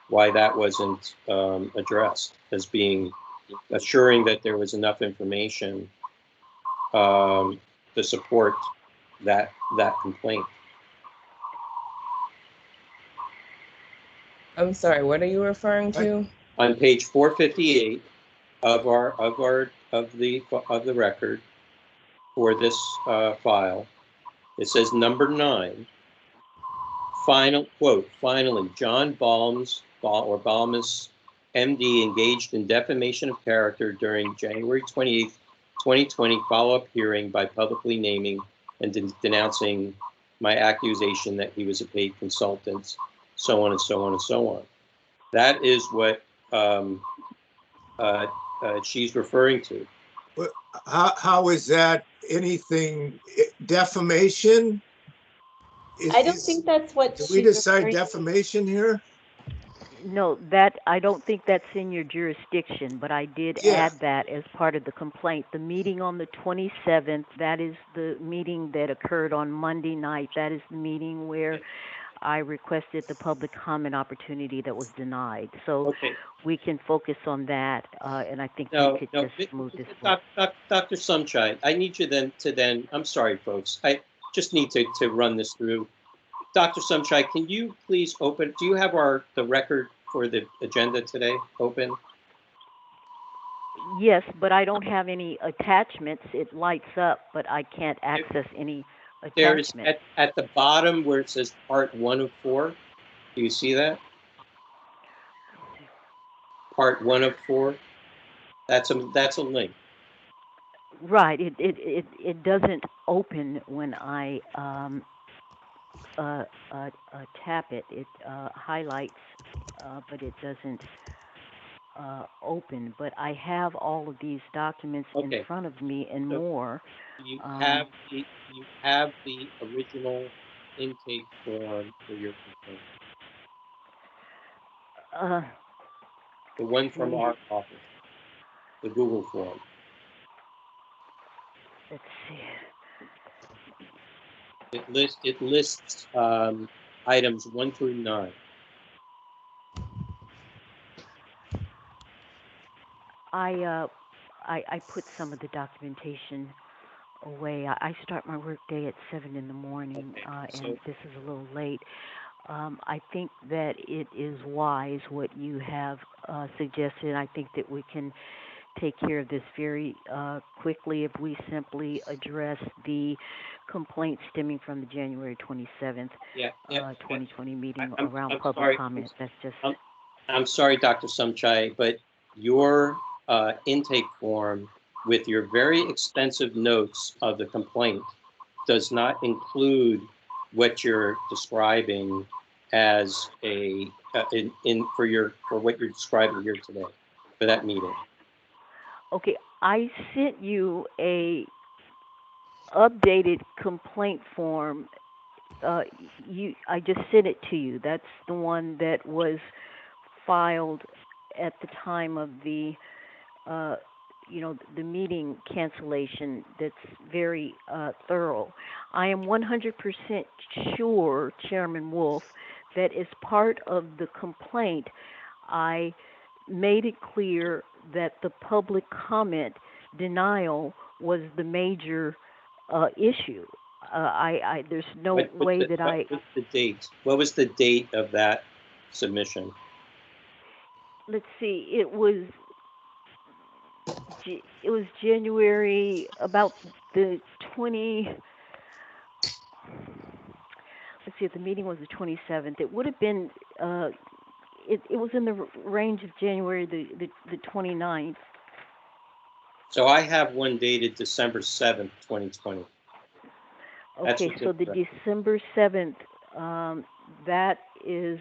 why that wasn't addressed as being assuring that there was enough information to support that complaint. I'm sorry, what are you referring to? On page 458 of the record for this file, it says number 9, final quote, finally, John Balmes, MD, engaged in defamation of character during January 28th, 2020 follow-up hearing by publicly naming and denouncing my accusation that he was a paid consultant, so on and so on and so on. That is what she's referring to. How is that anything defamation? I don't think that's what Did we decide defamation here? No, that I don't think that's in your jurisdiction, but I did add that as part of the complaint. The meeting on the 27th, that is the meeting that occurred on Monday night. That is the meeting where I requested the public comment opportunity that was denied. So we can focus on that, and I think we could just move this forward. Dr. Sumchai, I need you then, I'm sorry, folks. I just need to run this through. Dr. Sumchai, can you please open, do you have the record for the agenda today open? Yes, but I don't have any attachments. It lights up, but I can't access any attachments. There is at the bottom where it says part 1 of 4. Do you see that? Part 1 of 4. That's a link. Right. It doesn't open when I tap it. It highlights, but it doesn't open. But I have all of these documents in front of me and more. You have the original intake form for your complaint. The one from our office, the Google form. Let's see. It lists items 1 through 9. I put some of the documentation away. I start my work day at 7 in the morning, and this is a little late. I think that it is wise what you have suggested. I think that we can take care of this very quickly if we simply address the complaint stemming from the January 27th, 2020 meeting around public comment. That's just. I'm sorry, Dr. Sumchai, but your intake form with your very extensive notes of the complaint does not include what you're describing as a for what you're describing here today for that meeting. Okay, I sent you a updated complaint form. I just sent it to you. That's the one that was filed at the time of the the meeting cancellation. That's very thorough. I am 100% sure, Chairman Wolf, that as part of the complaint, I made it clear that the public comment denial was the major issue. There's no way that I. What was the date? What was the date of that submission? Let's see. It was January, about the 20. Let's see. If the meeting was the 27th, it would have been. It was in the range of January the 29th. So I have one dated December 7th, 2020. Okay, so the December 7th, that is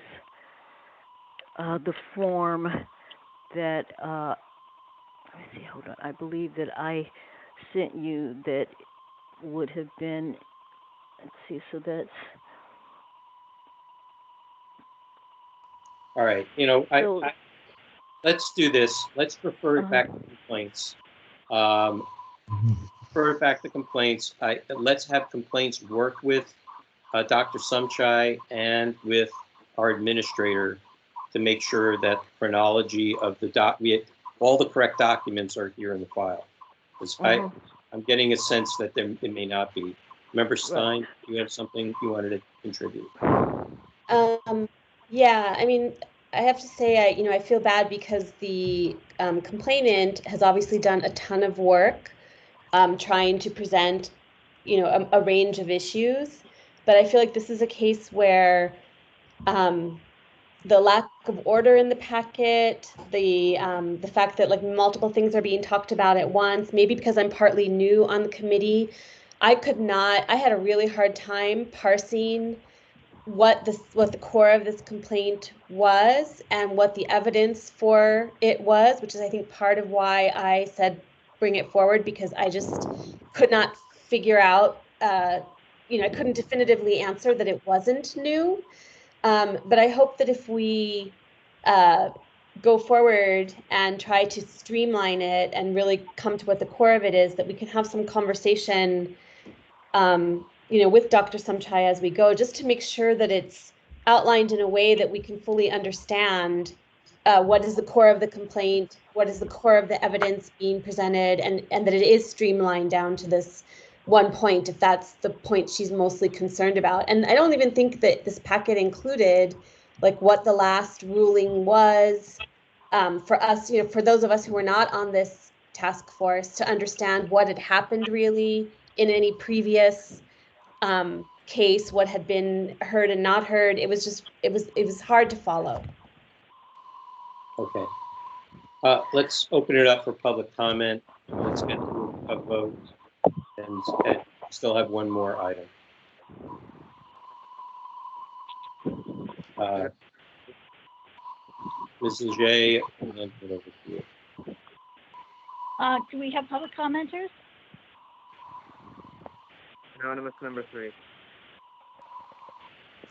the form that, let me see, hold on, I believe that I sent you that would have been, let's see, so that's. All right, let's do this. Let's refer it back to complaints. Refer it back to complaints. Let's have complaints work with Dr. Sumchai and with our administrator to make sure that the chronology of the all the correct documents are here in the file. Because I'm getting a sense that it may not be. Member Stein, do you have something you wanted to contribute? Yeah, I mean, I have to say, I feel bad because the complainant has obviously done a ton of work trying to present, a range of issues. But I feel like this is a case where the lack of order in the packet, the fact that like multiple things are being talked about at once, maybe because I'm partly new on the committee, I had a really hard time parsing what the core of this complaint was and what the evidence for it was, which is I think part of why I said bring it forward, because I just could not figure out, I couldn't definitively answer that it wasn't new. But I hope that if we go forward and try to streamline it and really come to what the core of it is, that we can have some conversation with Dr. Sumchai as we go, just to make sure that it's outlined in a way that we can fully understand what is the core of the complaint, what is the core of the evidence being presented, and that it is streamlined down to this one point, if that's the point she's mostly concerned about. And I don't even think that this packet included like what the last ruling was for us, for those of us who were not on this task force, to understand what had happened really in any previous case, what had been heard and not heard. It was hard to follow. Okay. Let's open it up for public comment. Let's get to a vote and still have one more item. Mrs. J, and then put over to you. Do we have public commenters? Anonymous number 3.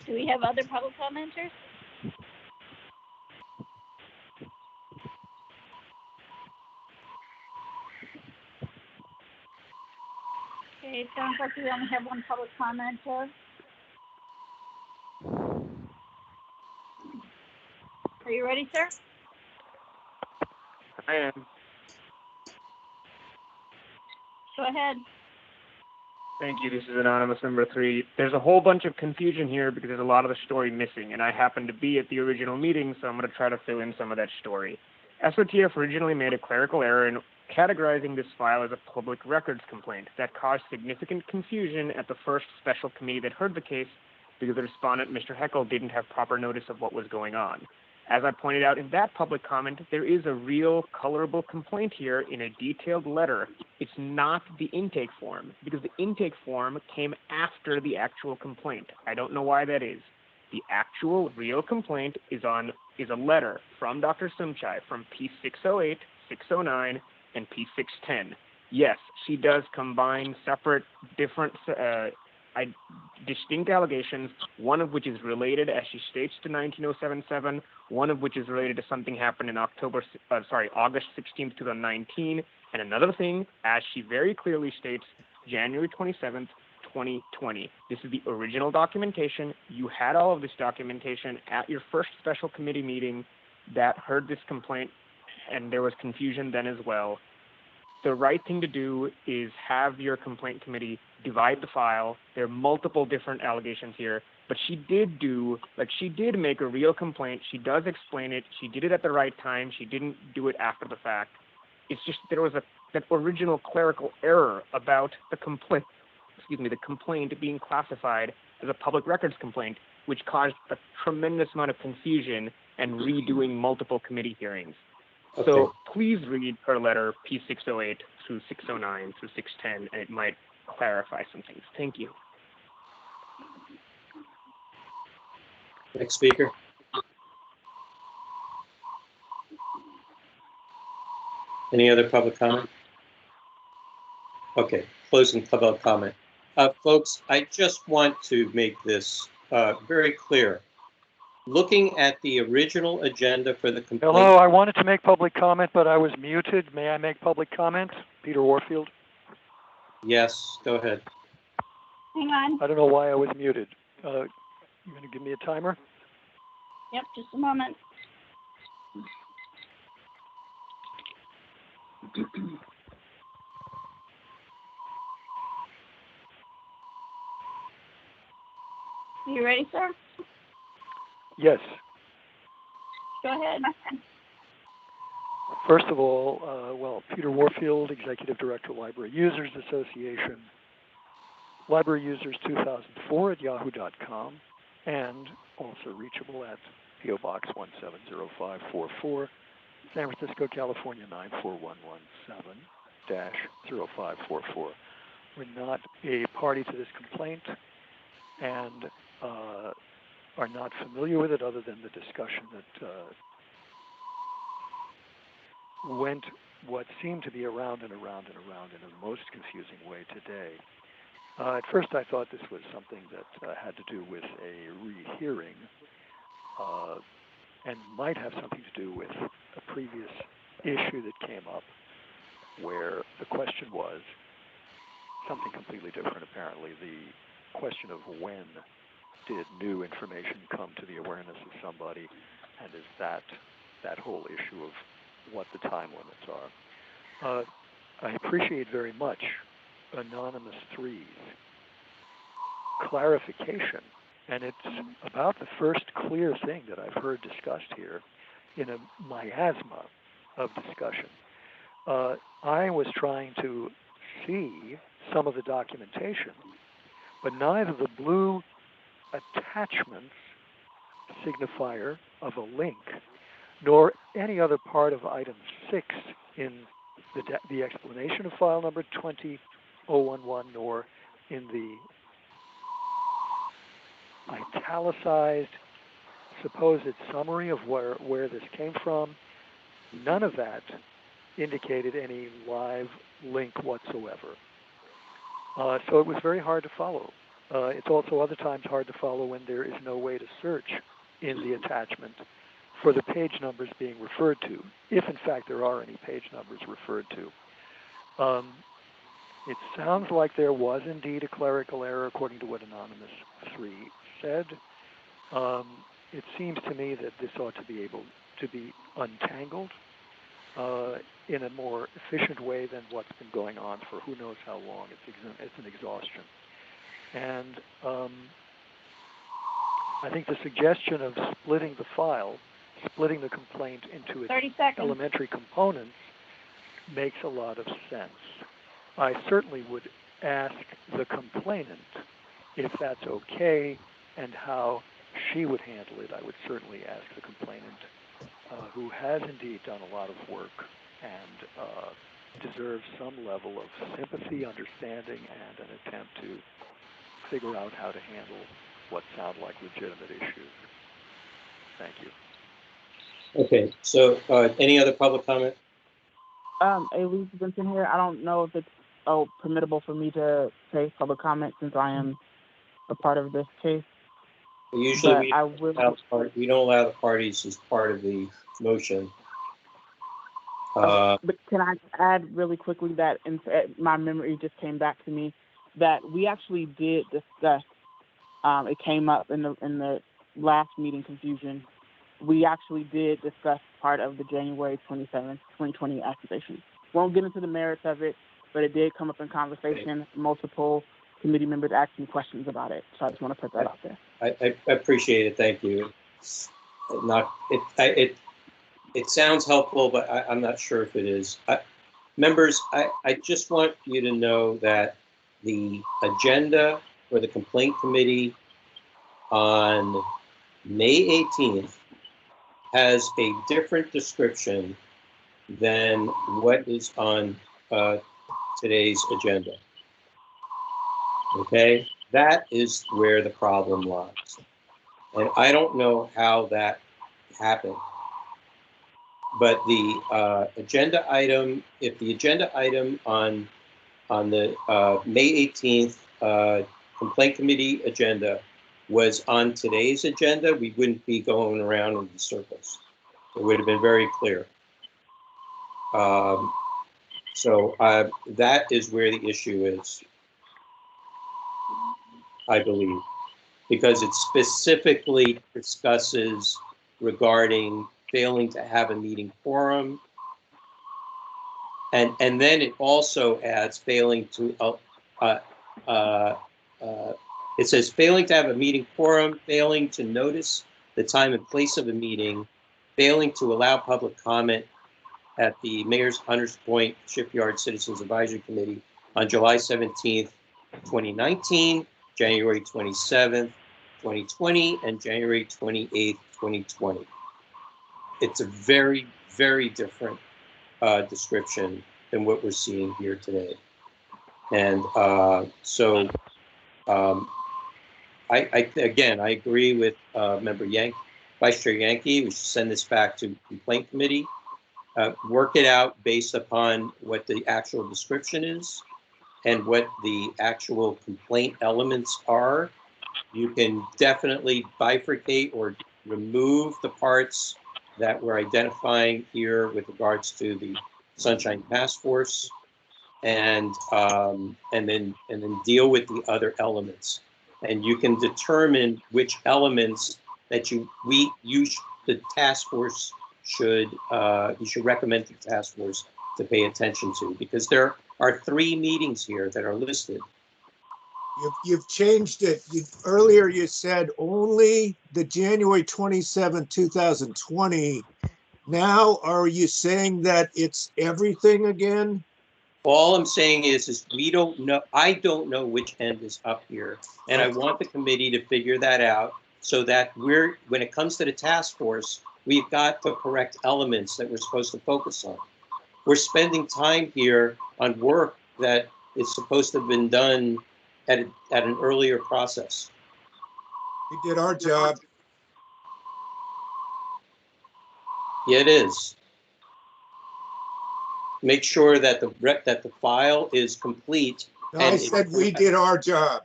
Do we have other public commenters? Okay, it sounds like we only have one public commenter. Are you ready, sir? I am. Go ahead. Thank you. This is anonymous number 3. There's a whole bunch of confusion here because there's a lot of the story missing, and I happened to be at the original meeting, so I'm going to try to fill in some of that story. SOTF originally made a clerical error in categorizing this file as a public records complaint. That caused significant confusion at the first special committee that heard the case because the respondent, Mr. Heckel, didn't have proper notice of what was going on. As I pointed out in that public comment, there is a real colorable complaint here in a detailed letter. It's not the intake form, because the intake form came after the actual complaint. I don't know why that is. The actual real complaint is a letter from Dr. Sumchai from P608, 609, and P610. Yes, she does combine separate, different, distinct allegations, one of which is related, as she states, to 19077, one of which is related to something happened in August 16th, 2019, and another thing, as she very clearly states, January 27th, 2020. This is the original documentation. You had all of this documentation at your first special committee meeting that heard this complaint, and there was confusion then as well. The right thing to do is have your complaint committee divide the file. There are multiple different allegations here, but she did make a real complaint. She does explain it. She did it at the right time. She didn't do it after the fact. It's just there was that original clerical error about the complaint being classified as a public records complaint, which caused a tremendous amount of confusion and redoing multiple committee hearings. Okay. So please read her letter P608 through 609 through 610, and it might clarify some things. Thank you. Next speaker. Any other public comment? Okay, closing public comment. Folks, I just want to make this very clear. Looking at the original agenda for the complaint. Hello, I wanted to make public comment, but I was muted. May I make public comment? Peter Warfield. Yes, go ahead. Hang on. I don't know why I was muted. You going to give me a timer? Yep, just a moment. Are you ready, sir? Yes. Go ahead. First of all, Peter Warfield, Executive Director, Library Users Association, Library Users 2004 at yahoo.com, and also reachable at P.O. Box 170544, San Francisco, California 94117-0544. We're not a party to this complaint and are not familiar with it other than the discussion that went what seemed to be around and around and around in a most confusing way today. At first I thought this was something that had to do with a rehearing and might have something to do with a previous issue that came up where the question was something completely different apparently. The question of when did new information come to the awareness of somebody, and is that whole issue of what the time limits are. I appreciate very much Anonymous 3's clarification, and it's about the first clear thing that I've heard discussed here in a miasma of discussion. I was trying to see some of the documentation, but neither the blue attachments signifier of a link nor any other part of item 6 in the explanation of file number 20011, nor in the italicized supposed summary of where this came from. None of that indicated any live link whatsoever. So it was very hard to follow. It's also other times hard to follow when there is no way to search in the attachment for the page numbers being referred to, if in fact there are any page numbers referred to. It sounds like there was indeed a clerical error according to what Anonymous 3 said. It seems to me that this ought to be able to be untangled in a more efficient way than what's been going on for who knows how long. It's an exhaustion. And I think the suggestion of splitting the file, splitting the complaint into its elementary components makes a lot of sense. I certainly would ask the complainant if that's okay and how she would handle it. I would certainly ask the complainant who has indeed done a lot of work and deserves some level of sympathy, understanding, and an attempt to figure out how to handle what sound like legitimate issues. Thank you. Okay, so any other public comment? Elise Benson here. I don't know if it's permittable for me to say public comment since I am a part of this case. Usually we don't allow the parties as part of the motion. But can I add really quickly that my memory just came back to me that we actually did discuss. It came up in the last meeting confusion. We actually did discuss part of the January 27th, 2020 accusation. Won't get into the merits of it, but it did come up in conversation. Multiple committee members asked me questions about it, so I just want to put that out there. I appreciate it. Thank you. It sounds helpful, but I'm not sure if it is. Members, I just want you to know that the agenda for the complaint committee on May 18th has a different description than what is on today's agenda. Okay, that is where the problem lies. And I don't know how that happened. But the agenda item, if the agenda item on the May 18th complaint committee agenda was on today's agenda, we wouldn't be going around in circles. It would have been very clear. So that is where the issue is, I believe, because it specifically discusses regarding failing to have a meeting quorum. And then it also adds failing to, it says failing to have a meeting quorum, failing to notice the time and place of a meeting, failing to allow public comment at the Mayor's Hunters Point Shipyard Citizens Advisory Committee on July 17th, 2019, January 27th, 2020, and January 28th, 2020. It's a very, very different description than what we're seeing here today. And so I agree with Member Vice Chair Yankee. We should send this back to complaint committee. Work it out based upon what the actual description is and what the actual complaint elements are. You can definitely bifurcate or remove the parts that we're identifying here with regards to the Sunshine Task Force, and then deal with the other elements. And you can determine which elements that the task force should recommend to the task force to pay attention to, because there are 3 meetings here that are listed. You've changed it. Earlier you said only the January 27, 2020. Now are you saying that it's everything again? All I'm saying is we don't know. I don't know which end is up here, and I want the committee to figure that out so that when it comes to the task force, we've got the correct elements that we're supposed to focus on. We're spending time here on work that is supposed to have been done at an earlier process. We did our job. Yeah, it is. Make sure that the file is complete. No, I said we did our job.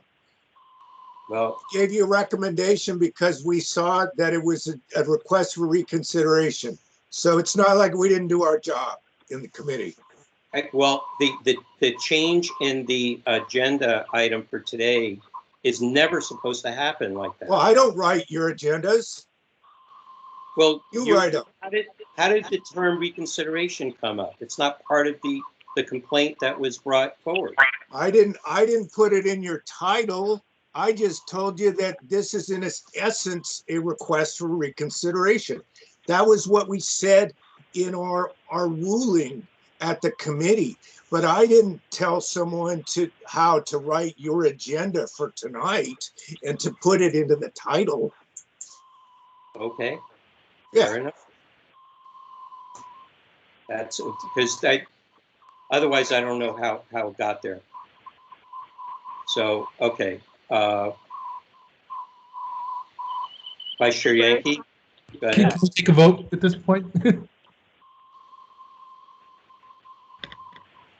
Well, gave you a recommendation because we saw that it was a request for reconsideration. So it's not like we didn't do our job in the committee. Well, the change in the agenda item for today is never supposed to happen like that. Well, I don't write your agendas. Well, you write them. How did the term reconsideration come up? It's not part of the complaint that was brought forward. I didn't put it in your title. I just told you that this is in its essence a request for reconsideration. That was what we said in our ruling at the committee. But I didn't tell someone how to write your agenda for tonight and to put it into the title. Okay. Yeah. Fair enough. That's because otherwise I don't know how it got there. So, okay. Vice Chair Yankee, go Can ahead. we take a vote at this point?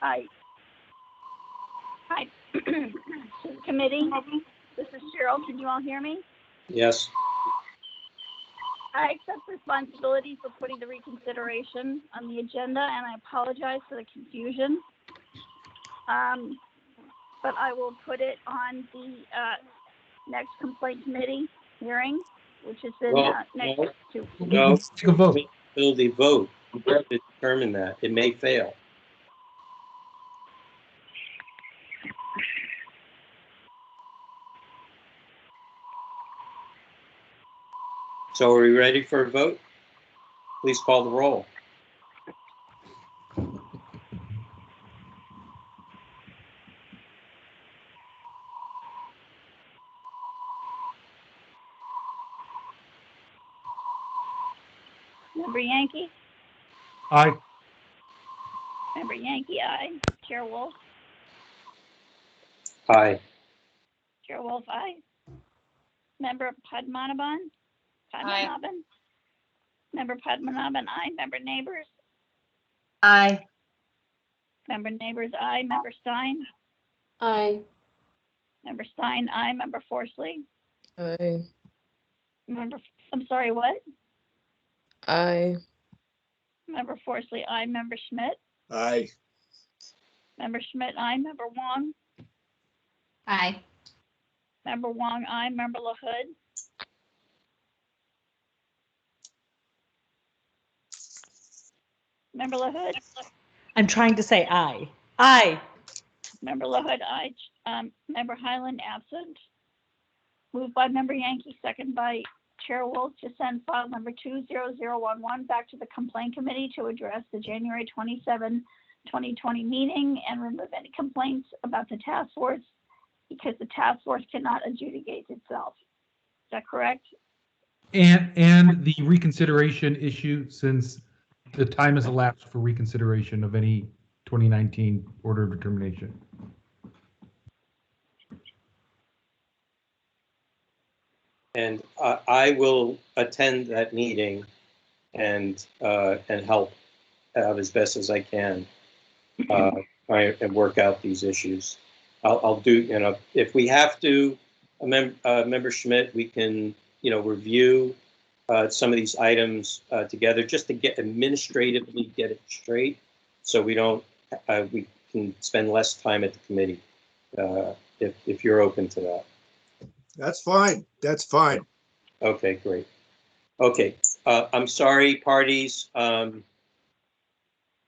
Hi. To the committee, this is Cheryl. Can you all hear me? Yes. I accept responsibility for putting the reconsideration on the agenda, and I apologize for the confusion. But I will put it on the next complaint committee hearing, which is in next to. No, take a vote. Till the vote to determine that. It may fail. So are we ready for a vote? Please call the roll. Member Yankee? Aye. Member Yankee, aye. Chair Wolf? Aye. Chair Wolf, aye. Member Padmanabhan? Padmanabhan? Member Padmanabhan, aye. Member Neighbors? Aye. Member Neighbors, aye. Member Stein? Aye. Member Stein, aye. Member Forsley? Aye. I'm sorry, what? Aye. Member Forsley, aye. Member Schmidt? Aye. Member Schmidt, aye. Member Wong? Aye. Member Wong, aye. Member LaHood? Member LaHood? I'm trying to say aye. Aye. Member LaHood, aye. Member Highland, absent. Moved by Member Yankee, second by Chair Wolf to send file number 20011 back to the complaint committee to address the January 27, 2020 meeting and remove any complaints about the task force because the task force cannot adjudicate itself. Is that correct? And the reconsideration issue, since the time has elapsed for reconsideration of any 2019 order of determination. And I will attend that meeting and help out as best as I can try and work out these issues. I'll do, if we have to, Member Schmidt, we can, review some of these items together just to administratively get it straight, so we can spend less time at the committee if you're open to that. That's fine. That's fine. Okay, great. Okay, I'm sorry, parties.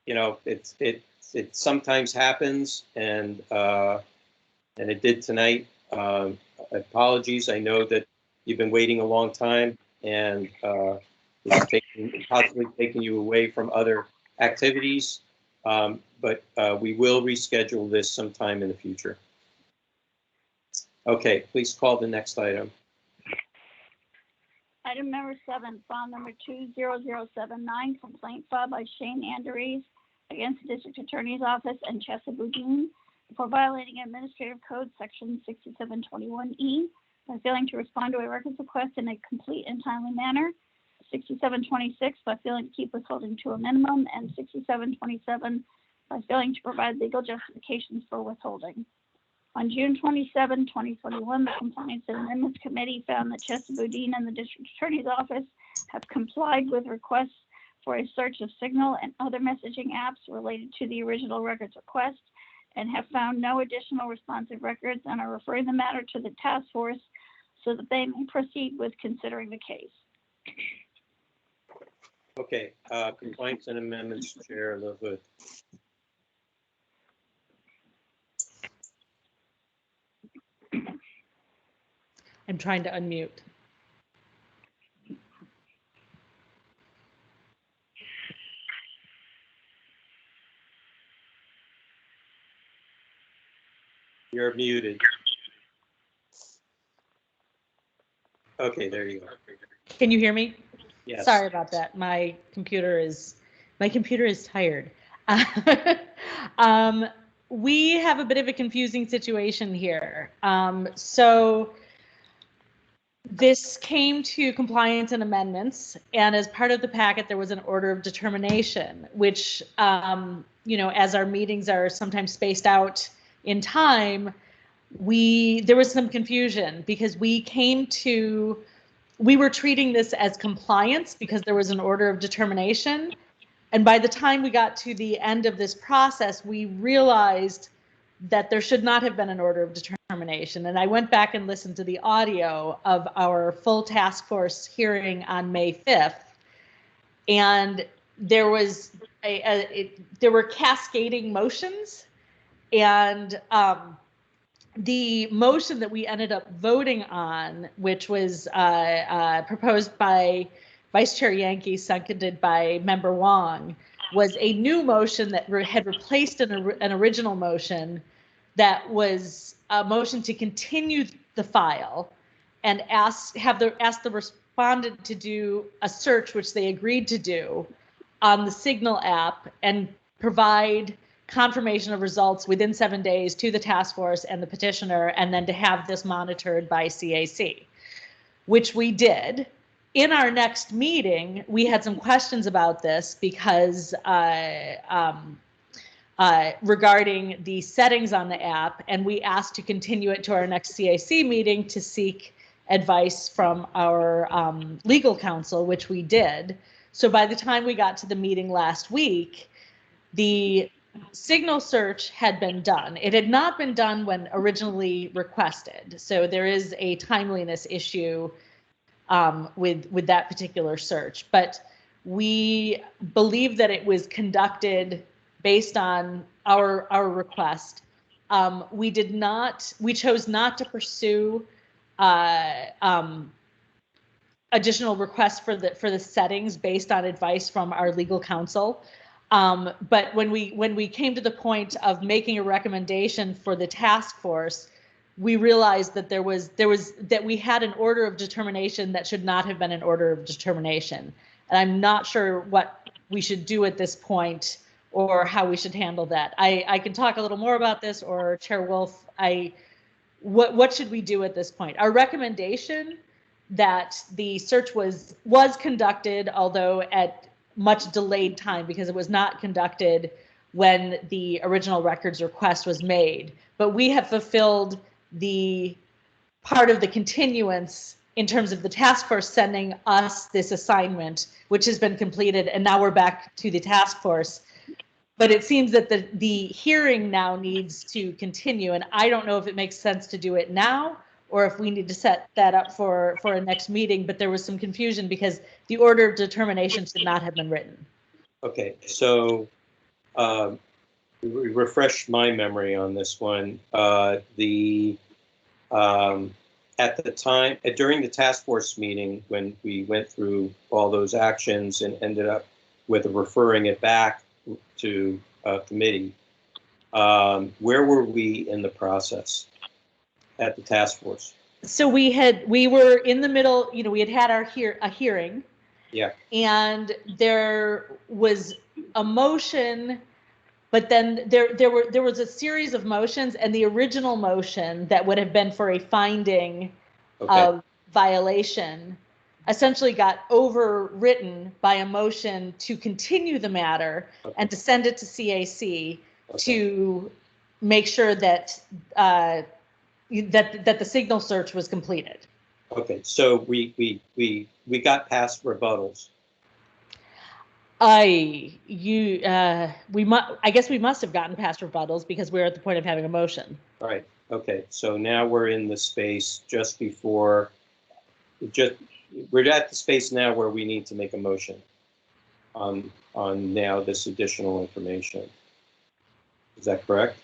It sometimes happens, and it did tonight. Apologies. I know that you've been waiting a long time, and it's possibly taking you away from other activities. But we will reschedule this sometime in the future. Okay, please call the next item. Item number 7, file number 20079, complaint filed by Shane Anderes against the District Attorney's Office and Chesapeake for violating Administrative Code Section 6721E by failing to respond to a records request in a complete and timely manner, 6726 by failing to keep withholding to a minimum, and 6727 by failing to provide legal justifications for withholding. On June 27, 2021, the Compliance and Amendments Committee found that Chesapeake and the District Attorney's Office have complied with requests for a search of Signal and other messaging apps related to the original records request and have found no additional responsive records and are referring the matter to the task force so that they may proceed with considering the case. Okay, Compliance and Amendments Chair LaHood. I'm trying to unmute. You're muted. Okay, there you go. Can you hear me? Yes. Sorry about that. My computer is My computer is tired. We have a bit of a confusing situation here. So this came to compliance and amendments, and as part of the packet, there was an order of determination, which, as our meetings are sometimes spaced out in time, there was some confusion because we were treating this as compliance because there was an order of determination. And by the time we got to the end of this process, we realized that there should not have been an order of determination. And I went back and listened to the audio of our full task force hearing on May 5th. And there was there were cascading motions, and the motion that we ended up voting on, which was proposed by Vice Chair Yankee, seconded by Member Wong, was a new motion that had replaced an original motion that was a motion to continue the file and ask the respondent to do a search, which they agreed to do, on the Signal app and provide confirmation of results within 7 days to the task force and the petitioner, and then to have this monitored by CAC, which we did. In our next meeting, we had some questions about this because regarding the settings on the app, and we asked to continue it to our next CAC meeting to seek advice from our legal counsel, which we did. So by the time we got to the meeting last week, the Signal search had been done. It had not been done when originally requested. So there is a timeliness issue with that particular search, but we believe that it was conducted based on our request. We chose not to pursue additional requests for the settings based on advice from our legal counsel. But when we came to the point of making a recommendation for the task force, we realized that that we had an order of determination that should not have been an order of determination. And I'm not sure what we should do at this point or how we should handle that. I can talk a little more about this, or Chair Wolf, what should we do at this point? Our recommendation that the search was conducted, although at much delayed time, because it was not conducted when the original records request was made. But we have fulfilled the part of the continuance in terms of the task force sending us this assignment, which has been completed, and now we're back to the task force. But it seems that the hearing now needs to continue, and I don't know if it makes sense to do it now or if we need to set that up for a next meeting. But there was some confusion because the order of determination should not have been written. Okay, so refresh my memory on this one. At the time, during the task force meeting, when we went through all those actions and ended up with referring it back to committee, where were we in the process at the task force? So we were in the middle, we had a hearing. Yeah. And there was a motion, but then there was a series of motions, and the original motion that would have been for a finding of violation essentially got overwritten by a motion to continue the matter and to send it to CAC to make sure that that the Signal search was completed. Okay, so we got past rebuttals. I guess we must have gotten past rebuttals because we're at the point of having a motion. All right. Okay. So now we're in the space we're at the space now where we need to make a motion on now this additional information. Is that correct?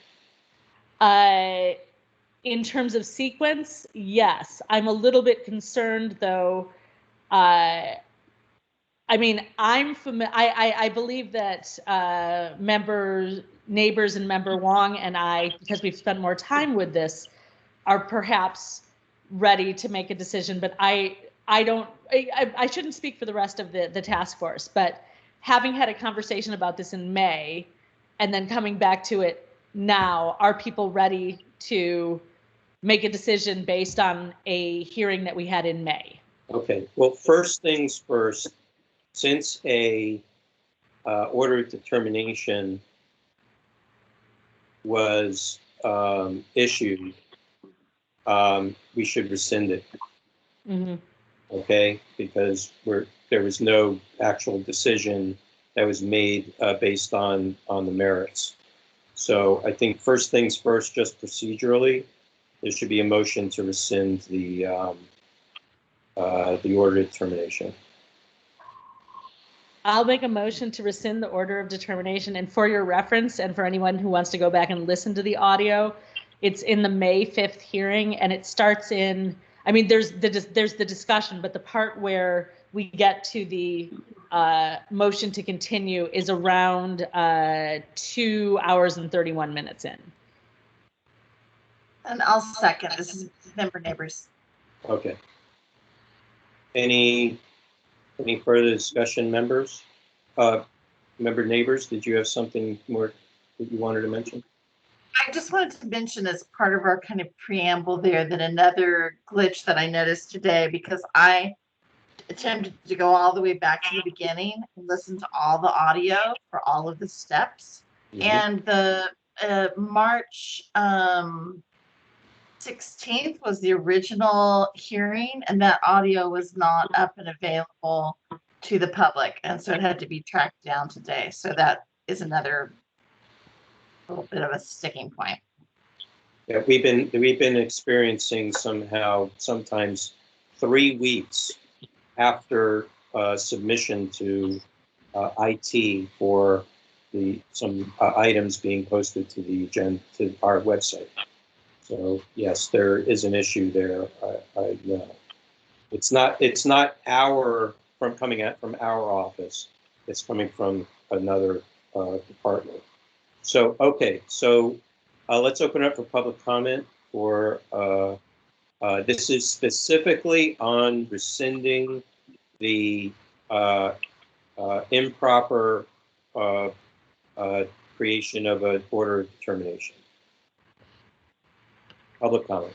In terms of sequence, yes. I'm a little bit concerned, though. I believe that neighbors and Member Wong and I, because we've spent more time with this, are perhaps ready to make a decision. But I shouldn't speak for the rest of the task force. But having had a conversation about this in May and then coming back to it now, are people ready to make a decision based on a hearing that we had in May? Okay, well, first things first, since a order of determination was issued, we should rescind it. Mm-hmm. Okay, because there was no actual decision that was made based on the merits. So I think first things first, just procedurally, there should be a motion to rescind the order of determination. I'll make a motion to rescind the order of determination. And for your reference, and for anyone who wants to go back and listen to the audio, it's in the May 5th hearing, and it starts in, I mean, there's the discussion, but the part where we get to the motion to continue is around 2 hours and 31 minutes in. And I'll second. This is Member Neighbors. Okay. Any further discussion, members? Member Neighbors, did you have something more that you wanted to mention? I just wanted to mention as part of our kind of preamble there that another glitch that I noticed today, because I attempted to go all the way back to the beginning and listen to all the audio for all of the steps. Mhm. And the March 16th was the original hearing, and that audio was not up and available to the public, and so it had to be tracked down today. So that is another little bit of a sticking point. Yeah, we've been experiencing sometimes 3 weeks after submission to IT for some items being posted to the agenda, to our website. So yes, there is an issue there. I know. It's not coming out from our office. It's coming from another department. So okay, so let's open up for public comment. For this is specifically on rescinding the improper creation of an order of determination. Public comment.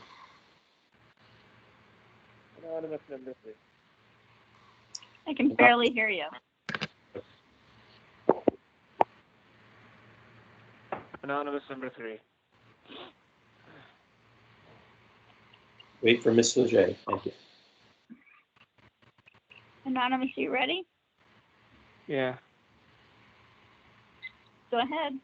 Anonymous number 3. I can barely hear you. Anonymous number 3. Wait for Ms. Leger. Thank you. Anonymous, you ready? Yeah. Go ahead.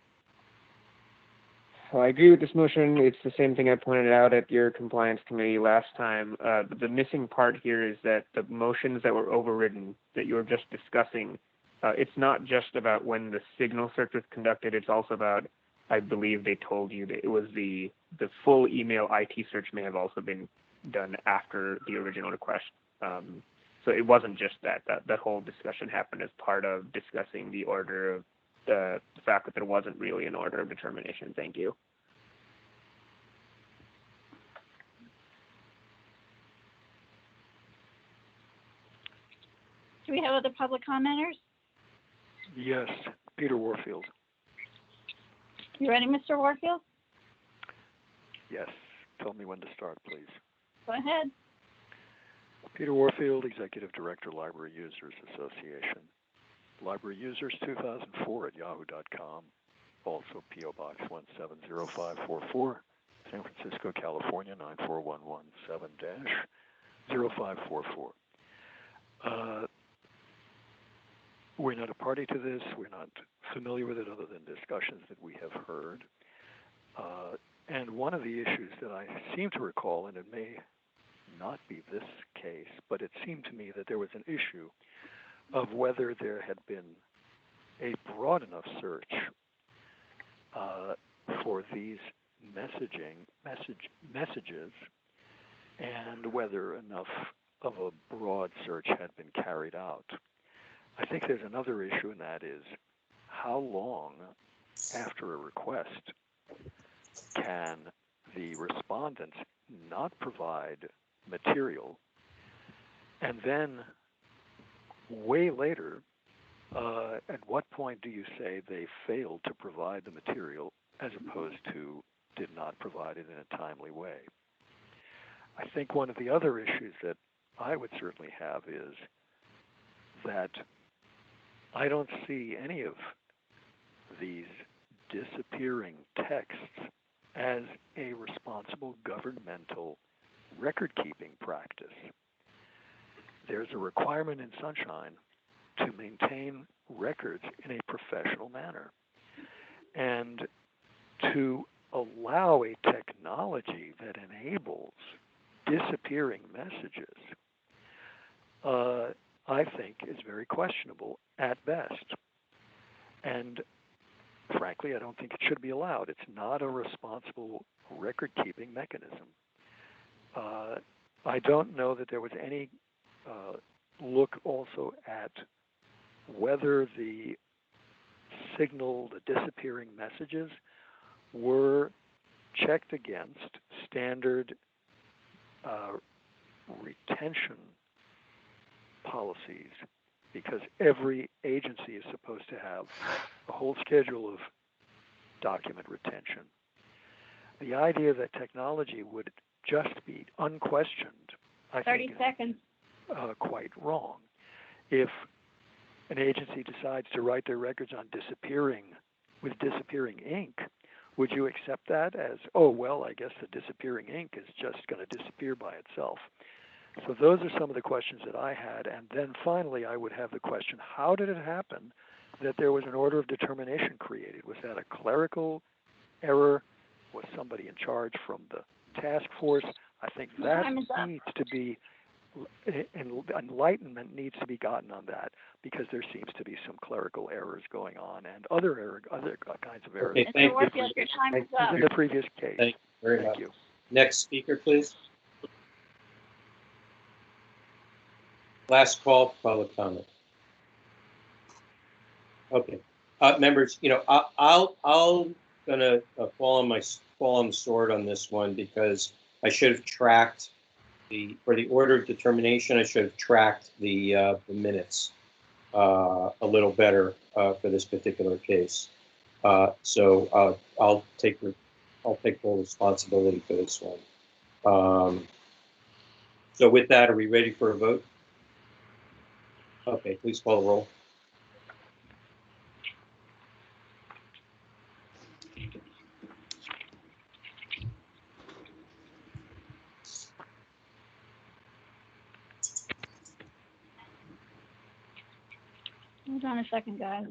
So I agree with this motion. It's the same thing I pointed out at your compliance committee last time. The missing part here is that the motions that were overridden that you were just discussing, it's not just about when the signal search was conducted. It's also about, I believe they told you that it was the full email IT search may have also been done after the original request. So it wasn't just that whole discussion happened as part of discussing the order of the fact that there wasn't really an order of determination. Thank you. Do we have other public commenters? Yes, Peter Warfield. You ready, Mr. Warfield? Yes, tell me when to start, please. Go ahead. Peter Warfield, Executive Director, Library Users Association. Library Users 2004 at yahoo.com. Also P.O. Box 170544, San Francisco, California 94117-0544. We're not a party to this. We're not familiar with it other than discussions that we have heard. And one of the issues that I seem to recall, and it may not be this case, but it seemed to me that there was an issue of whether there had been a broad enough search for these messages, and whether enough of a broad search had been carried out. I think there's another issue, and that is how long after a request can the respondent not provide material, and then way later At what point do you say they failed to provide the material as opposed to did not provide it in a timely way? I think one of the other issues that I would certainly have is that I don't see any of these disappearing texts as a responsible governmental record-keeping practice. There's a requirement in Sunshine to maintain records in a professional manner. And to allow a technology that enables disappearing messages, I think is very questionable at best. And frankly, I don't think it should be allowed. It's not a responsible record-keeping mechanism. I don't know that there was any look also at whether the signal, the disappearing messages, were checked against standard retention policies, because every agency is supposed to have a whole schedule of document retention. The idea that technology would just be unquestioned, I 30 think, seconds. is quite wrong. If an agency decides to write their records on disappearing ink, would you accept that as, oh, well, I guess the disappearing ink is just going to disappear by itself? So those are some of the questions that I had. And then finally, I would have the question, how did it happen that there was an order of determination created? Was that a clerical error? Was somebody in charge from the task force? I think that needs to be, enlightenment needs to be gotten on that, because there seems to be some clerical errors going on and other kinds of errors. Okay, thank you. Your time is up. In the previous case. Thank you very much. you. Next speaker, please. Last call for public comment. Okay, members, I'll gonna fall on the sword on this one, because I should have tracked for the order of determination. I should have tracked the minutes a little better for this particular case. So I'll take full responsibility for this one. So with that, are we ready for a vote? Okay, please call the roll. Hold on a second, guys.